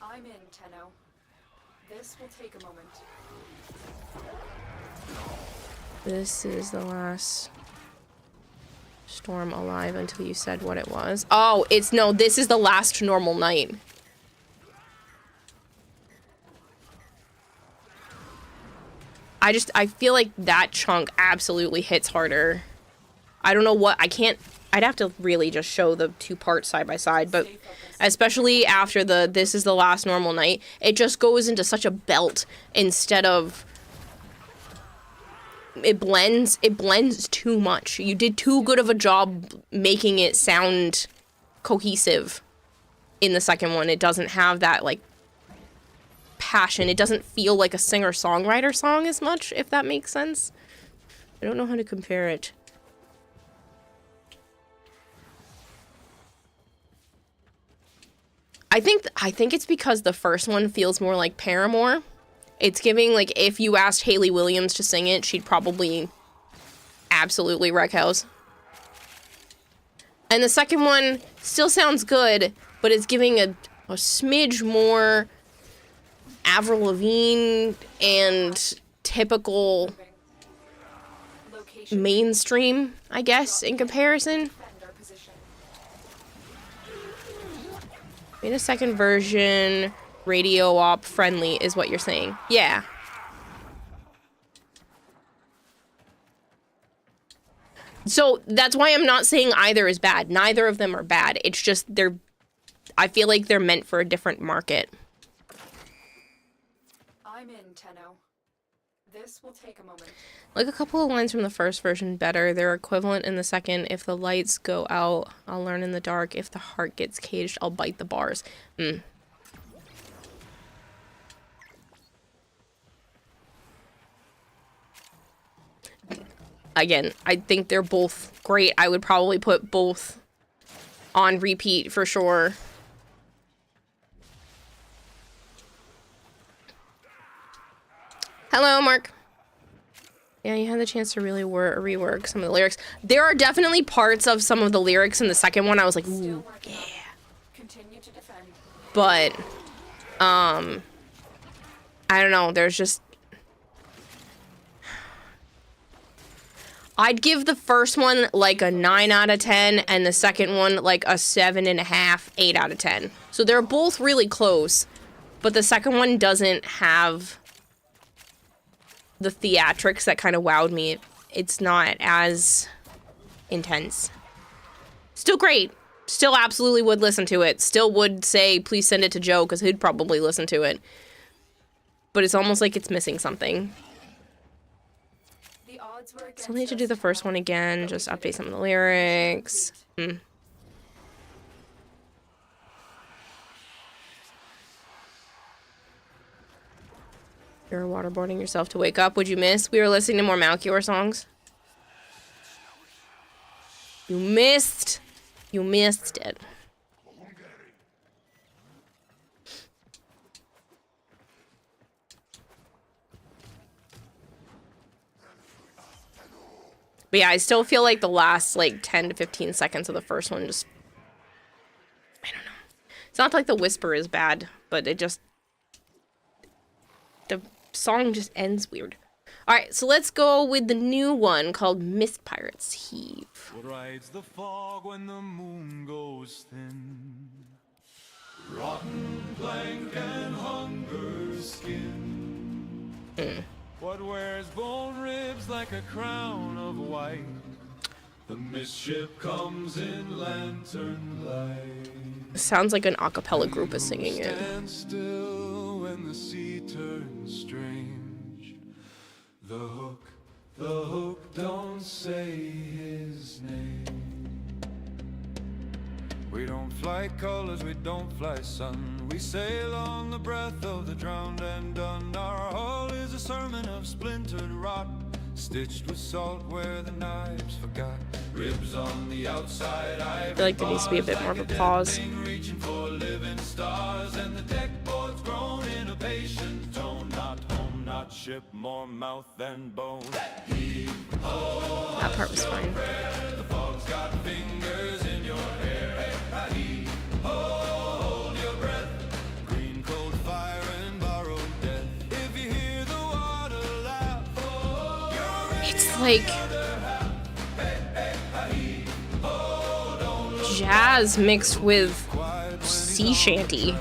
I'm in, Tenno. This will take a moment. This is the last storm alive until you said what it was. Oh, no, this is the last normal night. I feel like that chunk absolutely hits harder. I don't know what, I'd have to really just show the two parts side by side, but especially after this is the last normal night, it just goes into such a belt instead of, it blends too much. You did too good of a job making it sound cohesive in the second one. It doesn't have that, like, passion. It doesn't feel like a singer-songwriter song as much, if that makes sense. I don't know how to compare it. I think it's because the first one feels more like Paramore. It's giving, like, if you asked Hayley Williams to sing it, she'd probably absolutely wreck house. And the second one still sounds good, but it's giving a smidge more Avril Lavigne and typical mainstream, I guess, in comparison. Made a second version, radio op friendly is what you're saying. Yeah. So that's why I'm not saying either is bad. Neither of them are bad. It's just I feel like they're meant for a different market. I'm in, Tenno. This will take a moment. Like a couple of lines from the first version better. They're equivalent in the second. If the lights go out, I'll learn in the dark. If the heart gets caged, I'll bite the bars. Again, I think they're both great. I would probably put both on repeat for sure. Hello, Mark. Yeah, you had the chance to really rework some of the lyrics. There are definitely parts of some of the lyrics in the second one I was like, ooh, yeah. But, I don't know, there's just... I'd give the first one like a 9 out of 10 and the second one like a 7.5, 8 out of 10. So they're both really close, but the second one doesn't have the theatrics that kind of wowed me. It's not as intense. Still great. Still absolutely would listen to it. Still would say, please send it to Joe, because he'd probably listen to it. But it's almost like it's missing something. Still need to do the first one again, just update some of the lyrics. You're waterboarding yourself to wake up. Would you miss? We were listening to more Malchior songs. You missed. You missed it. But yeah, I still feel like the last like 10 to 15 seconds of the first one just... I don't know. It's not like the whisper is bad, but it just... The song just ends weird. Alright, so let's go with the new one called Mist Pirates Heave. What rides the fog when the moon goes thin? Rotten plank and hunger skin. What wears bone ribs like a crown of white? The mist ship comes in lantern light. Sounds like an a cappella group is singing it. Stand still when the sea turns strange. The hook don't say his name. We don't fly colors, we don't fly sun. We sail on the breath of the drowned and done. Our hull is a sermon of splintered rock, stitched with salt where the knives forgot. Ribs on the outside, I feel like there needs to be a bit more of a pause. Reaching for living stars, and the deck board's grown in a patient tone. Not home, not ship, more mouth than bone. That part was fine. The fog's got fingers in your hair. Hold your breath. Green cold fire and borrowed death. If you hear the water laugh, it's like jazz mixed with sea shanty.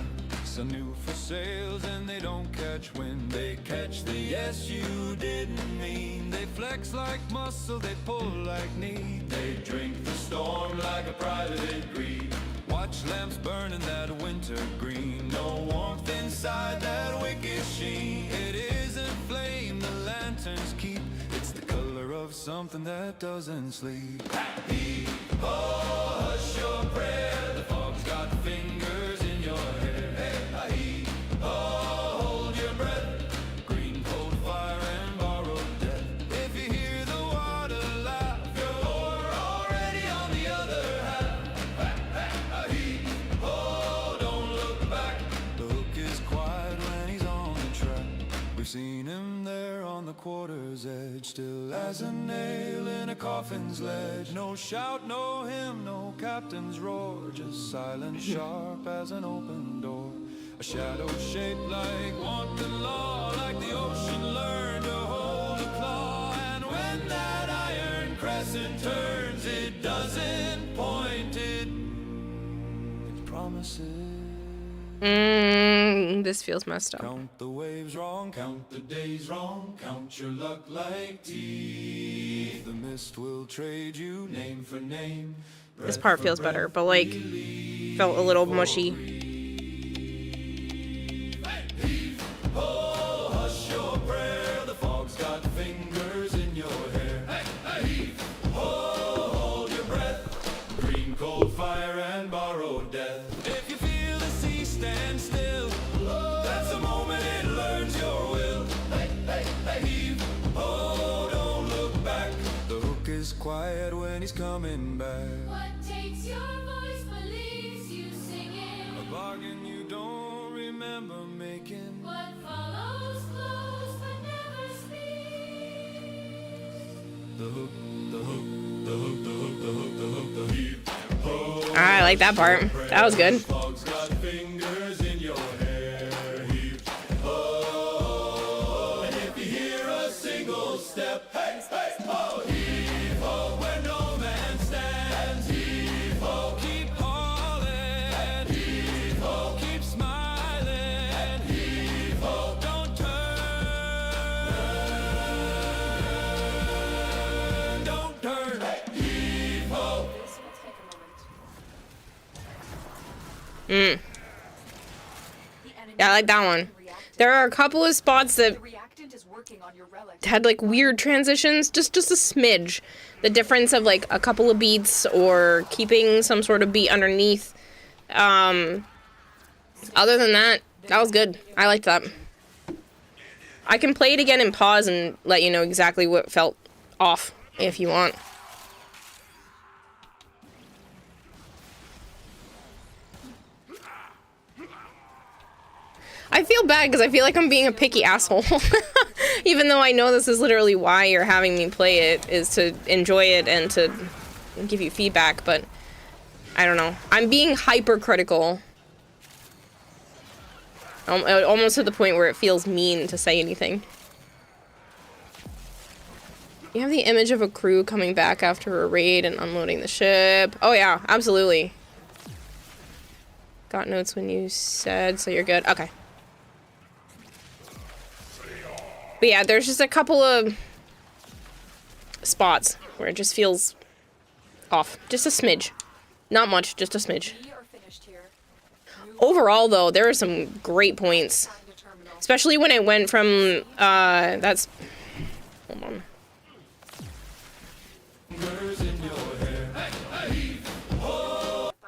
Some new for sales and they don't catch wind. They catch the yes you didn't mean. They flex like muscle, they pull like knee. They drink the storm like a private greed. Watch lamps burn in that winter green. No warmth inside that wicked sheen. It isn't flame the lanterns keep. It's the color of something that doesn't sleep. Happy, oh, hush your prayer. The fog's got fingers in quarter's edge, still as a nail in a coffin's ledge. No shout, no hymn, no captain's roar, just silent, sharp as an open door. A shadow shaped like wanton law, like the ocean learned to hold a claw. And when that iron crescent turns, it doesn't point, it promises. This feels messed up. Count the waves wrong, count the days wrong, count your luck like teeth. The mist will trade you name for name. This part feels better, but like felt a little mushy. Oh, hush your prayer, the fog's got fingers in your hair. Oh, hold your breath, green cold fire and borrowed death. If you feel the sea stand still, that's the moment it learns your will. Heave, oh, don't look back. The hook is quiet when he's coming back. What takes your voice but leaves you singing? A bargain you don't remember making. What follows close but never speaks? The hook, the hook, the hook, the hook, the hook, the hook, the heave. Oh, I like that part. That was good. fog's got fingers in your hair. Heave. Oh, and if you hear a single step, hey, hey, oh, heave ho, where no man stands. Heave ho, keep hauling. Heave ho, keep smiling. Heave ho, don't turn. Don't turn. Heave ho. Yeah, I like that one. There are a couple of spots that had like weird transitions, just a smidge. The difference of like a couple of beats or keeping some sort of beat underneath. Other than that, that was good. I liked that. I can play it again and pause and let you know exactly what felt off if you want. I feel bad because I feel like I'm being a picky asshole. Even though I know this is literally why you're having me play it, is to enjoy it and to give you feedback, but I don't know. I'm being hypercritical. Almost to the point where it feels mean to say anything. You have the image of a crew coming back after a raid and unloading the ship. Oh yeah, absolutely. Got notes when you said, so you're good. Okay. But yeah, there's just a couple of spots where it just feels off. Just a smidge. Not much, just a smidge. Overall, though, there are some great points. Especially when it went from, that's... Hold on.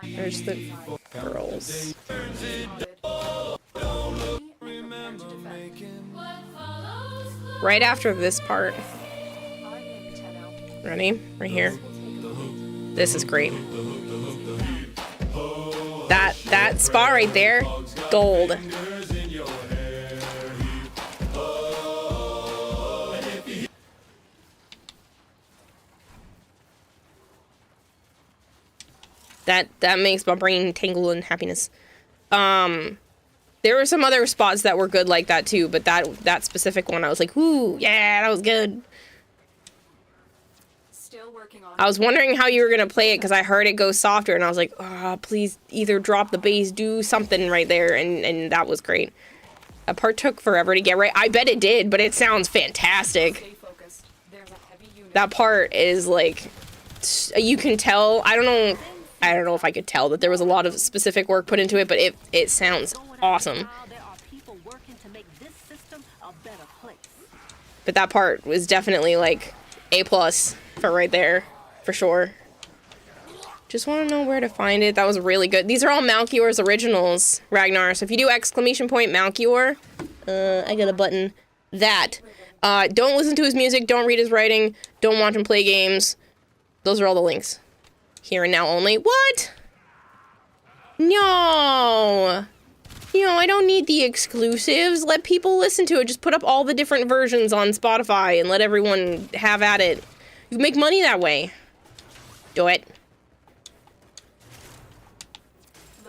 There's the girls. Right after this part. Ready? Right here. This is great. That spot right there, gold. That makes my brain tingle in happiness. There were some other spots that were good like that too, but that specific one I was like, ooh, yeah, that was good. Still working on I was wondering how you were gonna play it because I heard it go softer and I was like, oh, please either drop the bass, do something right there, and that was great. That part took forever to get right. I bet it did, but it sounds fantastic. That part is like, you can tell, I don't know if I could tell that there was a lot of specific work put into it, but it sounds awesome. But that part was definitely like A+ for right there, for sure. Just want to know where to find it. That was really good. These are all Malchior's originals, Ragnar. So if you do !Malchior, I got a button. That. Don't listen to his music. Don't read his writing. Don't watch him play games. Those are all the links. Here and now only. What? No. You know, I don't need the exclusives. Let people listen to it. Just put up all the different versions on Spotify and let everyone have at it. You make money that way. Do it.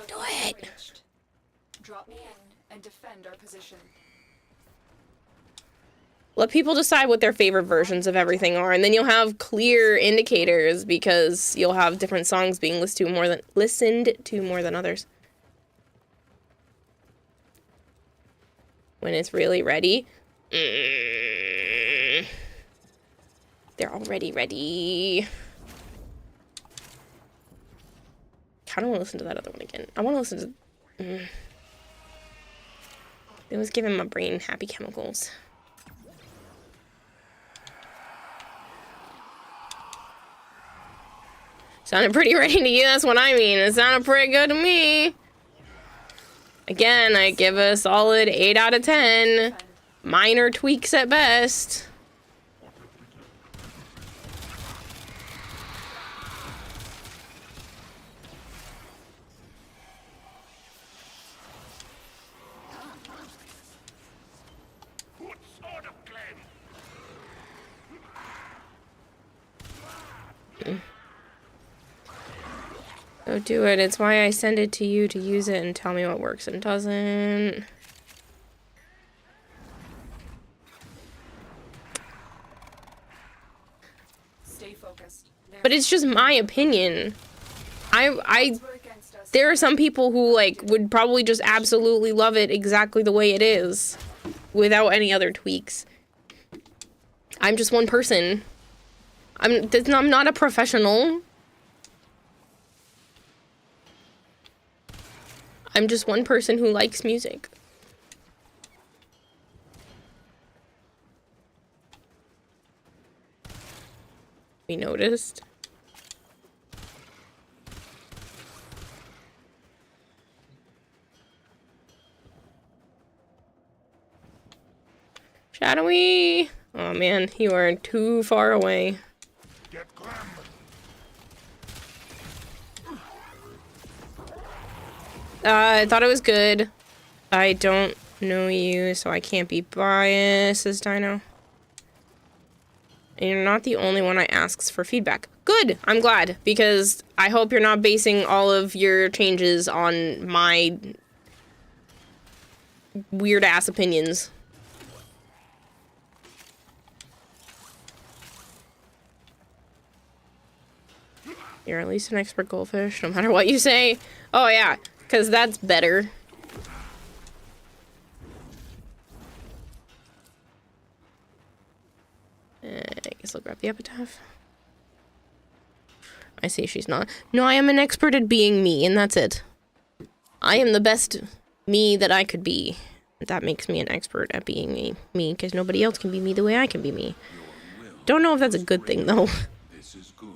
Do it. Drop me in and defend our position. Let people decide what their favorite versions of everything are, and then you'll have clear indicators because you'll have different songs being listened to more than others. When it's really ready. They're already ready. I don't want to listen to that other one again. I want to listen to... It was giving my brain happy chemicals. Sounded pretty ready to you, that's what I mean. It sounded pretty good to me. Again, I give a solid 8 out of 10. Minor tweaks at best. Go do it. It's why I send it to you to use it and tell me what works and doesn't. Stay focused. But it's just my opinion. There are some people who, like, would probably just absolutely love it exactly the way it is. Without any other tweaks. I'm just one person. I'm not a professional. I'm just one person who likes music. We noticed. Shadowy! Oh man, you are too far away. I thought it was good. I don't know you, so I can't be biased, says Dino. And you're not the only one I asks for feedback. Good! I'm glad, because I hope you're not basing all of your changes on my weird-ass opinions. You're at least an expert goldfish, no matter what you say. Oh yeah, because that's better. I guess I'll grab the epitaph. I see she's not. No, I am an expert at being me, and that's it. I am the best me that I could be. That makes me an expert at being me, because nobody else can be me the way I can be me. Don't know if that's a good thing, though. This is good.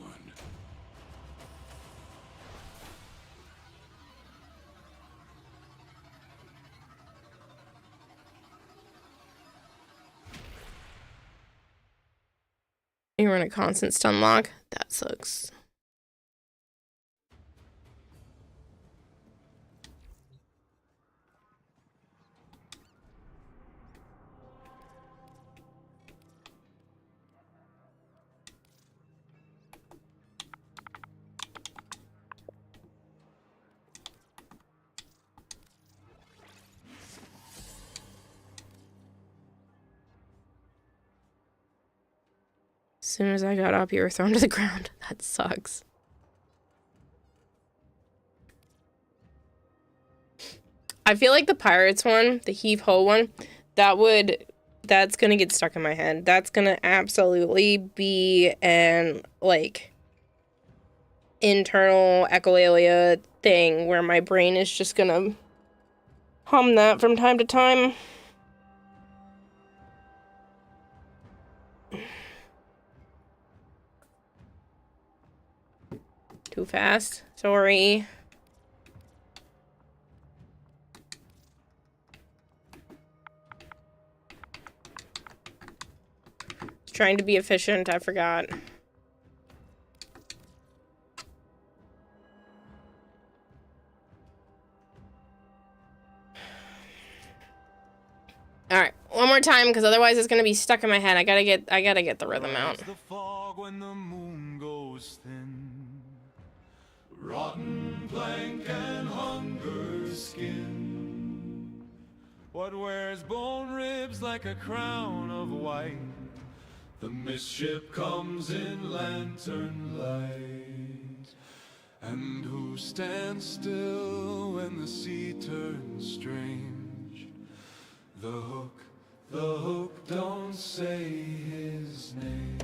You run a constant stun lock? That sucks. As soon as I got up, you were thrown to the ground. That sucks. I feel like the Pirates one, the heave-ho one, that's gonna get stuck in my head. That's gonna absolutely be an, like, internal echolalia thing where my brain is just gonna hum that from time to time. Too fast. Sorry. Trying to be efficient, I forgot. One more time, because otherwise it's gonna be stuck in my head. I gotta get the rhythm out. The fog when the moon goes thin. Rotten plank and hunger skin. What wears bone ribs like a crown of white? The misship comes in lantern light. And who stands still when the sea turns strange? The hook, don't say his name.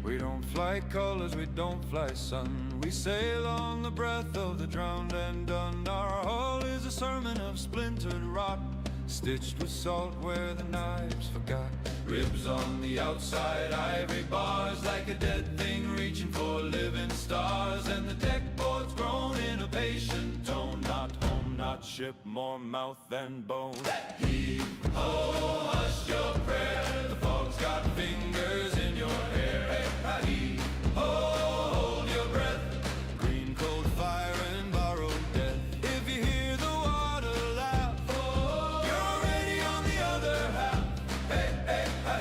We don't fly colors, we don't fly sun. We sail on the breath of the drowned and done. Our hull is a sermon of splintered rock, stitched with salt where the knives forgot. Ribs on the outside, ivory bars, like a dead thing reaching for living stars. And the deck boards groan in a patient tone. Not home, not ship, more mouth than bone. Heave ho, hush your prayer. The fog's got fingers in your hair. Hey, heave ho, hold your breath. Green cold fire and borrowed death. If you hear the water laugh, you're already on the other half. Hey,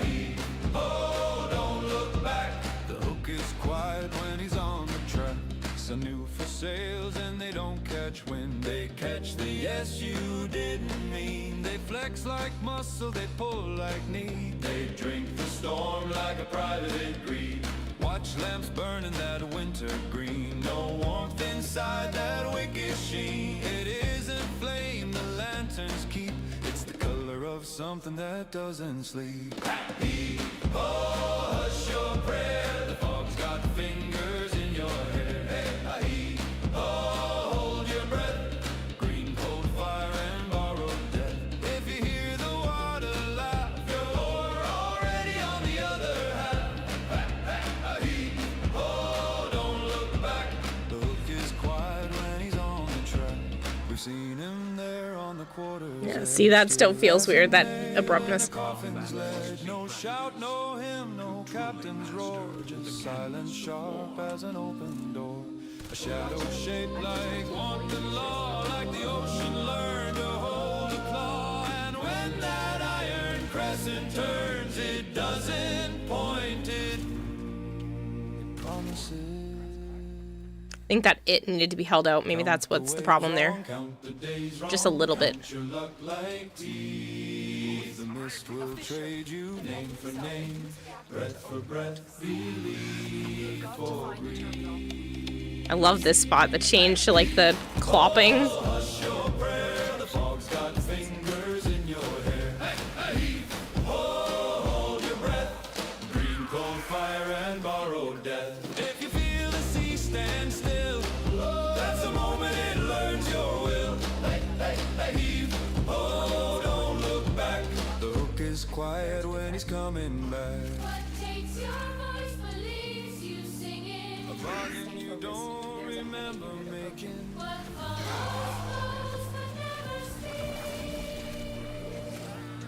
heave ho, don't look back. The hook is quiet when he's on the track. So new for sails and they don't catch wind. They catch the yes you didn't mean. They flex like muscle, they pull like need. They drink the storm like a private greed. Watch lamps burn in that winter green. No warmth inside that wicked sheen. It isn't flame the lanterns keep. It's the color of something that doesn't sleep. Heave ho, hush your prayer. The fog's got fingers in your hair. Hey, heave ho, hold your breath. Green cold fire and borrowed death. If you hear the water laugh, you're already on the other half. Heave ho, don't look back. The hook is quiet when he's on the track. We've seen him there on the quarters. Yeah, see, that still feels weird, that abruptness. No shout, no hymn, no captain's roar. Just silence sharp as an open door. A shadow shaped like wanton law. Like the ocean learned to hold a claw. And when that iron crescent turns, it doesn't point, it promises. I think that it needed to be held out. Maybe that's what's the problem there. Just a little bit. The mist will trade you name for name, breath for breath, believe for greed. I love this spot, the change to like the clopping. Hush your prayer, the fog's got fingers in your hair. Heave ho, hold your breath. Green cold fire and borrowed death. If you feel the sea stand still, that's the moment it learns your will. Heave ho, don't look back. The hook is quiet when he's coming back. What takes your voice but leaves you singing? A bargain you don't remember making. What follows but never speaks?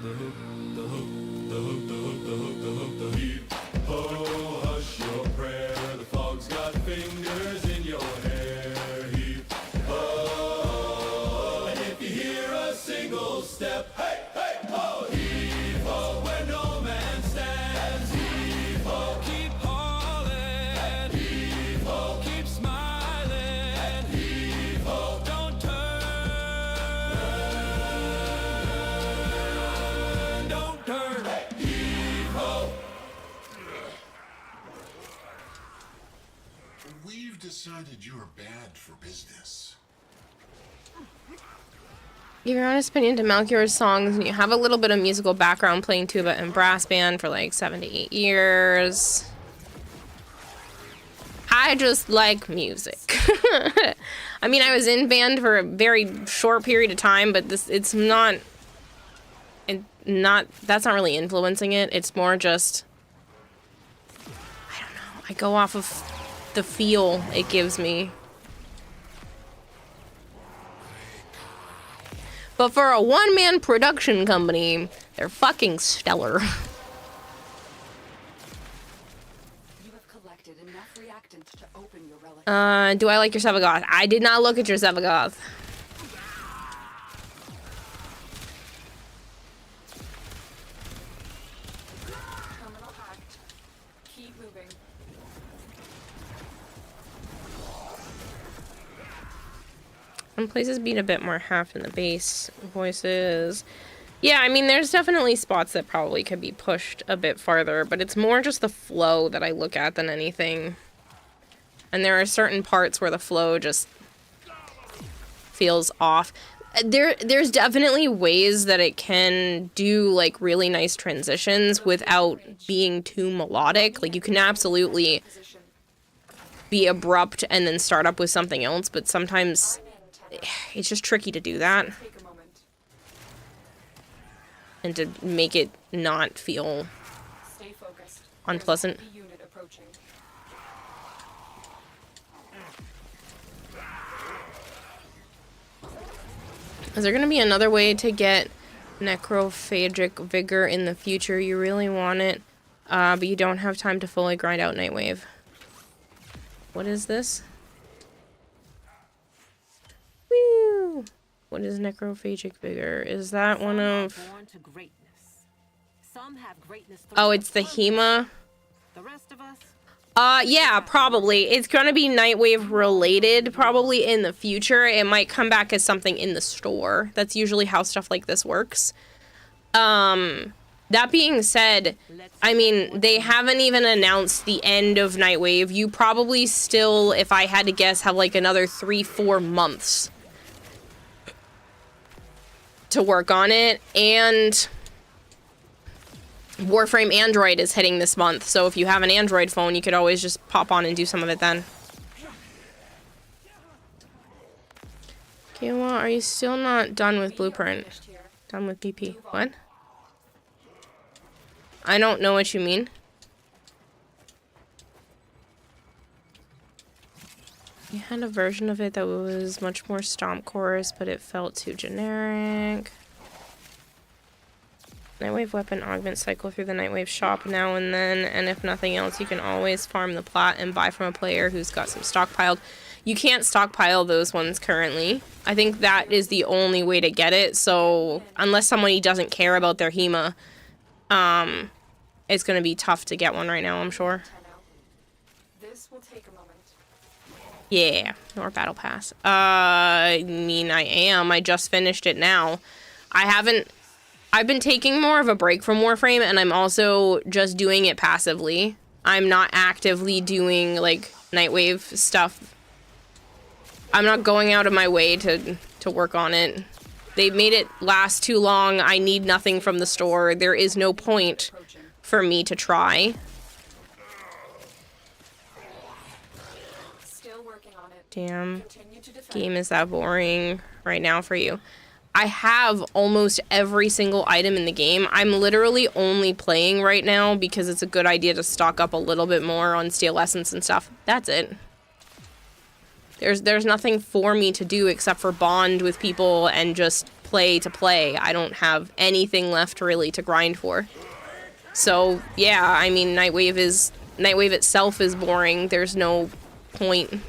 The hook, the hook, the hook, the hook, the hook, the hook, the heave ho, hush your prayer. The fog's got fingers in your hair. Heave ho, and if you hear a single step, hey, hey, ho, heave ho, where no man stands. Heave ho, keep hauling. Heave ho, keep smiling. Heave ho, don't turn, don't turn. Heave ho. We've decided you're bad for business. Give your honest opinion to Melchior's songs, and you have a little bit of musical background playing tuba and brass band for like 7 to 8 years. I just like music. I mean, I was in band for a very short period of time, but it's not that's not really influencing it. It's more just, I don't know, I go off of the feel it gives me. But for a one-man production company, they're fucking stellar. You have collected enough reactants to open your relic. Do I like your Sevagoth? I did not look at your Sevagoth. Some places beat a bit more half in the bass voices. Yeah, I mean, there's definitely spots that probably could be pushed a bit farther, but it's more just the flow that I look at than anything. And there are certain parts where the flow just feels off. There's definitely ways that it can do, like, really nice transitions without being too melodic. Like, you can absolutely be abrupt and then start up with something else, but sometimes it's just tricky to do that. And to make it not feel unpleasant. Is there going to be another way to get necrophagic vigor in the future? You really want it, but you don't have time to fully grind out Nightwave. What is this? Woo! What is necrophagic vigor? Is that one of... Oh, it's the Hema. Yeah, probably. It's gonna be Nightwave related, probably in the future. It might come back as something in the store. That's usually how stuff like this works. That being said, I mean, they haven't even announced the end of Nightwave. You probably still, if I had to guess, have like another 3-4 months to work on it. And Warframe Android is hitting this month, so if you have an Android phone, you could always just pop on and do some of it then. Okay, well, are you still not done with Blueprint? Done with BP? What? I don't know what you mean. You had a version of it that was much more stomp chorus, but it felt too generic. Nightwave weapon augment cycle through the Nightwave shop now and then, and if nothing else, you can always farm the plat and buy from a player who's got some stockpiled. You can't stockpile those ones currently. I think that is the only way to get it, so unless somebody doesn't care about their HEMA, it's gonna be tough to get one right now, I'm sure. This will take a moment. Yeah, or Battle Pass. I mean, I am. I just finished it now. I've been taking more of a break from Warframe, and I'm also just doing it passively. I'm not actively doing, like, Nightwave stuff. I'm not going out of my way to work on it. They've made it last too long. I need nothing from the store. There is no point for me to try. Still working on it. Damn. Game is that boring right now for you. I have almost every single item in the game. I'm literally only playing right now because it's a good idea to stock up a little bit more on Steel Essence and stuff. That's it. There's nothing for me to do except for bond with people and just play to play. I don't have anything left really to grind for. So, yeah, I mean, Nightwave itself is boring. There's no point.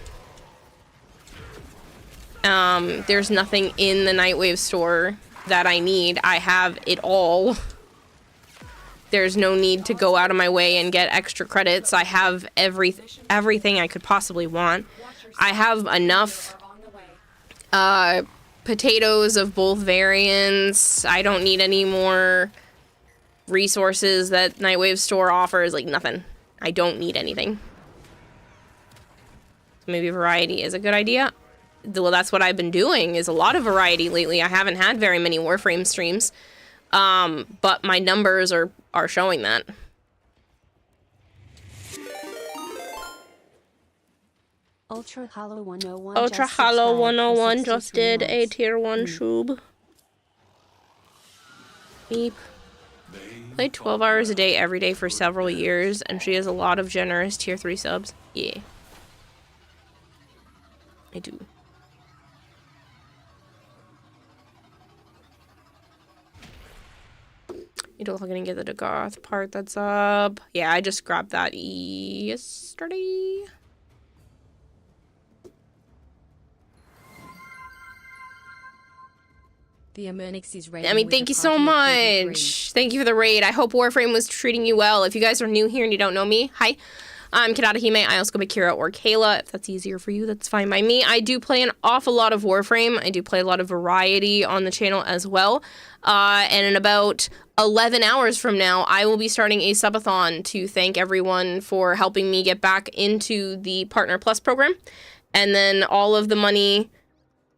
There's nothing in the Nightwave store that I need. I have it all. There's no need to go out of my way and get extra credits. I have everything I could possibly want. I have enough potatoes of both variants. I don't need any more resources that Nightwave store offers. Like, nothing. I don't need anything. Maybe variety is a good idea. Well, that's what I've been doing, is a lot of variety lately. I haven't had very many Warframe streams, but my numbers are showing that. Ultra Hollow 101 Ultra Hollow 101 just did a tier 1 shoob. Beep. Played 12 hours a day every day for several years, and she has a lot of generous tier 3 subs. Yeah. I do. You're gonna get the Dagoth part that's up. Yeah, I just grabbed that yesterday. The Amenixes raid. I mean, thank you so much. Thank you for the raid. I hope Warframe was treating you well. If you guys are new here and you don't know me, hi. I'm Kadadahime. I also go by Kira or Kayla. If that's easier for you, that's fine by me. I do play an awful lot of Warframe. I do play a lot of variety on the channel as well. And in about 11 hours from now, I will be starting a subathon to thank everyone for helping me get back into the Partner Plus program. And then all of the money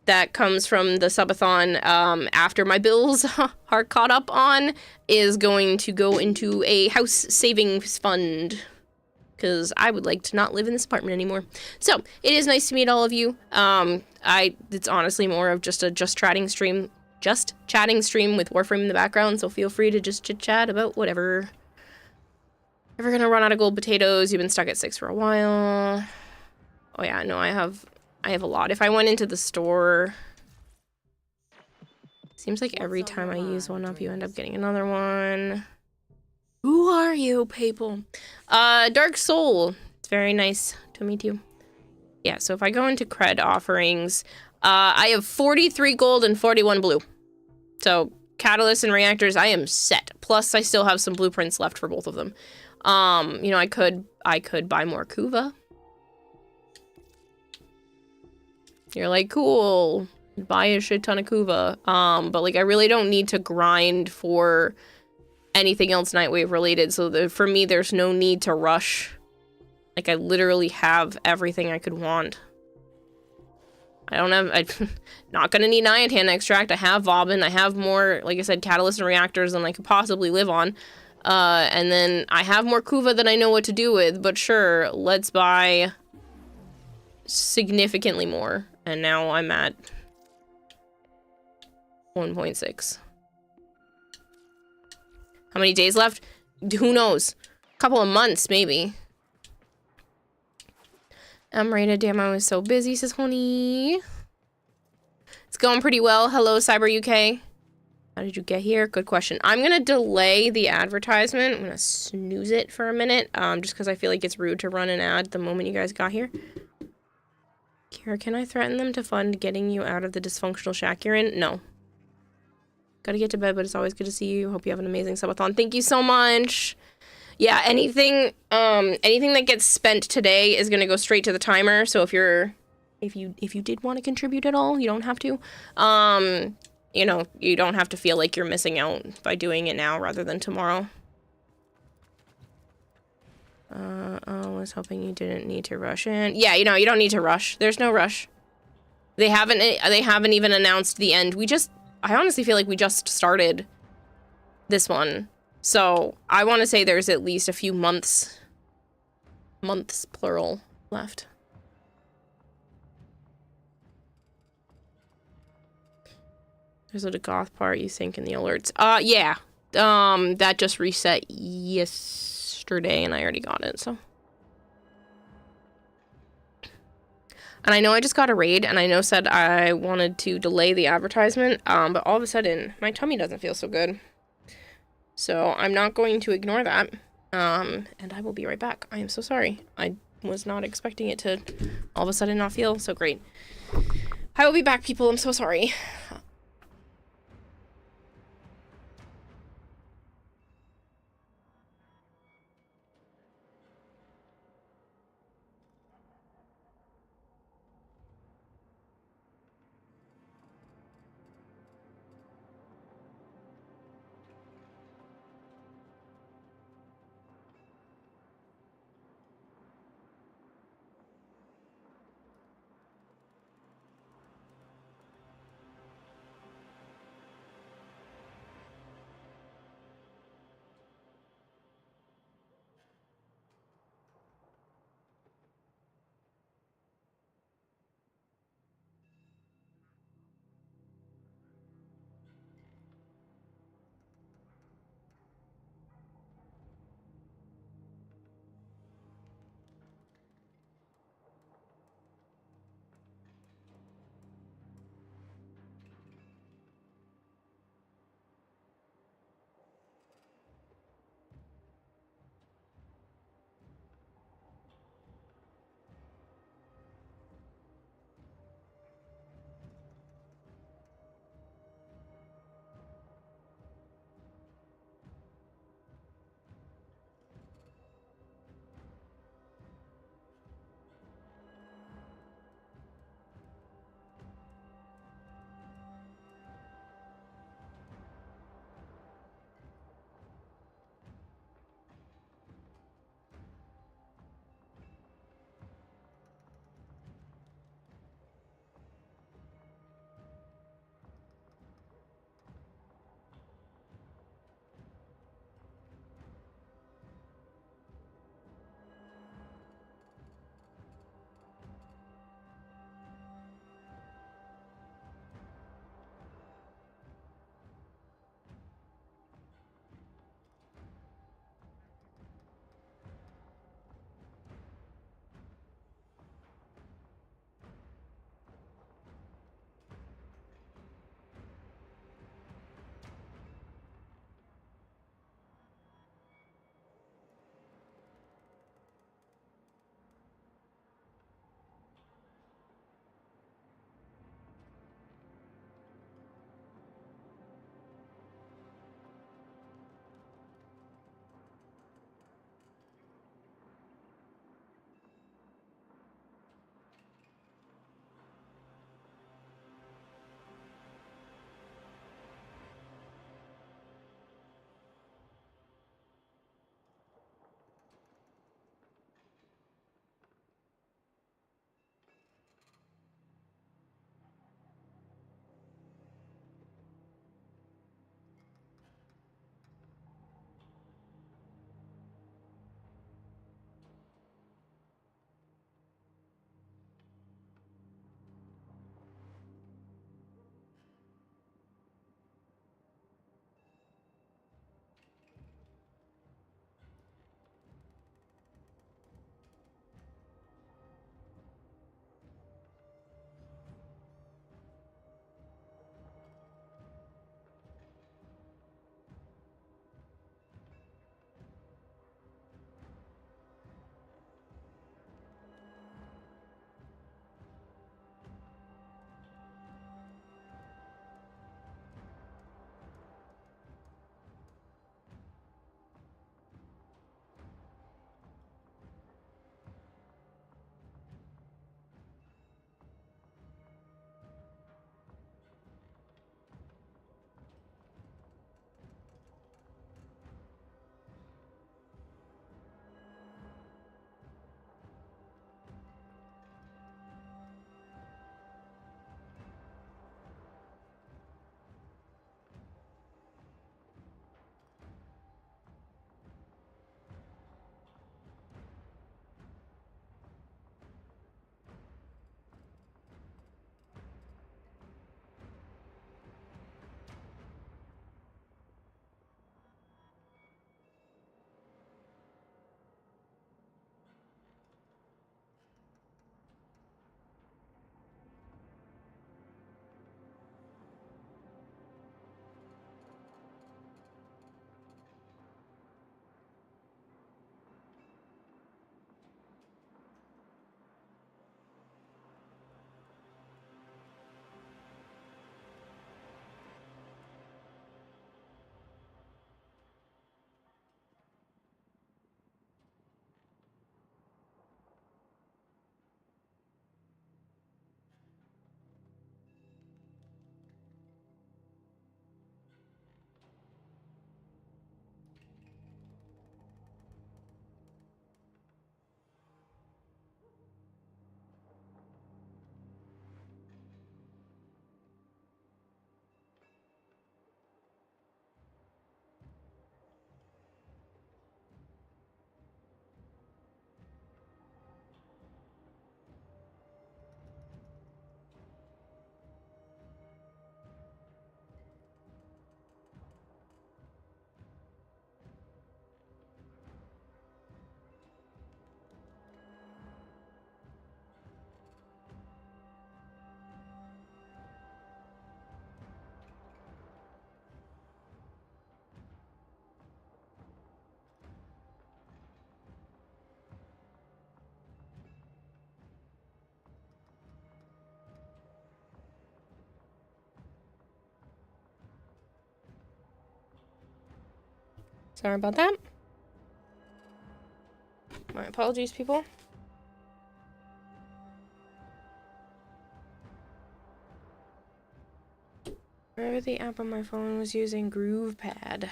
that comes from the subathon after my bills are caught up on is going to go into a house savings fund, because I would like to not live in this apartment anymore. So it is nice to meet all of you. It's honestly more of just a chatting stream with Warframe in the background, so feel free to just chit chat about whatever. Ever gonna run out of gold potatoes? You've been stuck at 6 for a while. Oh yeah, no, I have a lot. If I went into the store, seems like every time I use one up, you end up getting another one. Who are you, people? Dark Soul. It's very nice to meet you. Yeah, so if I go into cred offerings, I have 43 gold and 41 blue. So catalysts and reactors, I am set. Plus, I still have some blueprints left for both of them. You know, I could buy more Kuva. You're like, cool, buy a shit ton of Kuva. But like, I really don't need to grind for anything else Nightwave related. So for me, there's no need to rush. Like, I literally have everything I could want. I'm not gonna need Niatan extract. I have Vauban. I have more, like I said, catalysts and reactors than I could possibly live on. And then I have more Kuva than I know what to do with. But sure, let's buy significantly more. And now I'm at 1.6. How many days left? Who knows? A couple of months, maybe. I'm rated. Damn, I was so busy, says Honey. It's going pretty well. Hello, Cyber UK. How did you get here? Good question. I'm gonna delay the advertisement. I'm gonna snooze it for a minute, just because I feel like it's rude to run an ad the moment you guys got here. Kira, can I threaten them to fund getting you out of the dysfunctional shack you're in? No. Gotta get to bed, but it's always good to see you. Hope you have an amazing subathon. Thank you so much. Yeah, anything that gets spent today is gonna go straight to the timer. So if you did want to contribute at all, you don't have to. You know, you don't have to feel like you're missing out by doing it now rather than tomorrow. I was hoping you didn't need to rush in. Yeah, you know, you don't need to rush. There's no rush. They haven't even announced the end. I honestly feel like we just started this one. So I want to say there's at least a few months plural, left. There's a goth part you think in the alerts. Yeah. That just reset yesterday and I already got it, so. And I know I just got a raid, and I know said I wanted to delay the advertisement, but all of a sudden, my tummy doesn't feel so good. So I'm not going to ignore that, and I will be right back. I am so sorry. I was not expecting it to all of a sudden not feel so great. I will be back, people. I'm so sorry. Sorry about that. My apologies, people. Whatever the app on my phone was using, GroovePad.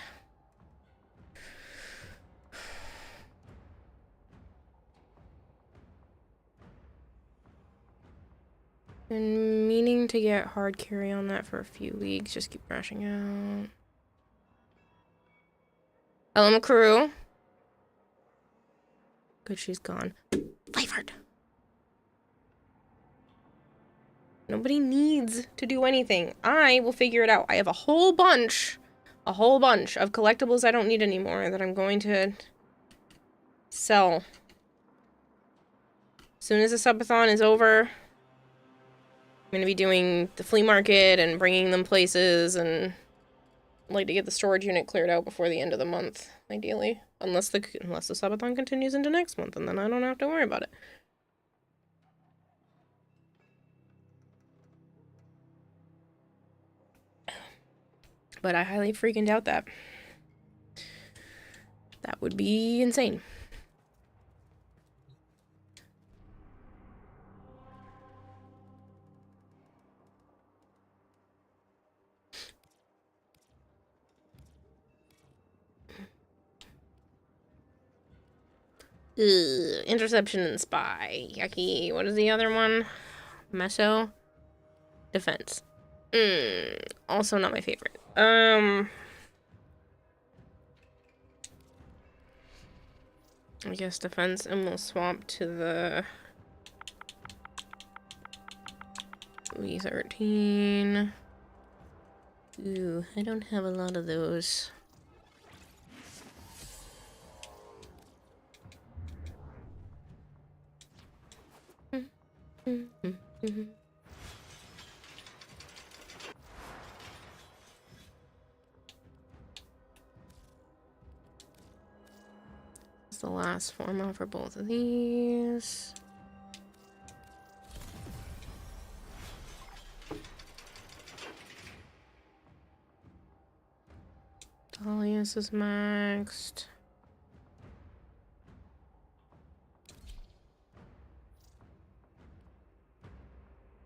Been meaning to get hard carry on that for a few weeks. Just keep rushing out. Hello, crew. Good, she's gone. Flavored. Nobody needs to do anything. I will figure it out. I have a whole bunch of collectibles I don't need anymore that I'm going to sell. As soon as the subathon is over, I'm going to be doing the flea market and bringing them places, and I'd like to get the storage unit cleared out before the end of the month, ideally. Unless the subathon continues into next month, and then I don't have to worry about it. But I highly freaking doubt that. That would be insane. Ugh, interception and spy. Yucky. What is the other one? Meso? Defense. Also not my favorite. I guess defense, and we'll swap to the V13. Ooh, I don't have a lot of those. It's the last format for both of these. Dahlius is maxed.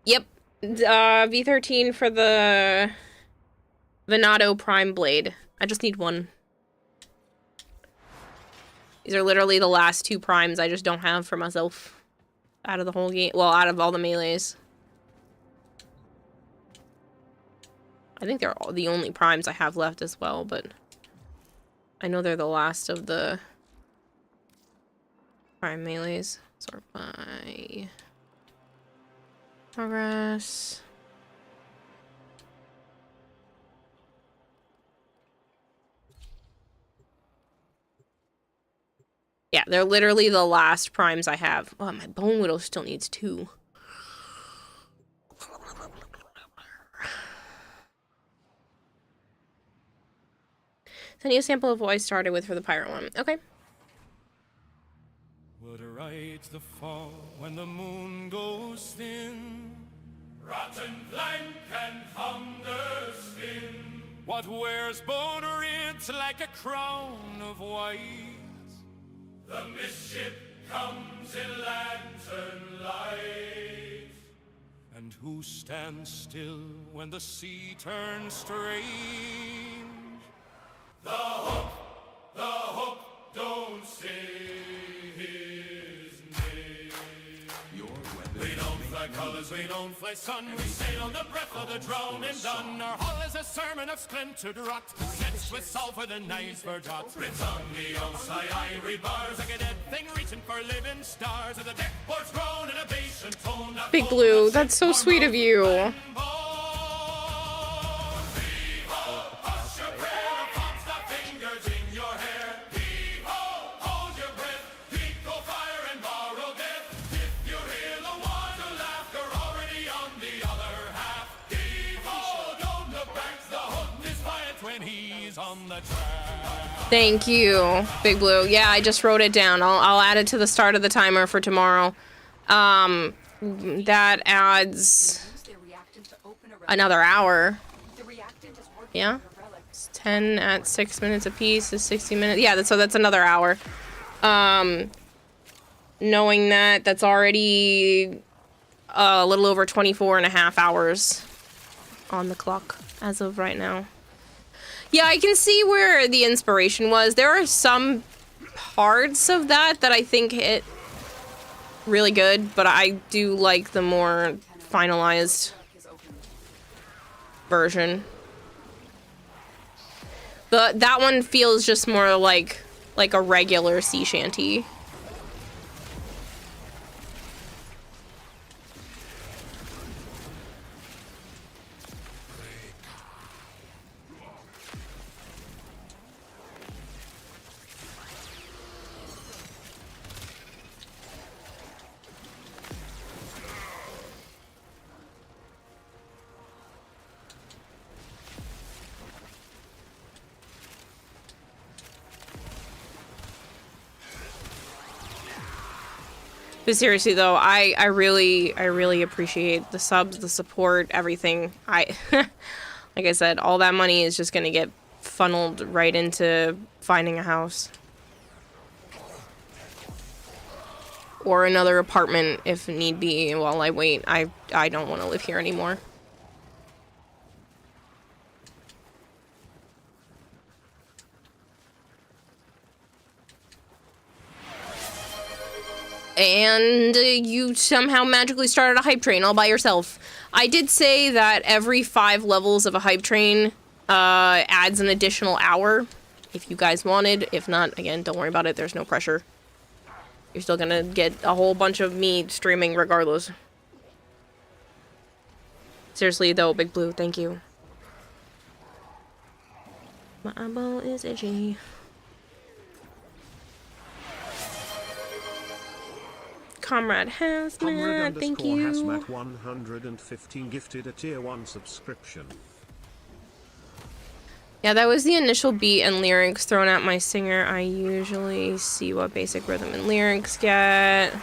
Yep. V13 for the Venato Prime Blade. I just need one. These are literally the last two primes I just don't have for myself. Out of the whole game. Well, out of all the melees. I think they're all the only primes I have left as well, but I know they're the last of the prime melees. Sort by progress. Yeah, they're literally the last primes I have. Oh, my Bone Widow still needs 2. Send you a sample of what I started with for the pirate one. Okay. What rides the fall when the moon goes thin? Rotten flank and thunder spin. What wears bone ribs like a crown of white? The misship comes in lantern light. And who stands still when the sea turns strange? The hook, don't say his name. We don't fly colors, we don't fly sun. We sail on the breath of the drowning dun. Our hull is a sermon of splintered rot, sketched with sulphur the knives forgot. Ritz on the outside, ivory bars, like a dead thing reaching for living stars. And the deck boards groan in a bass and tone. Big Blue, that's so sweet of you. Thank you, Big Blue. Yeah, I just wrote it down. I'll add it to the start of the timer for tomorrow. That adds another hour. Yeah? It's 10 at 6 minutes apiece is 60 minutes. Yeah, so that's another hour. Knowing that, that's already a little over 24 and a half hours on the clock as of right now. Yeah, I can see where the inspiration was. There are some parts of that I think hit really good, but I do like the more finalized version. That one feels just more like a regular sea shanty. But seriously though, I really appreciate the subs, the support, everything. Like I said, all that money is just gonna get funneled right into finding a house. Or another apartment if need be while I wait. I don't want to live here anymore. And you somehow magically started a hype train all by yourself. I did say that every 5 levels of a hype train adds an additional hour if you guys wanted. If not, again, don't worry about it. There's no pressure. You're still gonna get a whole bunch of me streaming regardless. Seriously though, Big Blue, thank you. My eyeball is itchy. Comrade Hazmat, thank you. Hazmat 115 gifted a tier 1 subscription. Yeah, that was the initial beat and lyrics thrown at my singer. I usually see what basic rhythm and lyrics get.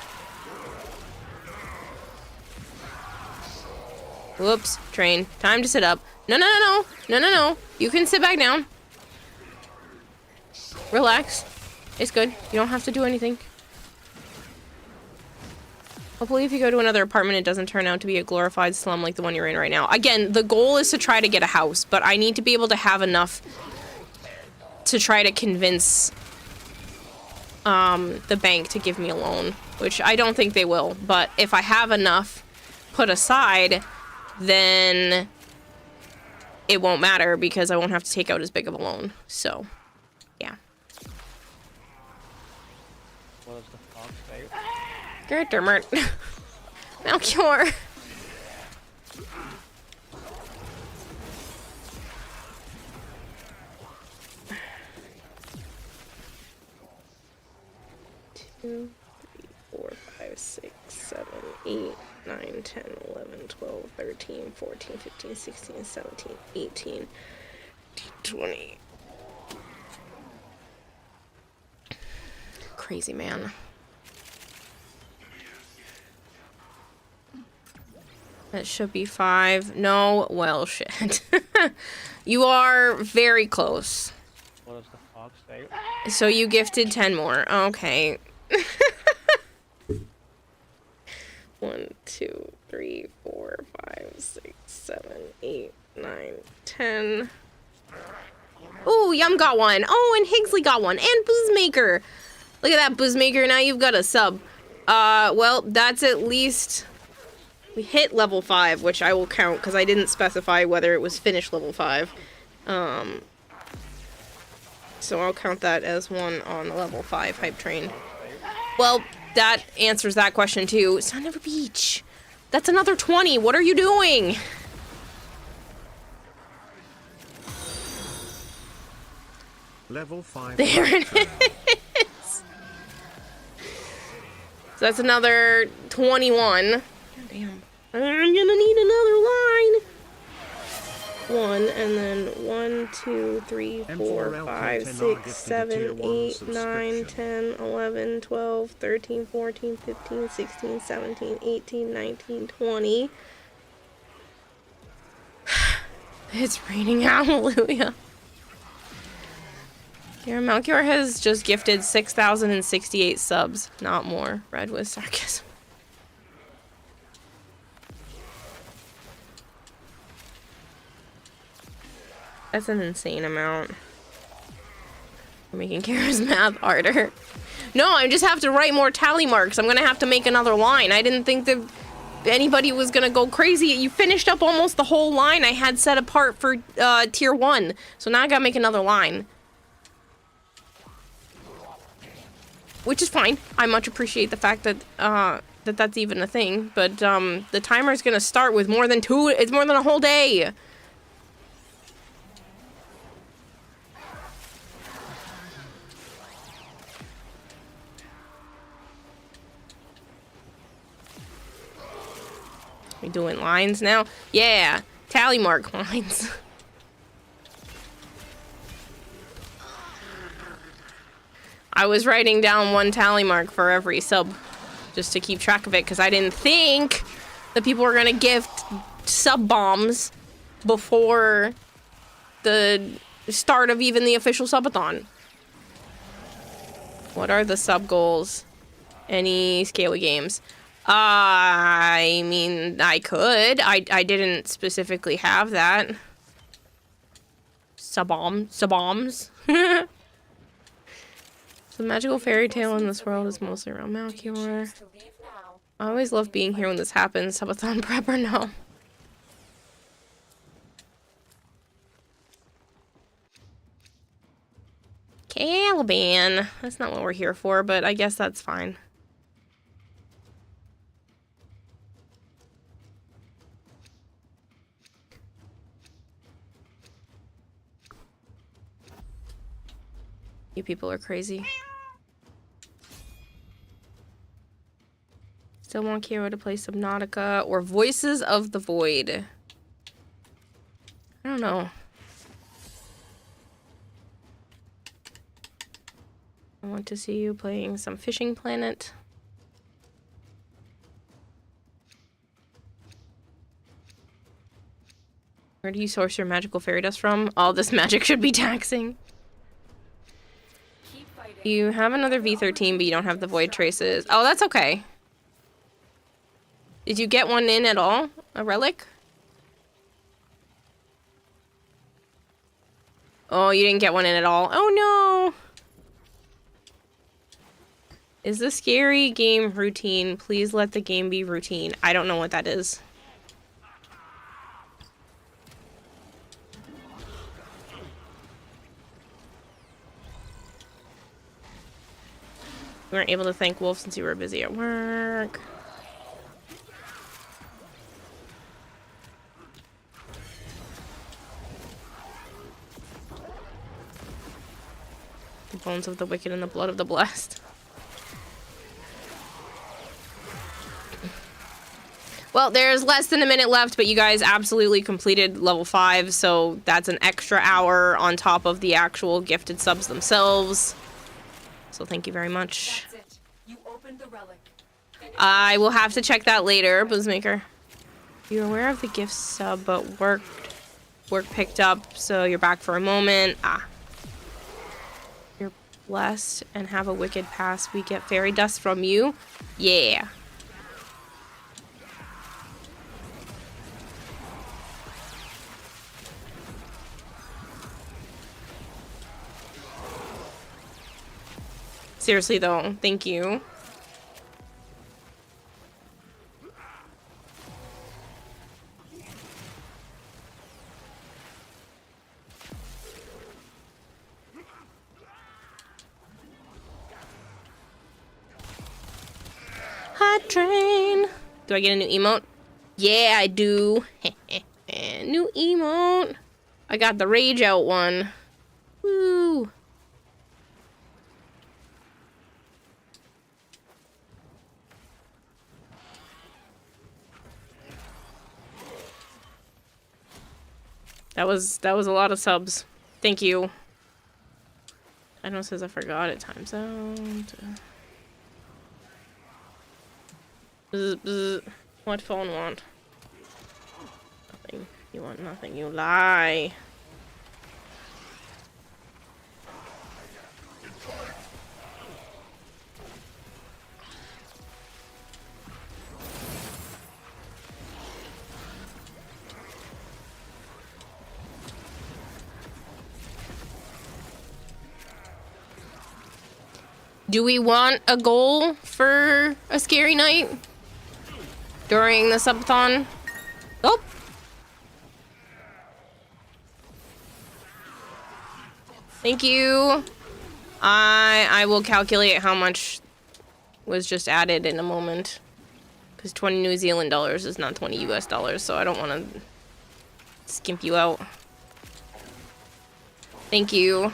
Whoops, train. Time to sit up. No. You can sit back down. Relax. It's good. You don't have to do anything. Hopefully if you go to another apartment, it doesn't turn out to be a glorified slum like the one you're in right now. Again, the goal is to try to get a house, but I need to be able to have enough to try to convince the bank to give me a loan, which I don't think they will. But if I have enough put aside, then it won't matter because I won't have to take out as big of a loan. So, yeah. What does the fox say? Gerdermert. Melchior. Two, 3, 4, 5, 6, 7, 8, 9, 10, 11, 12, 13, 14, 15, 16, 17, 18, 20. Crazy man. That should be 5. No, well, shit. You are very close. What does the fox say? So you gifted 10 more. Okay. 1, 2, 3, 4, 5, 6, 7, 8, 9, 10. Ooh, Yum got one. Oh, and Higgsley got one. And Boozmaker. Look at that, Boozmaker. Now you've got a sub. Well, that's at least... We hit level 5, which I will count because I didn't specify whether it was finished level 5. So I'll count that as one on level 5 hype train. Well, that answers that question too. Son of a beach. That's another 20. What are you doing? Level 5. There it is. So that's another 21. God damn. I'm gonna need another line. 1, and then 1, 2, 3, 4, 5, 6, 7, 8, 9, 10, 11, 12, 13, 14, 15, 16, 17, 18, 19, 20. It's raining, hallelujah. Your Malkior has just gifted 6,068 subs, not more. Read with sarcasm. That's an insane amount. We're making Kara's math harder. No, I just have to write more tally marks. I'm gonna have to make another line. I didn't think that anybody was gonna go crazy. You finished up almost the whole line I had set apart for tier 1. So now I gotta make another line. Which is fine. I much appreciate the fact that that's even a thing. But the timer is gonna start with more than 2. It's more than a whole day. We doing lines now? Yeah, tally mark lines. I was writing down 1 tally mark for every sub just to keep track of it because I didn't think that people were gonna gift sub bombs before the start of even the official subathon. What are the sub goals? Any scaly games? I mean, I could. I didn't specifically have that. Sub-bombs. The magical fairy tale in this world is mostly around Malkior. I always love being here when this happens. Subathon prepper, no. Caliban. That's not what we're here for, but I guess that's fine. You people are crazy. Still want Kiro to play Subnautica or Voices of the Void. I don't know. I want to see you playing some Fishing Planet. Where do you source your magical fairy dust from? All this magic should be taxing. You have another V13, but you don't have the void traces. Oh, that's okay. Did you get one in at all? A relic? Oh, you didn't get one in at all. Oh, no. Is the scary game routine? Please let the game be routine. I don't know what that is. We weren't able to thank Wolf since you were busy at work. The bones of the wicked and the blood of the blessed. Well, there's less than a minute left, but you guys absolutely completed level 5, so that's an extra hour on top of the actual gifted subs themselves. So thank you very much. That's it. You opened the relic. I will have to check that later, Boozmaker. You're aware of the gift sub, but work picked up, so you're back for a moment. Ah. You're blessed and have a wicked pass. We get fairy dust from you. Yeah. Seriously though, thank you. Hot train. Do I get a new emote? Yeah, I do. New emote. I got the rage out one. Woo. That was a lot of subs. Thank you. I know it says I forgot it. Times out. Bzz, bzz. What phone want? Nothing. You want nothing. You lie. Do we want a goal for a scary night during the subathon? Oh. Thank you. I will calculate how much was just added in a moment. Because 20 New Zealand dollars is not 20 US dollars, so I don't want to skimp you out. Thank you.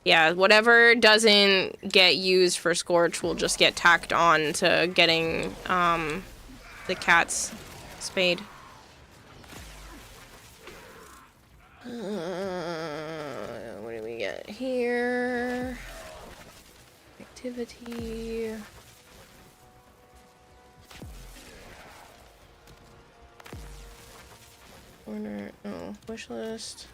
Yeah, whatever doesn't get used for Scorch will just get tacked on to getting the cats spayed. What do we get here? Activity. Corner. Oh, wish list.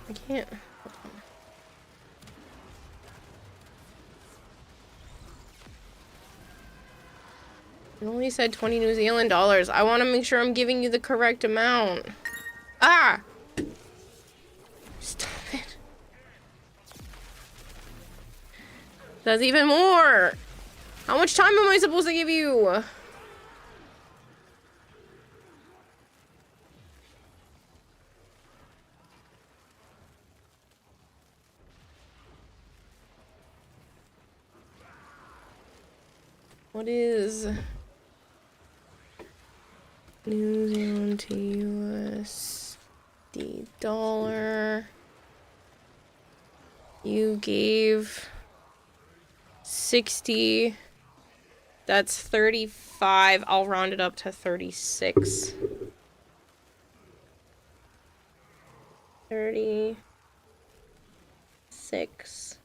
I can't. It only said 20 New Zealand dollars. I want to make sure I'm giving you the correct amount. Ah! Stop it. That's even more. How much time am I supposed to give you? What is New Zealand to USD dollar? You gave 60. That's 35. I'll round it up to 36. 36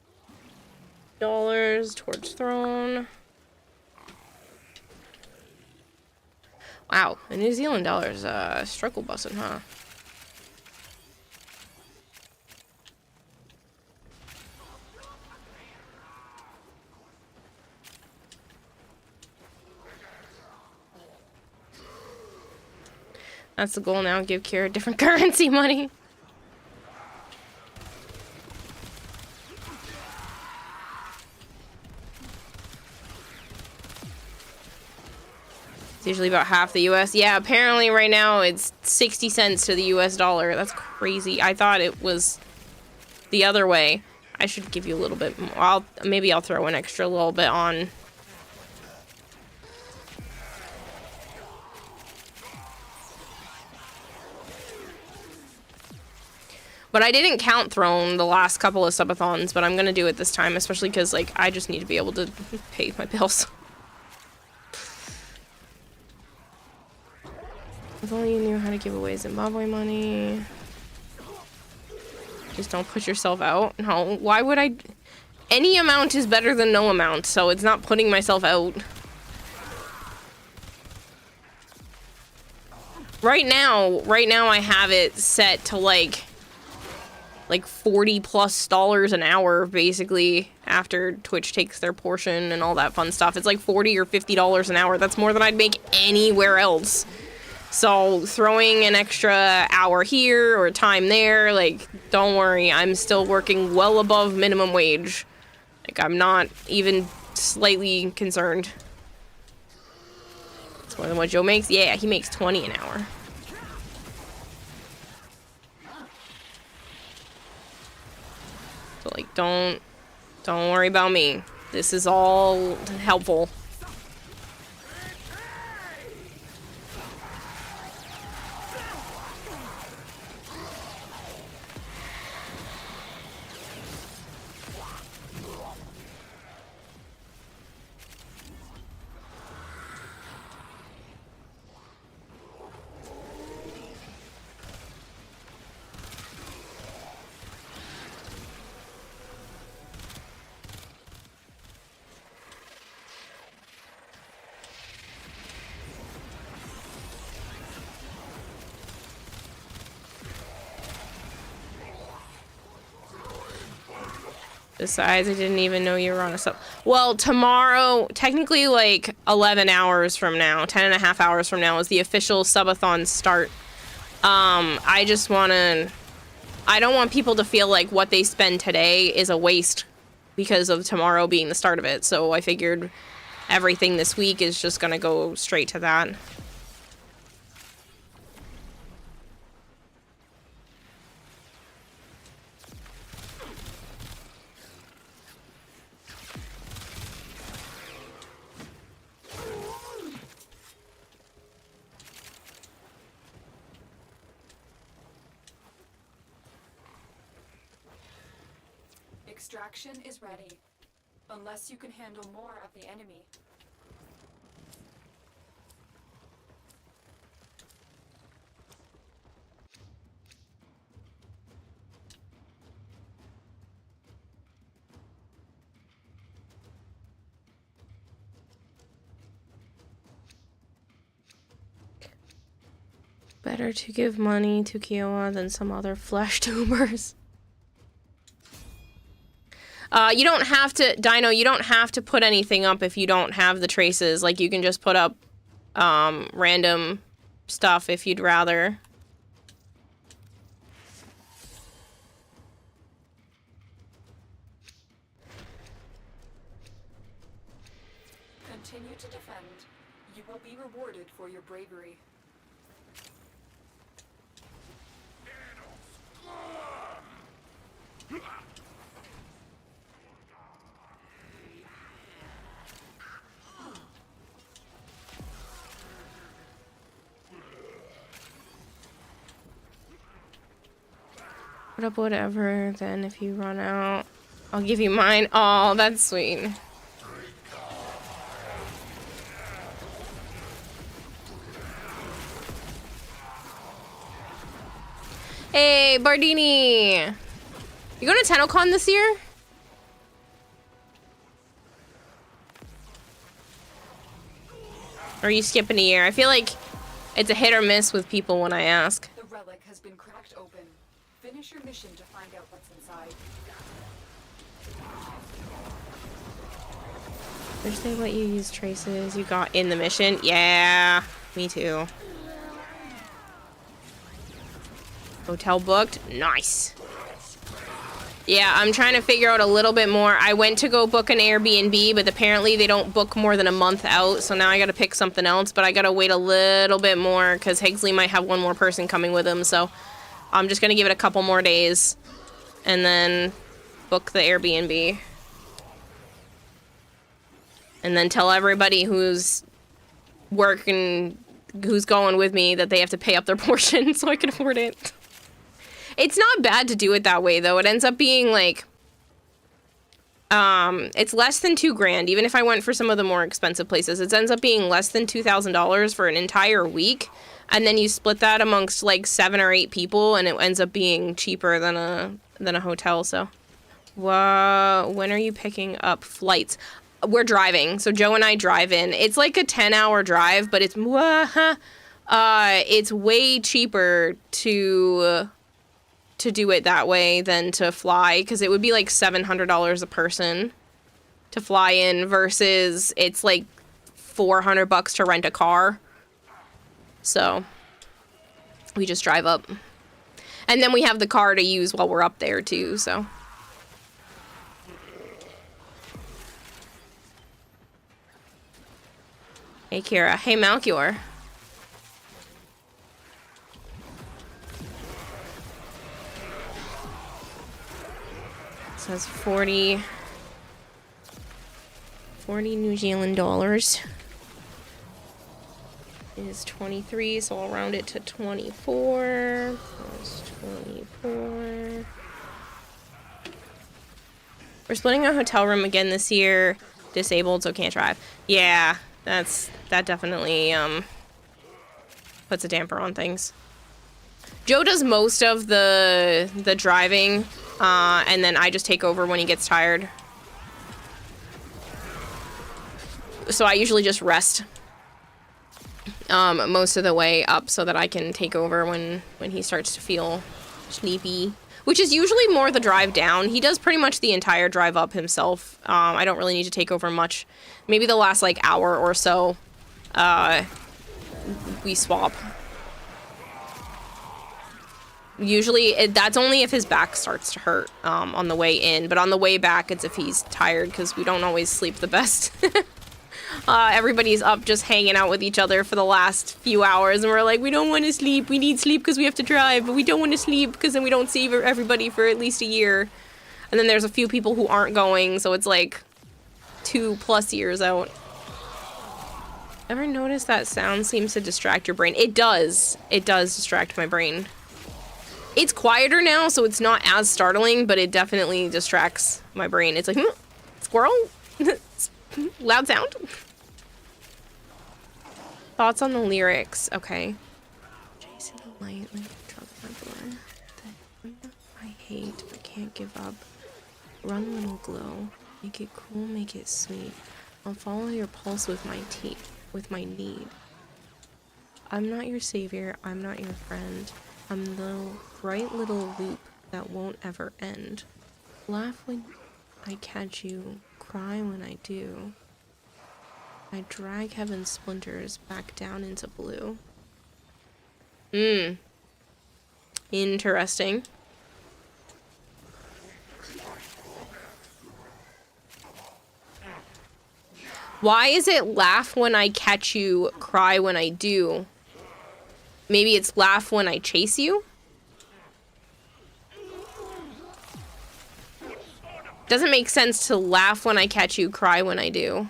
dollars towards throne. Wow, the New Zealand dollar's struggle bussin', huh? That's the goal now, give Kira different currency money. It's usually about half the US. Yeah, apparently right now it's 60 cents to the US dollar. That's crazy. I thought it was the other way. I should give you a little bit more. Maybe I'll throw an extra little bit on. But I didn't count throne the last couple of subathons, but I'm gonna do it this time, especially because, like, I just need to be able to pay my bills. If only you knew how to give away Zimbabwe money. Just don't put yourself out. No, why would I? Any amount is better than no amount, so it's not putting myself out. Right now I have it set to like $40+ an hour, basically, after Twitch takes their portion and all that fun stuff. It's like $40 or $50 an hour. That's more than I'd make anywhere else. So throwing an extra hour here or time there, like, don't worry, I'm still working well above minimum wage. Like, I'm not even slightly concerned. It's more than what Joe makes. Yeah, he makes 20 an hour. So, like, don't worry about me. This is all helpful. Besides, I didn't even know you were on a sub. Well, tomorrow, technically like 11 hours from now, 10 and a half hours from now is the official subathon start. I just I don't want people to feel like what they spend today is a waste because of tomorrow being the start of it. So I figured everything this week is just gonna go straight to that. Extraction is ready. Unless you can handle more of the enemy. Better to give money to Kiowa than some other flesh tubers. You don't have to, Dino, you don't have to put anything up if you don't have the traces. Like, you can just put up, random stuff if you'd rather. Continue to defend. You will be rewarded for your bravery. Put up whatever, then if you run out, I'll give you mine. Oh, that's sweet. Hey, Bardini! You going to TennoCon this year? Or are you skipping a year? I feel like it's a hit or miss with people when I ask. The relic has been cracked open. Finish your mission to find out what's inside. Wish they let you use traces you got in the mission. Yeah, me too. Hotel booked. Nice. Yeah, I'm trying to figure out a little bit more. I went to go book an Airbnb, but apparently they don't book more than a month out, so now I gotta pick something else, but I gotta wait a little bit more because Higsley might have one more person coming with him, so I'm just gonna give it a couple more days and then book the Airbnb. And then tell everybody who's working, who's going with me, that they have to pay up their portion so I can afford it. It's not bad to do it that way, though. It ends up being, like, it's less than $2,000. Even if I went for some of the more expensive places, it ends up being less than $2,000 for an entire week. And then you split that amongst, like, 7 or 8 people, and it ends up being cheaper than a hotel, so. Whoa, when are you picking up flights? We're driving, so Joe and I drive in. It's like a 10-hour drive, but it's way cheaper to do it that way than to fly, because it would be like $700 a person to fly in versus it's like $400 to rent a car. So we just drive up. And then we have the car to use while we're up there too, so. Hey Kira. Hey Malchior. Says 40 New Zealand dollars is 23, so I'll round it to 24 plus 24. We're splitting a hotel room again this year. Disabled, so can't drive. Yeah, that definitely puts a damper on things. Joe does most of the driving, and then I just take over when he gets tired. So I usually just rest most of the way up so that I can take over when he starts to feel sleepy. Which is usually more the drive down. He does pretty much the entire drive up himself. I don't really need to take over much. Maybe the last, like, hour or so, we swap. Usually, that's only if his back starts to hurt on the way in. But on the way back, it's if he's tired, because we don't always sleep the best. Everybody's up just hanging out with each other for the last few hours, and we're like, we don't want to sleep. We need sleep because we have to drive, but we don't want to sleep because then we don't see everybody for at least a year. And then there's a few people who aren't going, so it's like 2+ years out. Ever notice that sound seems to distract your brain? It does. It does distract my brain. It's quieter now, so it's not as startling, but it definitely distracts my brain. It's like, squirrel? Loud sound? Thoughts on the lyrics. Okay. Chasing the light like a drug my blood. I hate, but can't give up. Run, little glow. Make it cool, make it sweet. I'll follow your pulse with my teeth, with my need. I'm not your savior, I'm not your friend. I'm the bright little loop that won't ever end. Laugh when I catch you, cry when I do. I drag heaven's splinters back down into blue. Interesting. Why is it laugh when I catch you, cry when I do? Maybe it's laugh when I chase you? Doesn't make sense to laugh when I catch you, cry when I do.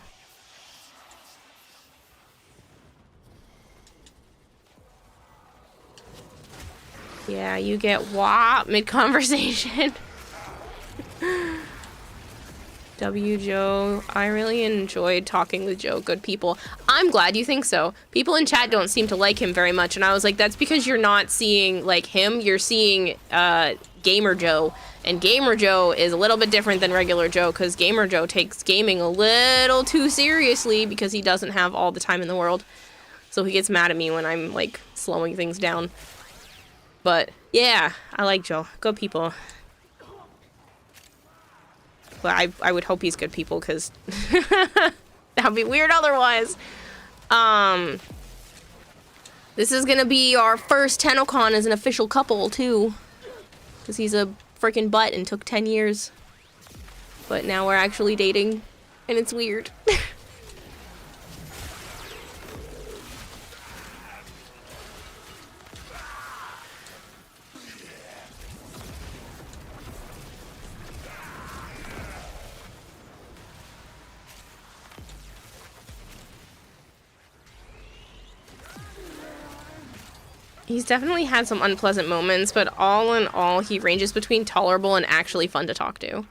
Yeah, you get wah mid-conversation. W. Joe, I really enjoyed talking with Joe. Good people. I'm glad you think so. People in chat don't seem to like him very much, and I was like, that's because you're not seeing, like, him. You're seeing, Gamer Joe. And Gamer Joe is a little bit different than regular Joe, because Gamer Joe takes gaming a little too seriously because he doesn't have all the time in the world. So he gets mad at me when I'm, like, slowing things down. But, yeah, I like Joe. Good people. But I would hope he's good people, because that would be weird otherwise. This is gonna be our first TennoCon as an official couple, too. Because he's a freaking butt and took 10 years. But now we're actually dating, and it's weird. He's definitely had some unpleasant moments, but all in all, he ranges between tolerable and actually fun to talk to.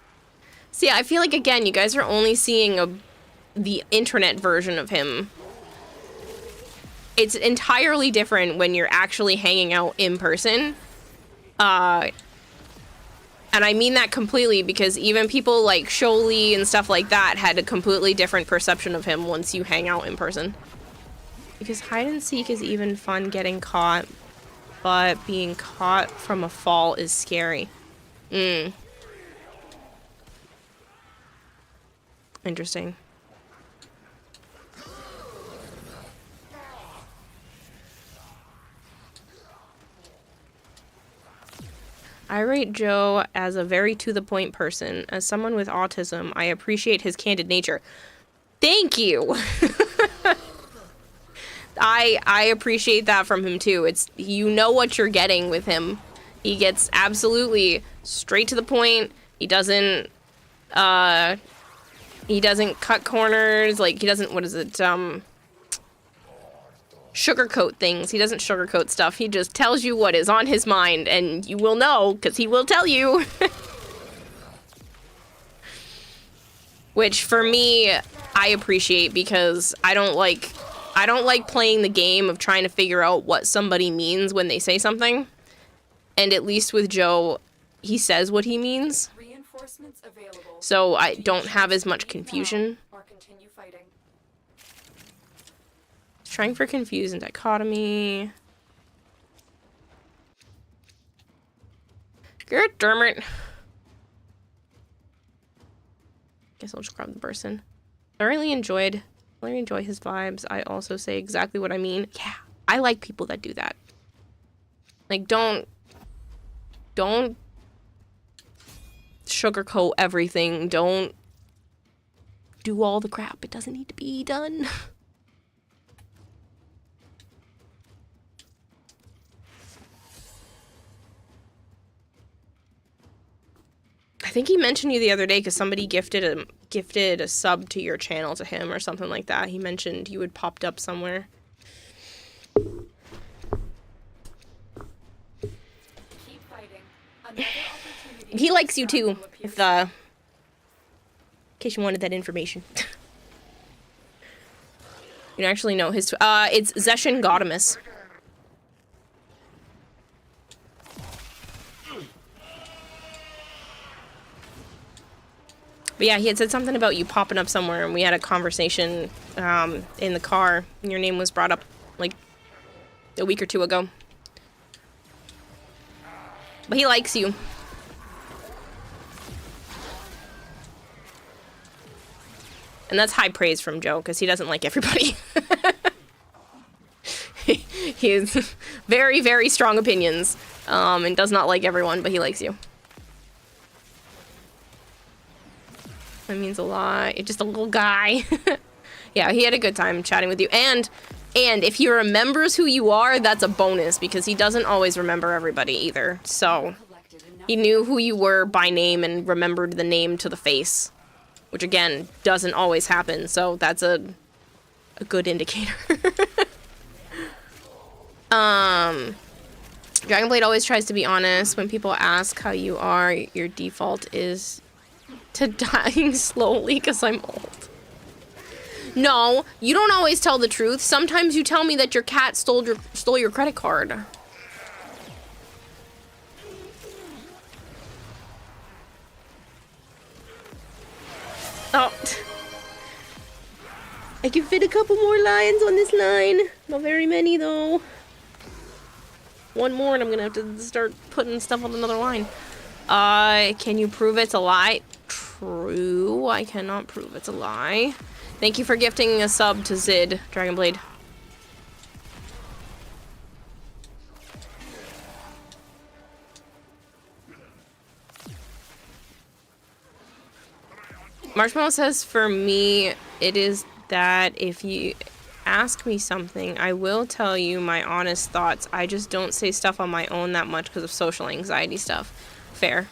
See, I feel like, again, you guys are only seeing the internet version of him. It's entirely different when you're actually hanging out in person. And I mean that completely, because even people like Sholey and stuff like that had a completely different perception of him once you hang out in person. Because hide and seek is even fun getting caught, but being caught from a fall is scary. Interesting. I rate Joe as a very to-the-point person. As someone with autism, I appreciate his candid nature. Thank you! I appreciate that from him too. It's, you know what you're getting with him. He gets absolutely straight to the point. He doesn't cut corners. Like, he doesn't, sugarcoat things. He doesn't sugarcoat stuff. He just tells you what is on his mind, and you will know, because he will tell you. Which, for me, I appreciate, because I don't like playing the game of trying to figure out what somebody means when they say something. And at least with Joe, he says what he means. So I don't have as much confusion. Trying for confuse and dichotomy. Good Dermot. Guess I'll just grab the person. I really enjoy his vibes. I also say exactly what I mean. Yeah, I like people that do that. Like, don't don't sugarcoat everything. Don't do all the crap. It doesn't need to be done. I think he mentioned you the other day because somebody gifted a sub to your channel to him or something like that. He mentioned you had popped up somewhere. Keep fighting. Another opportunity. He likes you too, if in case you wanted that information. You don't actually know his it's Zeshin Gaudamus. But yeah, he had said something about you popping up somewhere, and we had a conversation in the car, and your name was brought up like a week or two ago. But he likes you. And that's high praise from Joe, because he doesn't like everybody. He has very, very strong opinions, and does not like everyone, but he likes you. That means a lot. You're just a little guy. Yeah, he had a good time chatting with you. And if he remembers who you are, that's a bonus, because he doesn't always remember everybody either. So he knew who you were by name and remembered the name to the face, which again doesn't always happen. So that's a good indicator. Dragonblade always tries to be honest. When people ask how you are, your default is to dying slowly because I'm old. No, you don't always tell the truth. Sometimes you tell me that your cat stole your credit card. Oh. I can fit a couple more lines on this line. Not very many though. One more and I'm gonna have to start putting stuff on another line. Can you prove it's a lie? True, I cannot prove it's a lie. Thank you for gifting a sub to Zid, Dragonblade. Marshmallow says, for me, it is that if you ask me something, I will tell you my honest thoughts. I just don't say stuff on my own that much because of social anxiety stuff. Fair.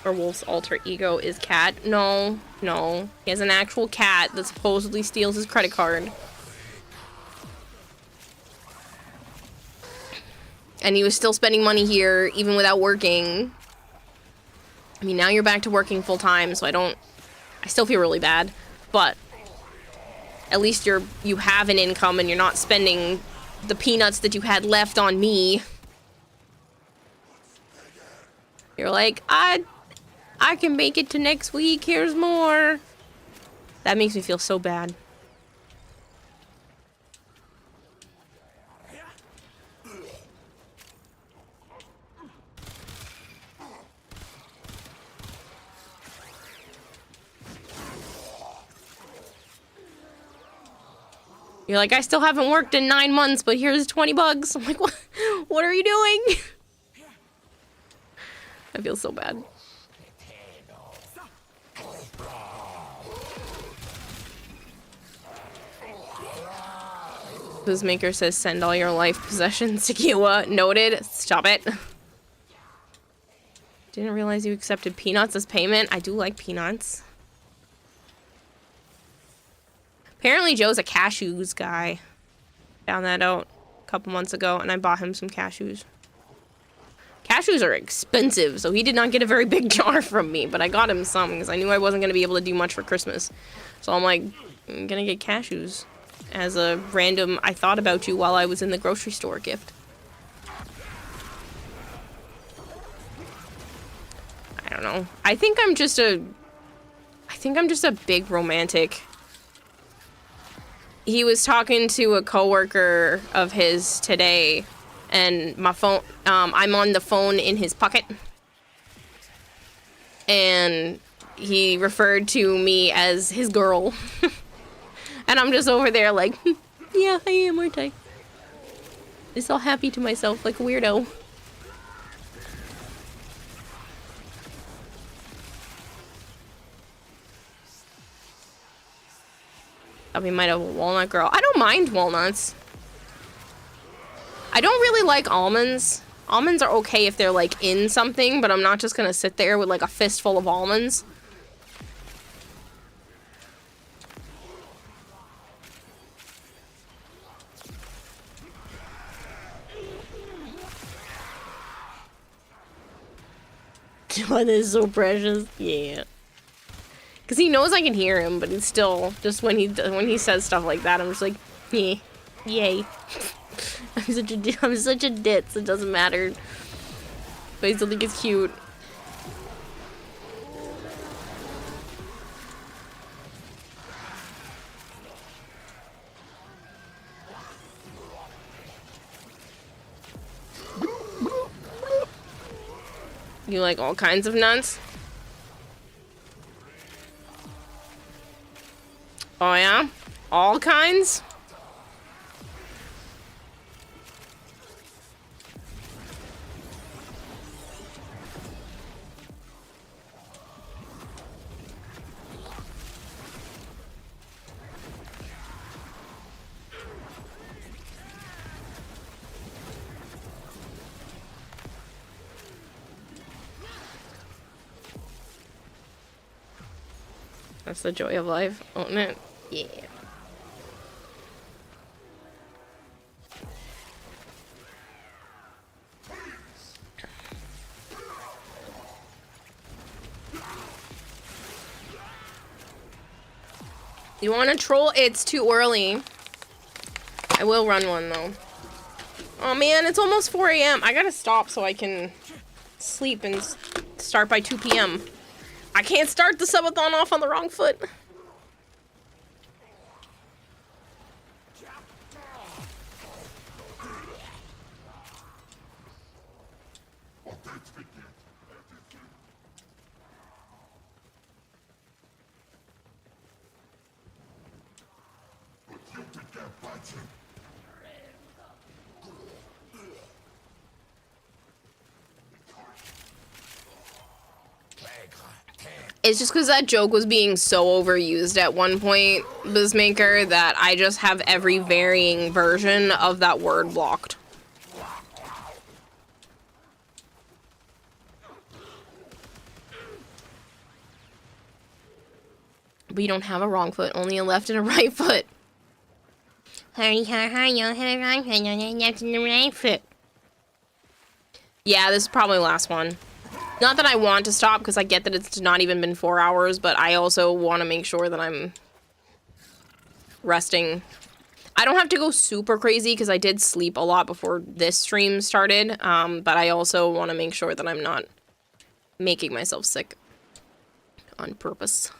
Or Wolf's alter ego is cat. No. He has an actual cat that supposedly steals his credit card. And he was still spending money here, even without working. I mean, now you're back to working full time, so I still feel really bad. But at least you have an income and you're not spending the peanuts that you had left on me. You're like, I can make it to next week, here's more. That makes me feel so bad. You're like, I still haven't worked in 9 months, but here's 20 bucks. I'm like, what are you doing? I feel so bad. Maker says, send all your life possessions to Kiowa. Noted. Stop it. Didn't realize you accepted peanuts as payment. I do like peanuts. Apparently Joe's a cashews guy. Found that out a couple months ago, and I bought him some cashews. Cashews are expensive, so he did not get a very big jar from me, but I got him some because I knew I wasn't going to be able to do much for Christmas. So I'm like, I'm going to get cashews as a random I thought about you while I was in the grocery store gift. I don't know. I think I'm just a big romantic. He was talking to a coworker of his today, and my phone, I'm on the phone in his pocket, and he referred to me as his girl. And I'm just over there like, yeah, I am, aren't I? Just all happy to myself like a weirdo. We might have a walnut girl. I don't mind walnuts. I don't really like almonds. Almonds are okay if they're like in something, but I'm not just gonna sit there with like a fistful of almonds. That is so precious. Yeah. Because he knows I can hear him, but it's still just when he says stuff like that, I'm just like, yeah, yay. I'm such a ditz. It doesn't matter. But I still think it's cute. You like all kinds of nuts? Oh yeah? All kinds? That's the joy of life, isn't it? Yeah. You want to troll? It's too early. I will run one though. Oh man, it's almost 4 a.m. I gotta stop so I can sleep and start by 2 p.m. I can't start the subathon off on the wrong foot. It's just because that joke was being so overused at one point, Bizmaker, that I just have every varying version of that word blocked. But you don't have a wrong foot, only a left and a right foot. You don't have a wrong foot, only a left and a right foot. Yeah, this is probably the last one. Not that I want to stop, because I get that it's not even been 4 hours, but I also want to make sure that I'm resting. I don't have to go super crazy, because I did sleep a lot before this stream started, but I also want to make sure that I'm not making myself sick on purpose.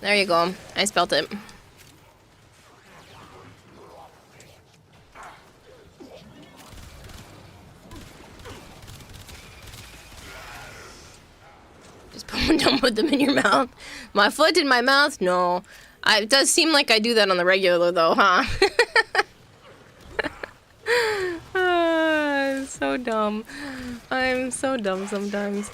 There you go. I spelt it. Don't put them in your mouth. My foot in my mouth? No. It does seem like I do that on the regular though, huh? I'm so dumb. I'm so dumb sometimes.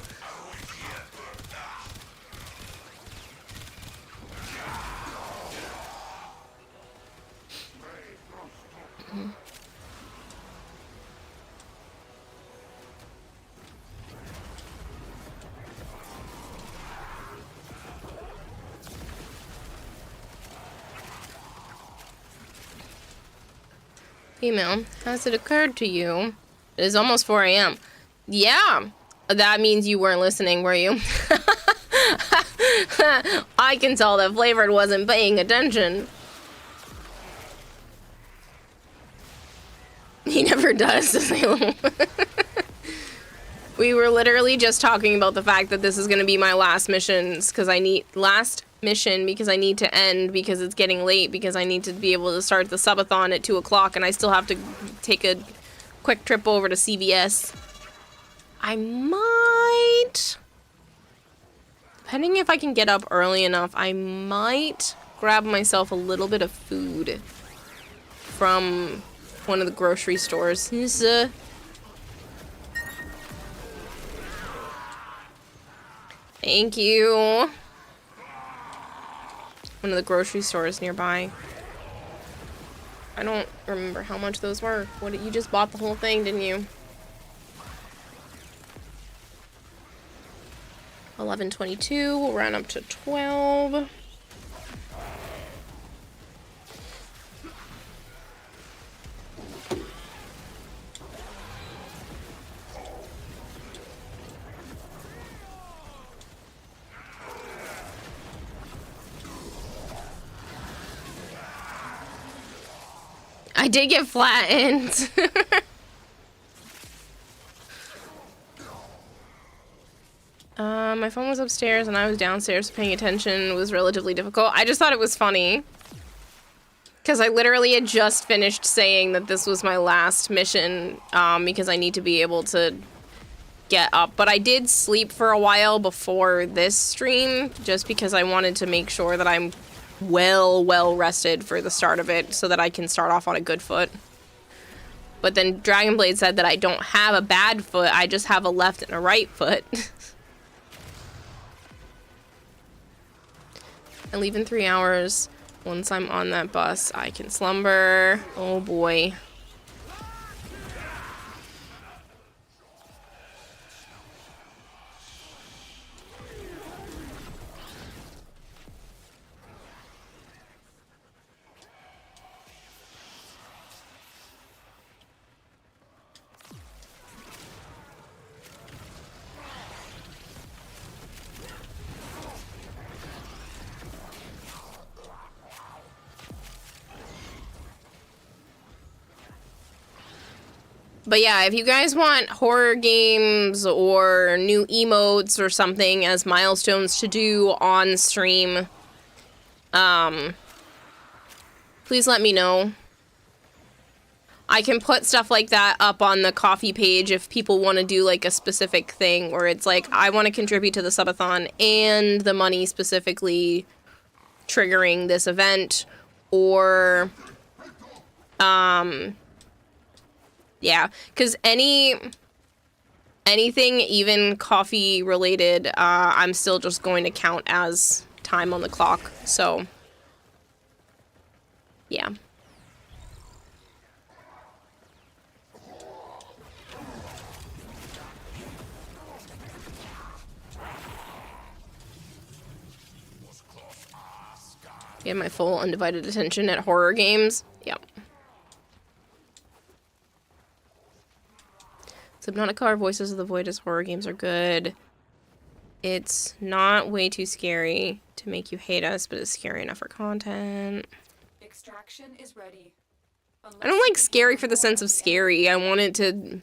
Female, has it occurred to you? It is almost 4 a.m. Yeah. That means you weren't listening, were you? I can tell that Flavored wasn't paying attention. He never does, does he? We were literally just talking about the fact that this is gonna be my last mission because I need to end because it's getting late because I need to be able to start the subathon at 2 o'clock and I still have to take a quick trip over to CVS. I might, depending if I can get up early enough, I might grab myself a little bit of food from one of the grocery stores. Thank you. One of the grocery stores nearby. I don't remember how much those were. What, you just bought the whole thing, didn't you? 11:22, we'll round up to 12. I did get flattened. My phone was upstairs and I was downstairs paying attention. It was relatively difficult. I just thought it was funny. Because I literally had just finished saying that this was my last mission because I need to be able to get up. But I did sleep for a while before this stream just because I wanted to make sure that I'm well rested for the start of it so that I can start off on a good foot. But then Dragonblade said that I don't have a bad foot, I just have a left and a right foot. I leave in 3 hours. Once I'm on that bus, I can slumber. Oh boy. But yeah, if you guys want horror games or new emotes or something as milestones to do on stream, please let me know. I can put stuff like that up on the coffee page if people want to do like a specific thing where it's like, I want to contribute to the subathon and the money specifically triggering this event, or yeah, because anything even coffee related, I'm still just going to count as time on the clock, so yeah. Get my full undivided attention at horror games. Yep. Subnautica Voices of the Void as horror games are good. It's not way too scary to make you hate us, but it's scary enough for content. Extraction is ready. I don't like scary for the sense of scary. I want it to,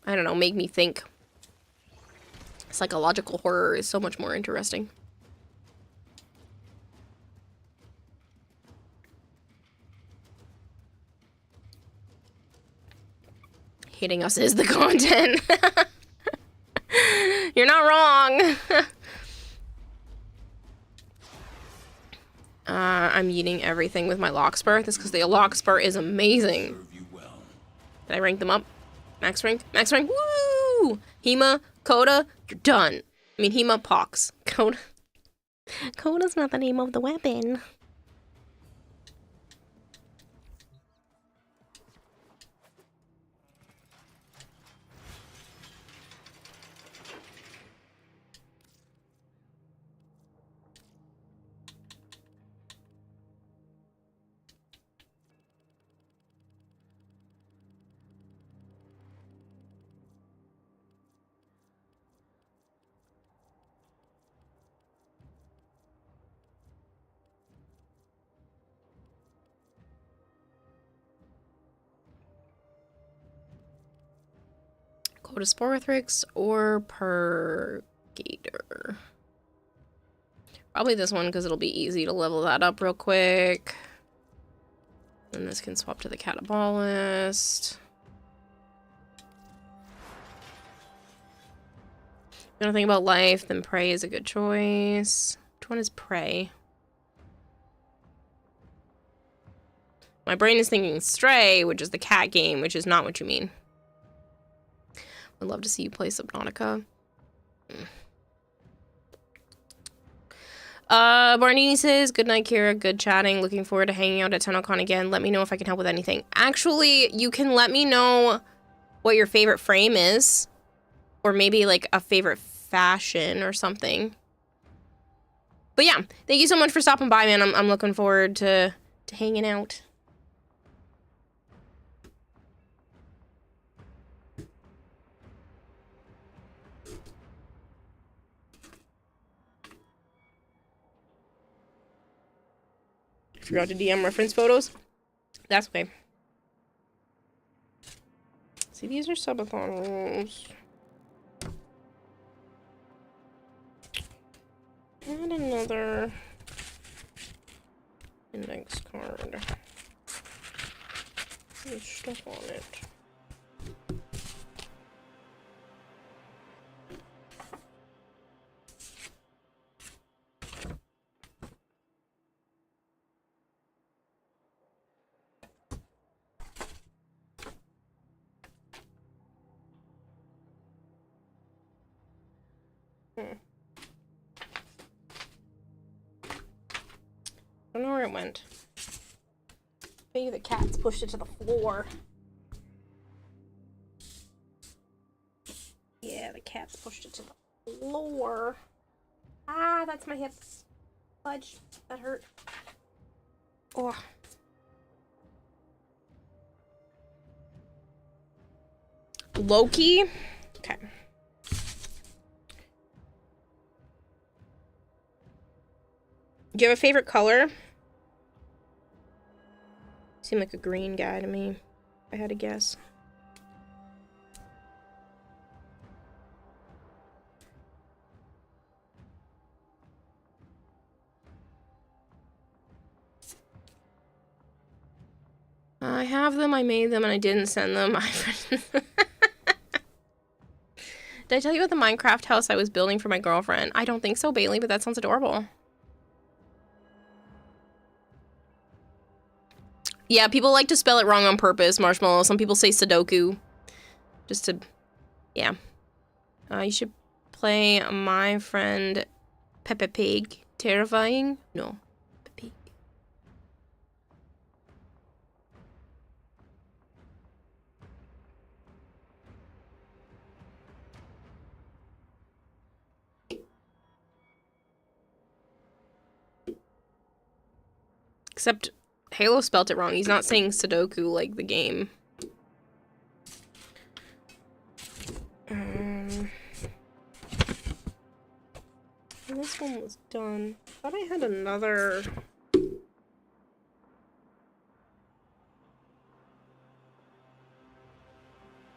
I don't know, make me think. Psychological horror is so much more interesting. Hating us is the content. You're not wrong. I'm eating everything with my Lockspur. That's because the Lockspur is amazing. Did I rank them up? Max rank? Max rank? Woo! Hema, Coda, you're done. I mean, Hema, Pox. Coda. Coda's not the name of the weapon. Podosporthrix or Purgator? Probably this one because it'll be easy to level that up real quick. And this can swap to the Catabolist. If you don't think about life, then Prey is a good choice. Which one is Prey? My brain is thinking Stray, which is the cat game, which is not what you mean. Would love to see you play Subnautica. Barnini says, good night, Kira. Good chatting. Looking forward to hanging out at TennoCon again. Let me know if I can help with anything. Actually, you can let me know what your favorite frame is. Or maybe like a favorite fashion or something. But yeah, thank you so much for stopping by, man. I'm looking forward to hanging out. Forgot to DM reference photos. That's okay. See, these are subathon rules. And another index card. There's stuff on it. I don't know where it went. Maybe the cat's pushed it to the floor. Yeah, the cat's pushed it to the floor. Ah, that's my hip. Fudge. That hurt. Oh. Loki? Okay. Do you have a favorite color? Seem like a green guy to me, if I had to guess. I have them, I made them, and I didn't send them. Did I tell you about the Minecraft house I was building for my girlfriend? I don't think so, Bailey, but that sounds adorable. Yeah, people like to spell it wrong on purpose, Marshmallow. Some people say Sudoku. Just to... Yeah. You should play My Friend Peppa Pig. Terrifying? No. Peppa Pig. Except... Halo spelt it wrong. He's not saying Sudoku like the game. This one was done. I thought I had another...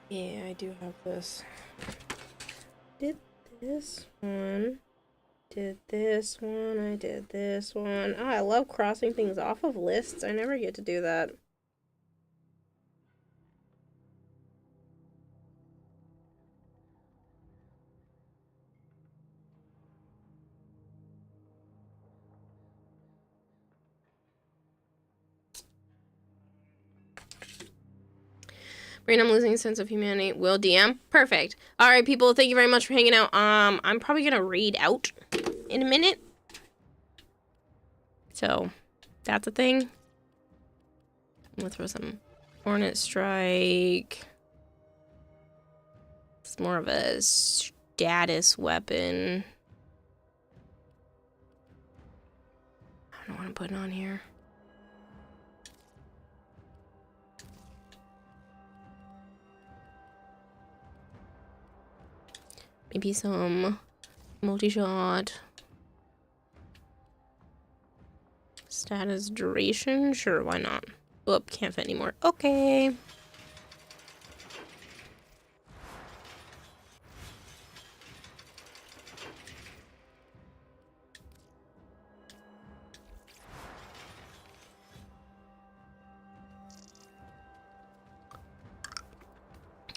Yeah, I do have this. Did this one. Did this one, I did this one. Oh, I love crossing things off of lists. I never get to do that. Brain, I'm losing a sense of humanity. Will DM? Perfect. Alright, people, thank you very much for hanging out. I'm probably gonna raid out in a minute. So, that's a thing. I'm gonna throw some Hornet Strike. It's more of a status weapon. I don't know what I'm putting on here. Maybe some multi-shot. Status duration? Sure, why not? Oop, can't fit anymore. Okay.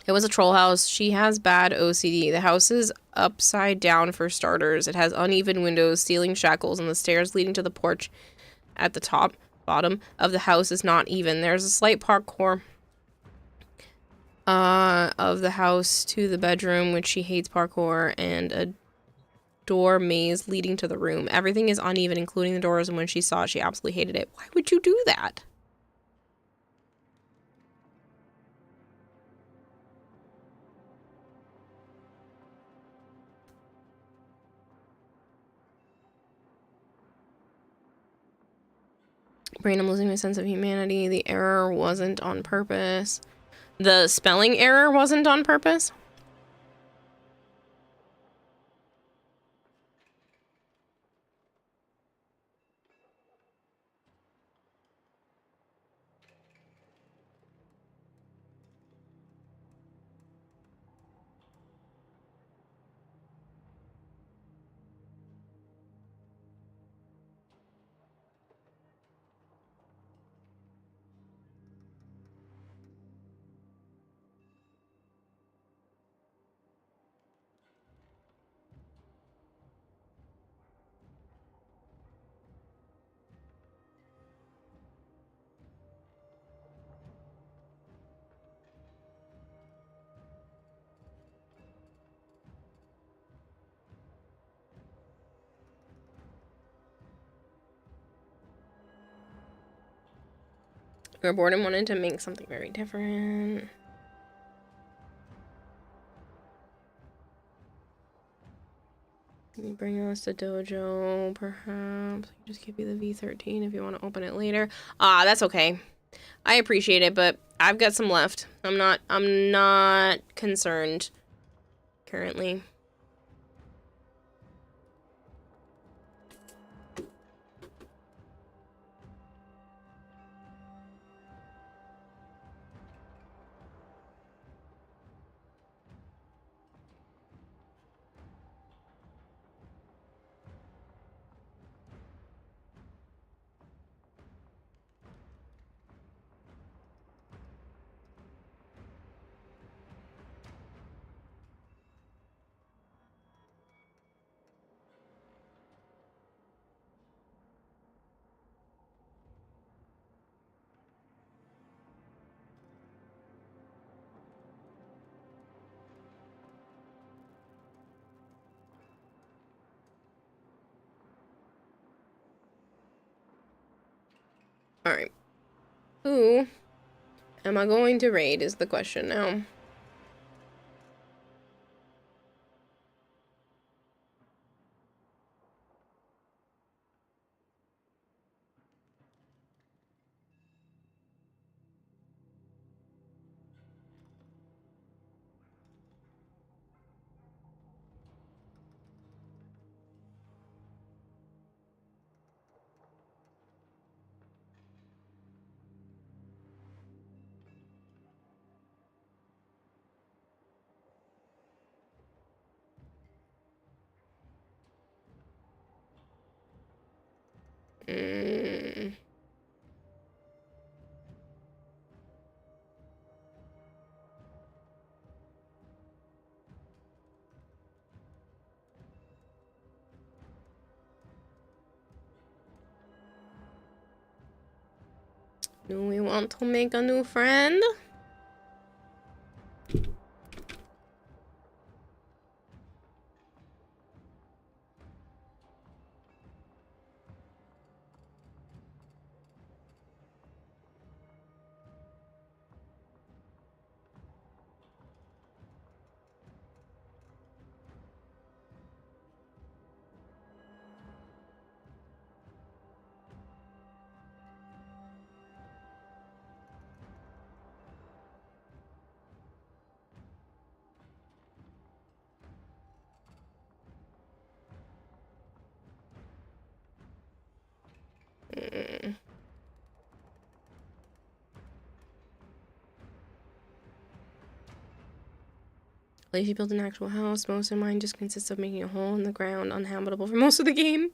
It was a troll house. She has bad OCD. The house is upside down for starters. It has uneven windows, ceiling shackles, and the stairs leading to the porch at the bottom of the house is not even. There's a slight parkour of the house to the bedroom, which she hates parkour, and a door maze leading to the room. Everything is uneven, including the doors, and when she saw it, she absolutely hated it. Why would you do that? Brain, I'm losing my sense of humanity. The error wasn't on purpose. The spelling error wasn't on purpose? We were bored and wanted to make something very different. Can you bring us to dojo, perhaps? Just give you the V13 if you want to open it later. That's okay. I appreciate it, but I've got some left. I'm not concerned currently. Alright. Who am I going to raid is the question now. Do we want to make a new friend? Lazy built an actual house. Most of mine just consists of making a hole in the ground uninhabitable for most of the game.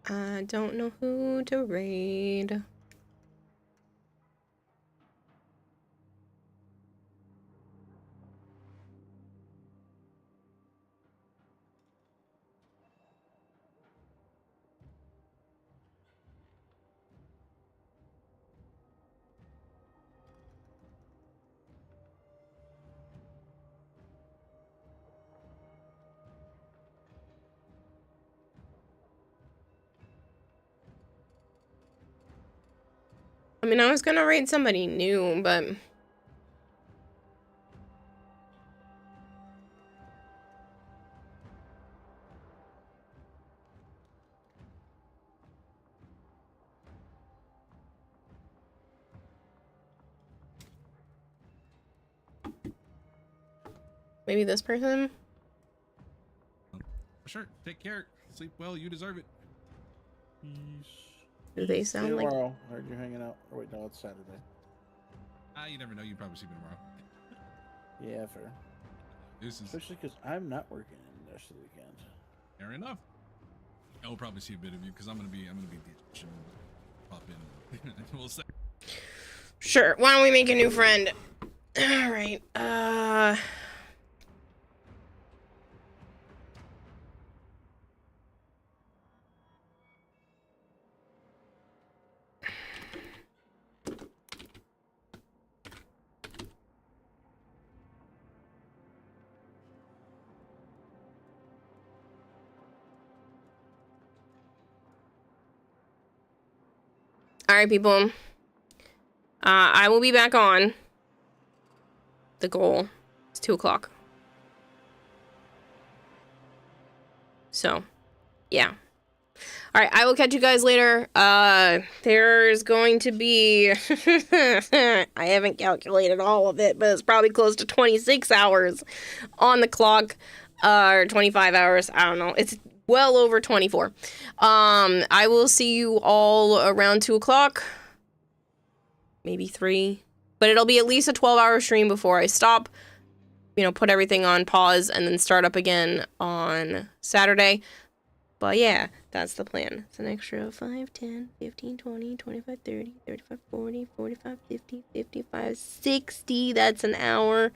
I don't know who to raid. I mean, I was gonna raid somebody new, but maybe this person? Sure. Take care. Sleep well. You deserve it. Do they sound like... tomorrow. I heard you're hanging out. Oh, wait, no, it's Saturday. You never know. You probably see me tomorrow. Yeah, fair. Especially because I'm not working the rest of the weekend. Fair enough. I will probably see a bit of you because I'm gonna be pop in. We'll say. Sure. Why don't we make a new friend? All right. All right, people. I will be back on. The goal is 2 o'clock. So, yeah. All right, I will catch you guys later. There's going to be... I haven't calculated all of it, but it's probably close to 26 hours on the clock. Or 25 hours. I don't know. It's well over 24. I will see you all around 2 o'clock. Maybe 3. But it'll be at least a 12-hour stream before I stop. You know, put everything on pause and then start up again on Saturday. But yeah, that's the plan. It's an extra 5, 10, 15, 20, 25, 30, 35, 40, 45, 50, 55, 60. That's an hour.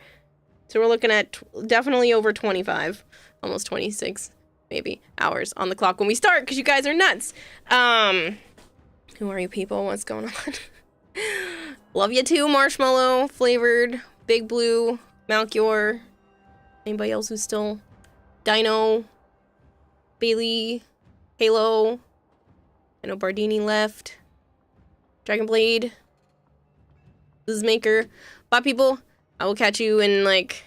So we're looking at definitely over 25. Almost 26, maybe, hours on the clock when we start, because you guys are nuts. Who are you people? What's going on? Love you too, marshmallow flavored, Big Blue, Malchior. Anybody else who's still Dino, Bailey, Halo. I know Bardini left. Dragonblade, Lizmaker. Bye, people. I will catch you in like